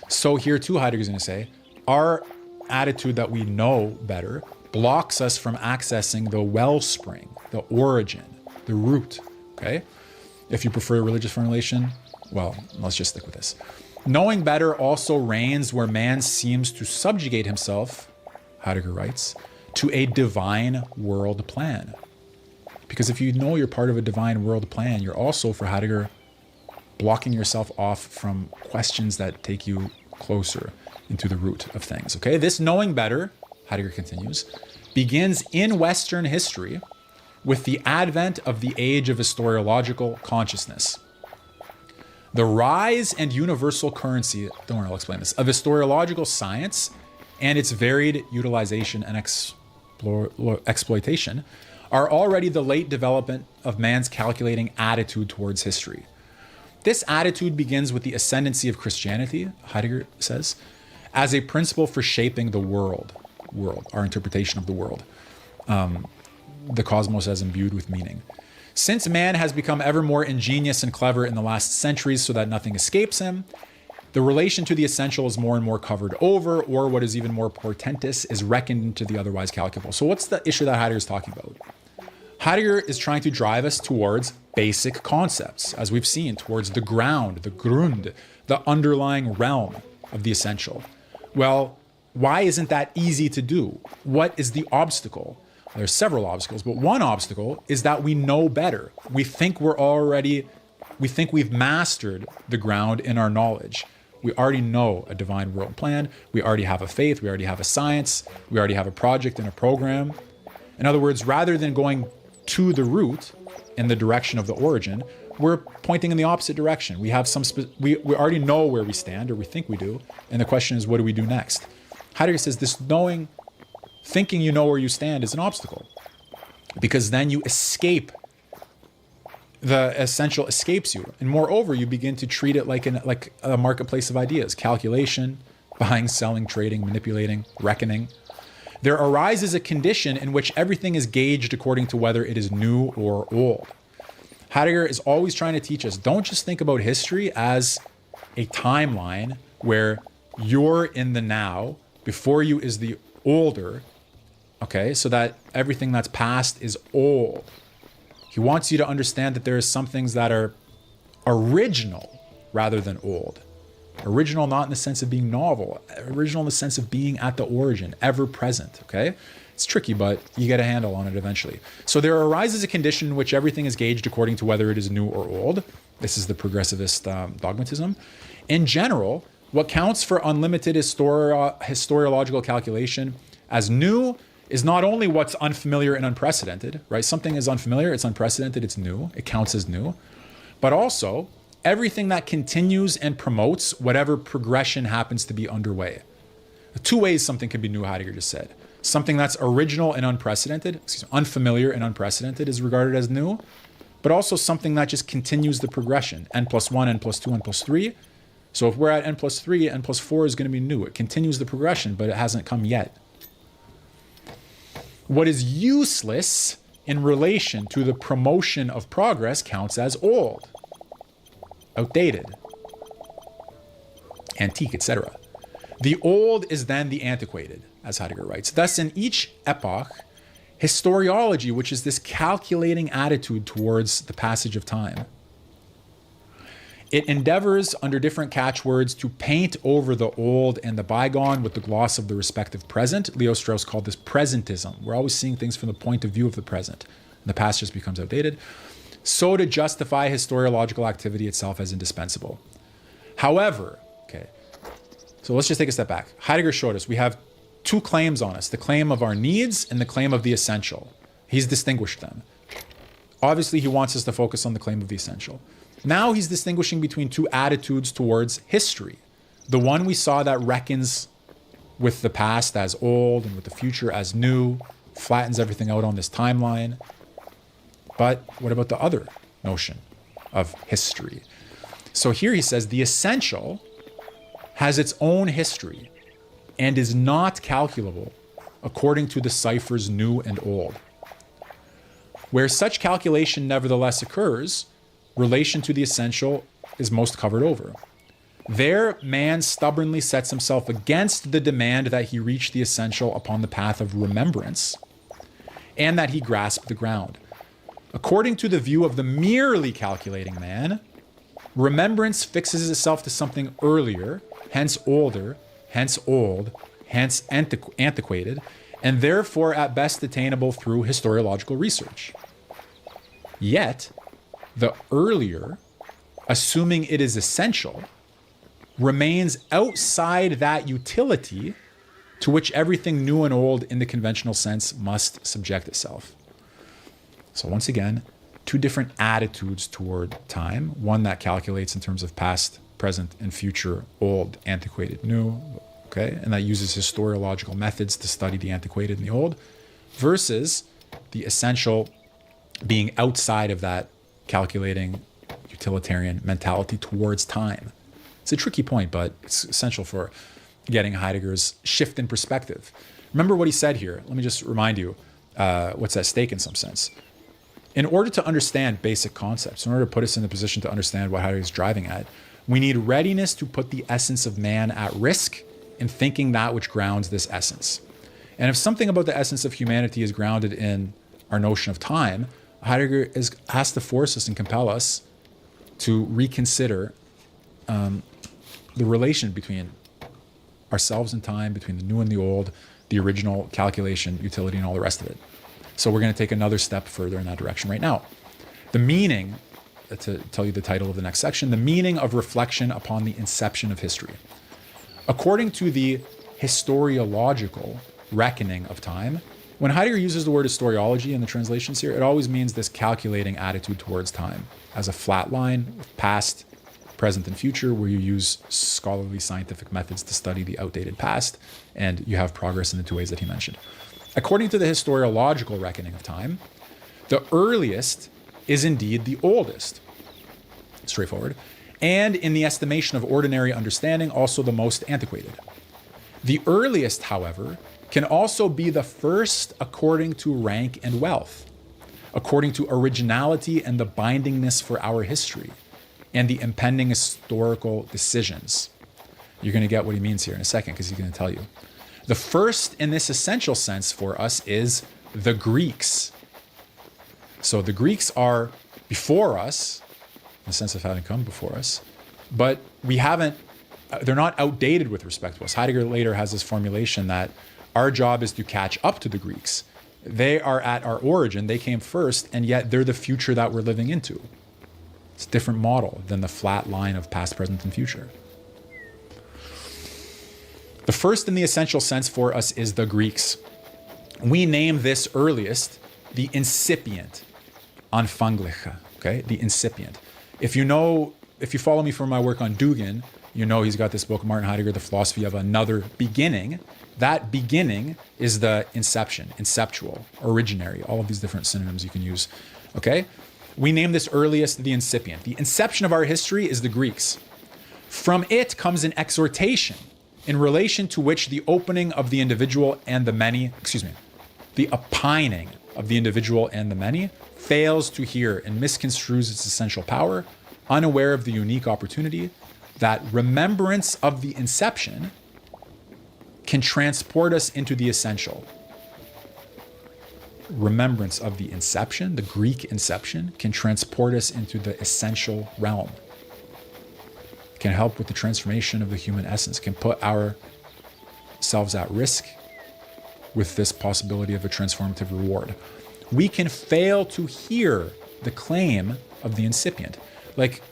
So here too, Heidegger's going to say, our attitude that we know better blocks us from accessing the wellspring, the origin, the root. Okay? If you prefer a religious formulation, well, let's just stick with this. Knowing better also reigns where man seems to subjugate himself, Heidegger writes, to a divine world plan. Because if you know you're part of a divine world plan, you're also, for Heidegger, blocking yourself off from questions that take you closer into the root of things. Okay, this knowing better, Heidegger continues, begins in Western history with the advent of the age of historiological consciousness. The rise and universal currency, don't worry, I'll explain this, of historiological science and its varied utilization and exploitation are already the late development of man's calculating attitude towards history. This attitude begins with the ascendancy of Christianity, Heidegger says, as a principle for shaping the world, our interpretation of the world, the cosmos as imbued with meaning. Since man has become ever more ingenious and clever in the last centuries so that nothing escapes him, the relation to the essential is more and more covered over, or what is even more portentous, is reckoned into the otherwise calculable. So what's the issue that Heidegger is talking about? Heidegger is trying to drive us towards basic concepts, as we've seen, towards the ground, the Grund, the underlying realm of the essential. Well, why isn't that easy to do? What is the obstacle? There's several obstacles, but one obstacle is that we know better. We think we've mastered the ground in our knowledge. We already know a divine world plan. We already have a faith. We already have a science. We already have a project and a program. In other words, rather than going to the root in the direction of the origin, we're pointing in the opposite direction. We have we already know where we stand, or we think we do. And the question is, what do we do next? Heidegger says this thinking you know where you stand is an obstacle, because then you escape. The essential escapes you. And moreover, you begin to treat it like a marketplace of ideas. Calculation, buying, selling, trading, manipulating, reckoning. There arises a condition in which everything is gauged according to whether it is new or old. Heidegger is always trying to teach us, don't just think about history as a timeline where you're in the now, before you is the older, okay, so that everything that's past is old. He wants you to understand that there are some things that are original rather than old. Original not in the sense of being novel, original in the sense of being at the origin, ever present, okay? It's tricky, but you get a handle on it eventually. So there arises a condition in which everything is gauged according to whether it is new or old. This is the progressivist dogmatism. In general, what counts for unlimited historiological calculation as new is not only what's unfamiliar and unprecedented, right? Something is unfamiliar, it's unprecedented, it's new, it counts as new, but also everything that continues and promotes whatever progression happens to be underway. Two ways something can be new, Heidegger just said. Something that's original and unprecedented, unfamiliar and unprecedented is regarded as new, but also something that just continues the progression, n+1, n+2, n+3. So if we're at n+3, n+4 is going to be new. It continues the progression, but it hasn't come yet. What is useless in relation to the promotion of progress counts as old, outdated, antique, etc. The old is then the antiquated, as Heidegger writes. Thus, in each epoch, historiology, which is this calculating attitude towards the passage of time, it endeavors under different catchwords to paint over the old and the bygone with the gloss of the respective present. Leo Strauss called this presentism. We're always seeing things from the point of view of the present. And the past just becomes outdated. So to justify historiological activity itself as indispensable. However, okay, so let's just take a step back. Heidegger showed us we have two claims on us, the claim of our needs and the claim of the essential. He's distinguished them. Obviously, he wants us to focus on the claim of the essential. Now he's distinguishing between two attitudes towards history. The one we saw that reckons with the past as old and with the future as new, flattens everything out on this timeline. But what about the other notion of history? So here he says the essential has its own history and is not calculable according to the ciphers new and old. Where such calculation nevertheless occurs, relation to the essential is most covered over. There, man stubbornly sets himself against the demand that he reach the essential upon the path of remembrance, and that he grasp the ground. According to the view of the merely calculating man, remembrance fixes itself to something earlier, hence older, hence old, hence antiquated, and therefore at best attainable through historiological research. Yet, the earlier, assuming it is essential, remains outside that utility to which everything new and old in the conventional sense must subject itself. So once again, two different attitudes toward time. One that calculates in terms of past, present, and future, old, antiquated, new, okay? And that uses historiological methods to study the antiquated and the old, versus the essential being outside of that calculating utilitarian mentality towards time. It's a tricky point, but it's essential for getting Heidegger's shift in perspective. Remember what he said here. Let me just remind you what's at stake in some sense. In order to understand basic concepts, in order to put us in the position to understand what Heidegger is driving at, we need readiness to put the essence of man at risk in thinking that which grounds this essence. And if something about the essence of humanity is grounded in our notion of time, Heidegger has to force us and compel us to reconsider the relation between ourselves and time, between the new and the old, the original calculation, utility, and all the rest of it. So we're going to take another step further in that direction right now. The meaning, to tell you the title of the next section, the meaning of reflection upon the inception of history. According to the historiological reckoning of time, when Heidegger uses the word historiology in the translations here, it always means this calculating attitude towards time as a flat line of past, present, and future, where you use scholarly scientific methods to study the outdated past, and you have progress in the two ways that he mentioned. According to the historiological reckoning of time, the earliest is indeed the oldest. Straightforward. And in the estimation of ordinary understanding, also the most antiquated. The earliest, however, can also be the first according to rank and wealth, according to originality and the bindingness for our history, and the impending historical decisions. You're going to get what he means here in a second, because he's going to tell you. The first in this essential sense for us is the Greeks. So the Greeks are before us, in the sense of having come before us, but they're not outdated with respect to us. Heidegger later has this formulation that our job is to catch up to the Greeks. They are at our origin, they came first, and yet they're the future that we're living into. It's a different model than the flat line of past, present, and future. The first in the essential sense for us is the Greeks. We name this earliest the incipient, Anfangliche, okay? The incipient. If you follow me from my work on Dugin, you know he's got this book, Martin Heidegger, The Philosophy of Another Beginning. That beginning is the inception, inceptual, originary, all of these different synonyms you can use, okay? We name this earliest the incipient. The inception of our history is the Greeks. From it comes an exhortation in relation to which the opening of the individual and the many, the opining of the individual and the many fails to hear and misconstrues its essential power, unaware of the unique opportunity that remembrance of the inception can transport us into the essential. Remembrance of the inception, the Greek inception, can transport us into the essential realm. Can help with the transformation of the human essence, can put ourselves at risk with this possibility of a transformative reward. We can fail to hear the claim of the incipient. Like,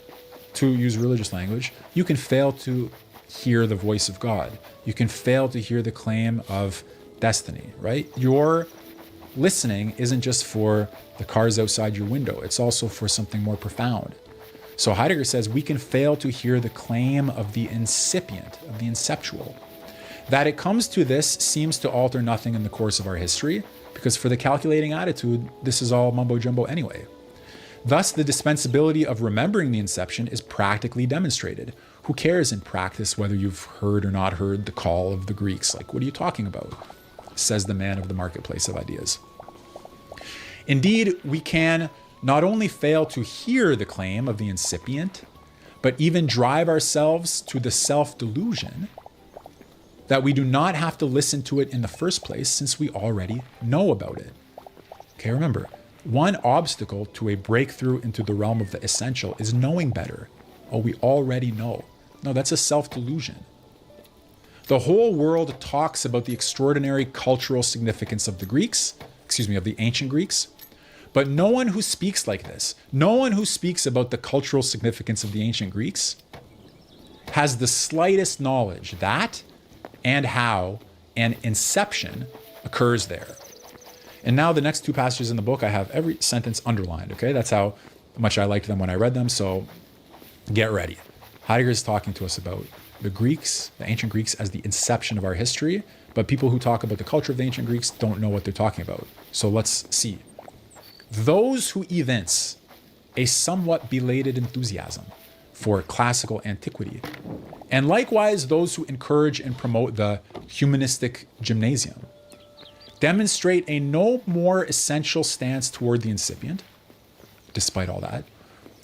to use religious language, you can fail to hear the voice of God. You can fail to hear the claim of destiny, right? Your listening isn't just for the cars outside your window. It's also for something more profound. So Heidegger says we can fail to hear the claim of the incipient, of the inceptual. That it comes to this seems to alter nothing in the course of our history, because for the calculating attitude, this is all mumbo jumbo anyway. Thus, the dispensability of remembering the inception is practically demonstrated. Who cares in practice whether you've heard or not heard the call of the Greeks? Like, what are you talking about? Says the man of the marketplace of ideas. Indeed, we can not only fail to hear the claim of the incipient, but even drive ourselves to the self-delusion that we do not have to listen to it in the first place, since we already know about it. Okay, remember, one obstacle to a breakthrough into the realm of the essential is knowing better. Oh, we already know. No, that's a self-delusion. The whole world talks about the extraordinary cultural significance of the ancient Greeks, but no one who speaks like this, no one who speaks about the cultural significance of the ancient Greeks, has the slightest knowledge that and how an inception occurs there. And now the next two passages in the book, I have every sentence underlined, okay? That's how much I liked them when I read them, so get ready. Heidegger is talking to us about the Greeks, the ancient Greeks, as the inception of our history, but people who talk about the culture of the ancient Greeks don't know what they're talking about. So let's see. Those who evince a somewhat belated enthusiasm for classical antiquity, and likewise those who encourage and promote the humanistic gymnasium, demonstrate a no more essential stance toward the incipient, despite all that,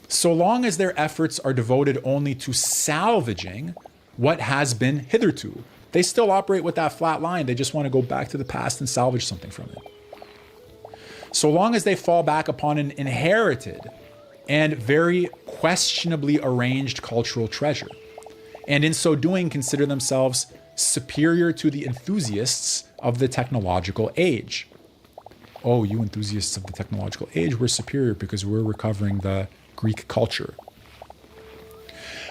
so long as their efforts are devoted only to salvaging what has been hitherto. They still operate with that flat line. They just want to go back to the past and salvage something from it. So long as they fall back upon an inherited and very questionably arranged cultural treasure, and in so doing consider themselves superior to the enthusiasts of the technological age. oh, you enthusiasts of the technological age, we're superior because we're recovering the Greek culture.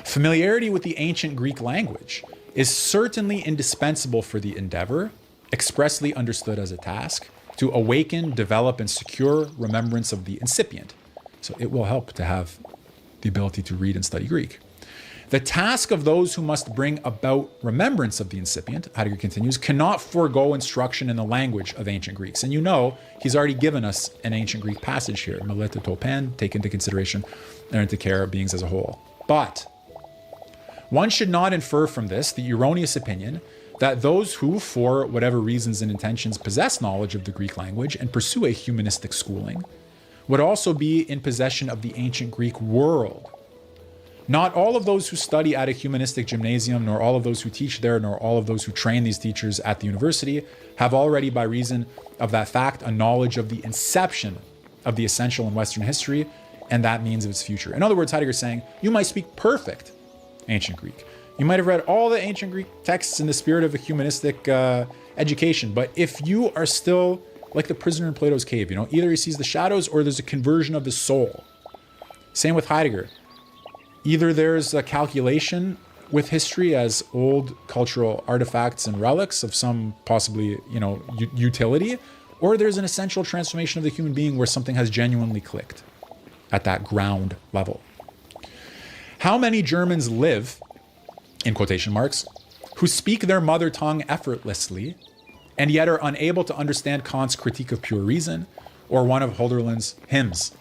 Familiarity with the ancient Greek language is certainly indispensable for the endeavor, expressly understood as a task, to awaken, develop, and secure remembrance of the incipient. So it will help to have the ability to read and study Greek. The task of those who must bring about remembrance of the incipient, Heidegger continues, cannot forego instruction in the language of ancient Greeks. And you know, he's already given us an ancient Greek passage here, Melita topan, take into consideration and into care of beings as a whole. But one should not infer from this the erroneous opinion that those who, for whatever reasons and intentions, possess knowledge of the Greek language and pursue a humanistic schooling, would also be in possession of the ancient Greek world. Not all of those who study at a humanistic gymnasium, nor all of those who teach there, nor all of those who train these teachers at the university have already, by reason of that fact, a knowledge of the inception of the essential in Western history and that means of its future. In other words, Heidegger is saying, you might speak perfect ancient Greek. You might have read all the ancient Greek texts in the spirit of a humanistic education, but if you are still like the prisoner in Plato's cave, either he sees the shadows or there's a conversion of the soul. Same with Heidegger. Either there's a calculation with history as old cultural artifacts and relics of some possibly, utility, or there's an essential transformation of the human being where something has genuinely clicked at that ground level. How many Germans live, in quotation marks, who speak their mother tongue effortlessly and yet are unable to understand Kant's Critique of Pure Reason or one of Hölderlin's hymns?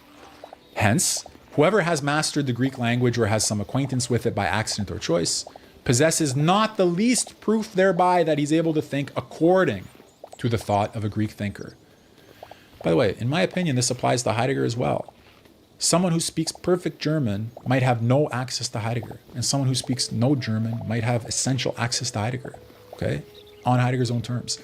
Hence, whoever has mastered the Greek language or has some acquaintance with it by accident or choice possesses not the least proof thereby that he's able to think according to the thought of a Greek thinker. By the way, in my opinion, this applies to Heidegger as well. Someone who speaks perfect German might have no access to Heidegger, and someone who speaks no German might have essential access to Heidegger, okay, on Heidegger's own terms.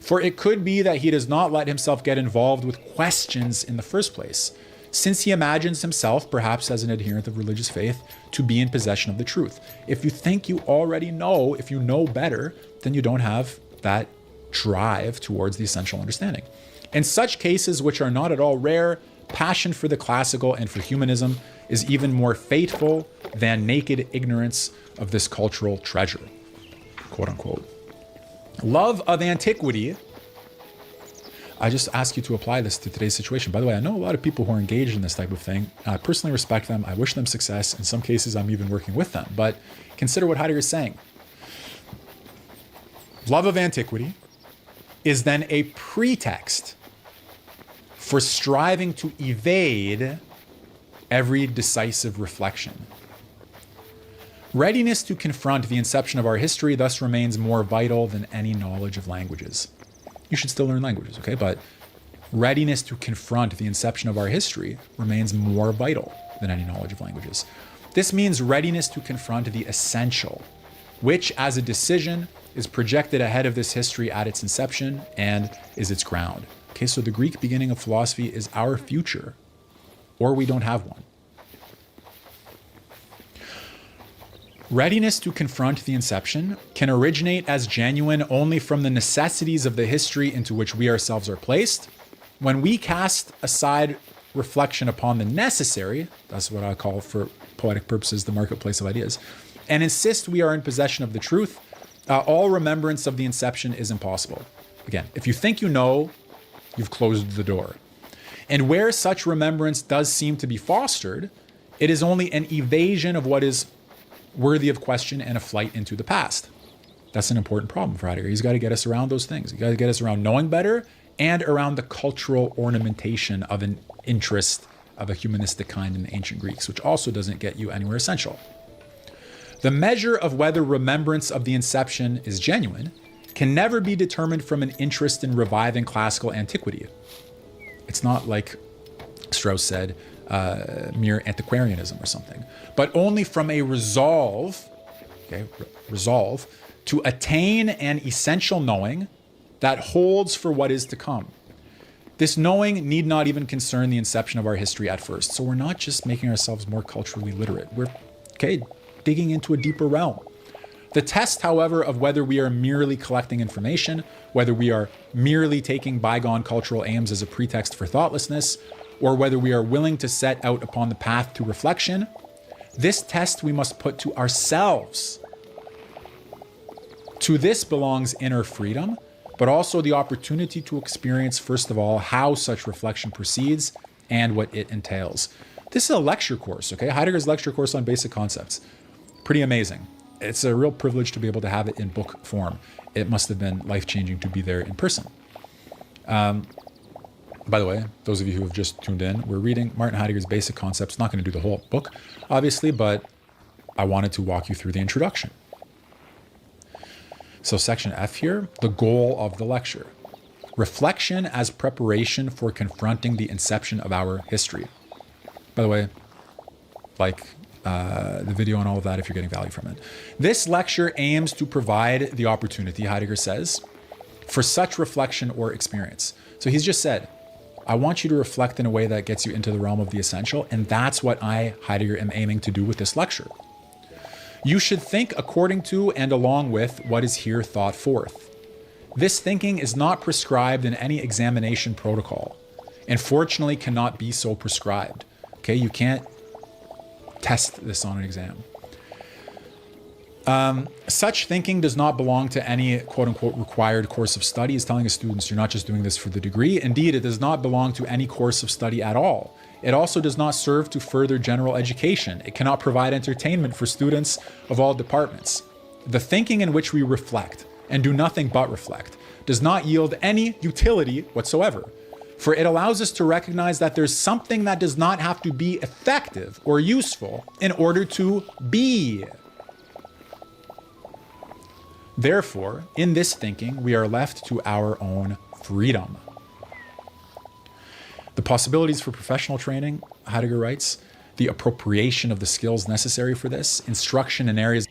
For it could be that he does not let himself get involved with questions in the first place, since he imagines himself, perhaps as an adherent of religious faith, to be in possession of the truth. If you think you already know, if you know better, then you don't have that drive towards the essential understanding. In such cases, which are not at all rare, passion for the classical and for humanism is even more fateful than naked ignorance of this cultural treasure, quote unquote. Love of antiquity. I just ask you to apply this to today's situation. By the way, I know a lot of people who are engaged in this type of thing. I personally respect them. I wish them success. In some cases, I'm even working with them. But consider what Heidegger is saying. Love of antiquity is then a pretext for striving to evade every decisive reflection. Readiness to confront the inception of our history thus remains more vital than any knowledge of languages. You should still learn languages, okay? But readiness to confront the inception of our history remains more vital than any knowledge of languages. This means readiness to confront the essential, which as a decision is projected ahead of this history at its inception and is its ground. Okay, so the Greek beginning of philosophy is our future, or we don't have one. Readiness to confront the inception can originate as genuine only from the necessities of the history into which we ourselves are placed. When we cast aside reflection upon the necessary, that's what I call for poetic purposes the marketplace of ideas, and insist we are in possession of the truth, all remembrance of the inception is impossible. Again, if you think you know, you've closed the door. And where such remembrance does seem to be fostered, it is only an evasion of what is worthy of question and a flight into the past. That's an important problem for Heidegger. He's got to get us around those things. He's got to get us around knowing better and around the cultural ornamentation of an interest of a humanistic kind in the ancient Greeks, which also doesn't get you anywhere essential. The measure of whether remembrance of the inception is genuine can never be determined from an interest in reviving classical antiquity. It's not like Strauss said, mere antiquarianism or something, but only from a resolve to attain an essential knowing that holds for what is to come. This knowing need not even concern the inception of our history at first. So we're not just making ourselves more culturally literate. We're digging into a deeper realm. The test, however, of whether we are merely collecting information, whether we are merely taking bygone cultural aims as a pretext for thoughtlessness, or whether we are willing to set out upon the path to reflection, this test we must put to ourselves. To this belongs inner freedom, but also the opportunity to experience, first of all, how such reflection proceeds and what it entails. This is a lecture course, okay? Heidegger's lecture course on basic concepts. Pretty amazing. It's a real privilege to be able to have it in book form. It must have been life-changing to be there in person. By the way, those of you who have just tuned in, we're reading Martin Heidegger's Basic Concepts. Not going to do the whole book, obviously, but I wanted to walk you through the introduction. So section F here, the goal of the lecture. Reflection as preparation for confronting the inception of our history. By the way, like the video and all of that if you're getting value from it. This lecture aims to provide the opportunity, Heidegger says, for such reflection or experience. So he's just said, I want you to reflect in a way that gets you into the realm of the essential, and that's what I, Heidegger, am aiming to do with this lecture. You should think according to and along with what is here thought forth. This thinking is not prescribed in any examination protocol, and fortunately cannot be so prescribed. Okay, you can't test this on an exam. Such thinking does not belong to any quote-unquote required course of study. He's telling his students, you're not just doing this for the degree. Indeed, it does not belong to any course of study at all. It also does not serve to further general education. It cannot provide entertainment for students of all departments. The thinking in which we reflect, and do nothing but reflect, does not yield any utility whatsoever. For it allows us to recognize that there's something that does not have to be effective or useful in order to be. Therefore, in this thinking, we are left to our own freedom. The possibilities for professional training, Heidegger writes, the appropriation of the skills necessary for this, instruction in areas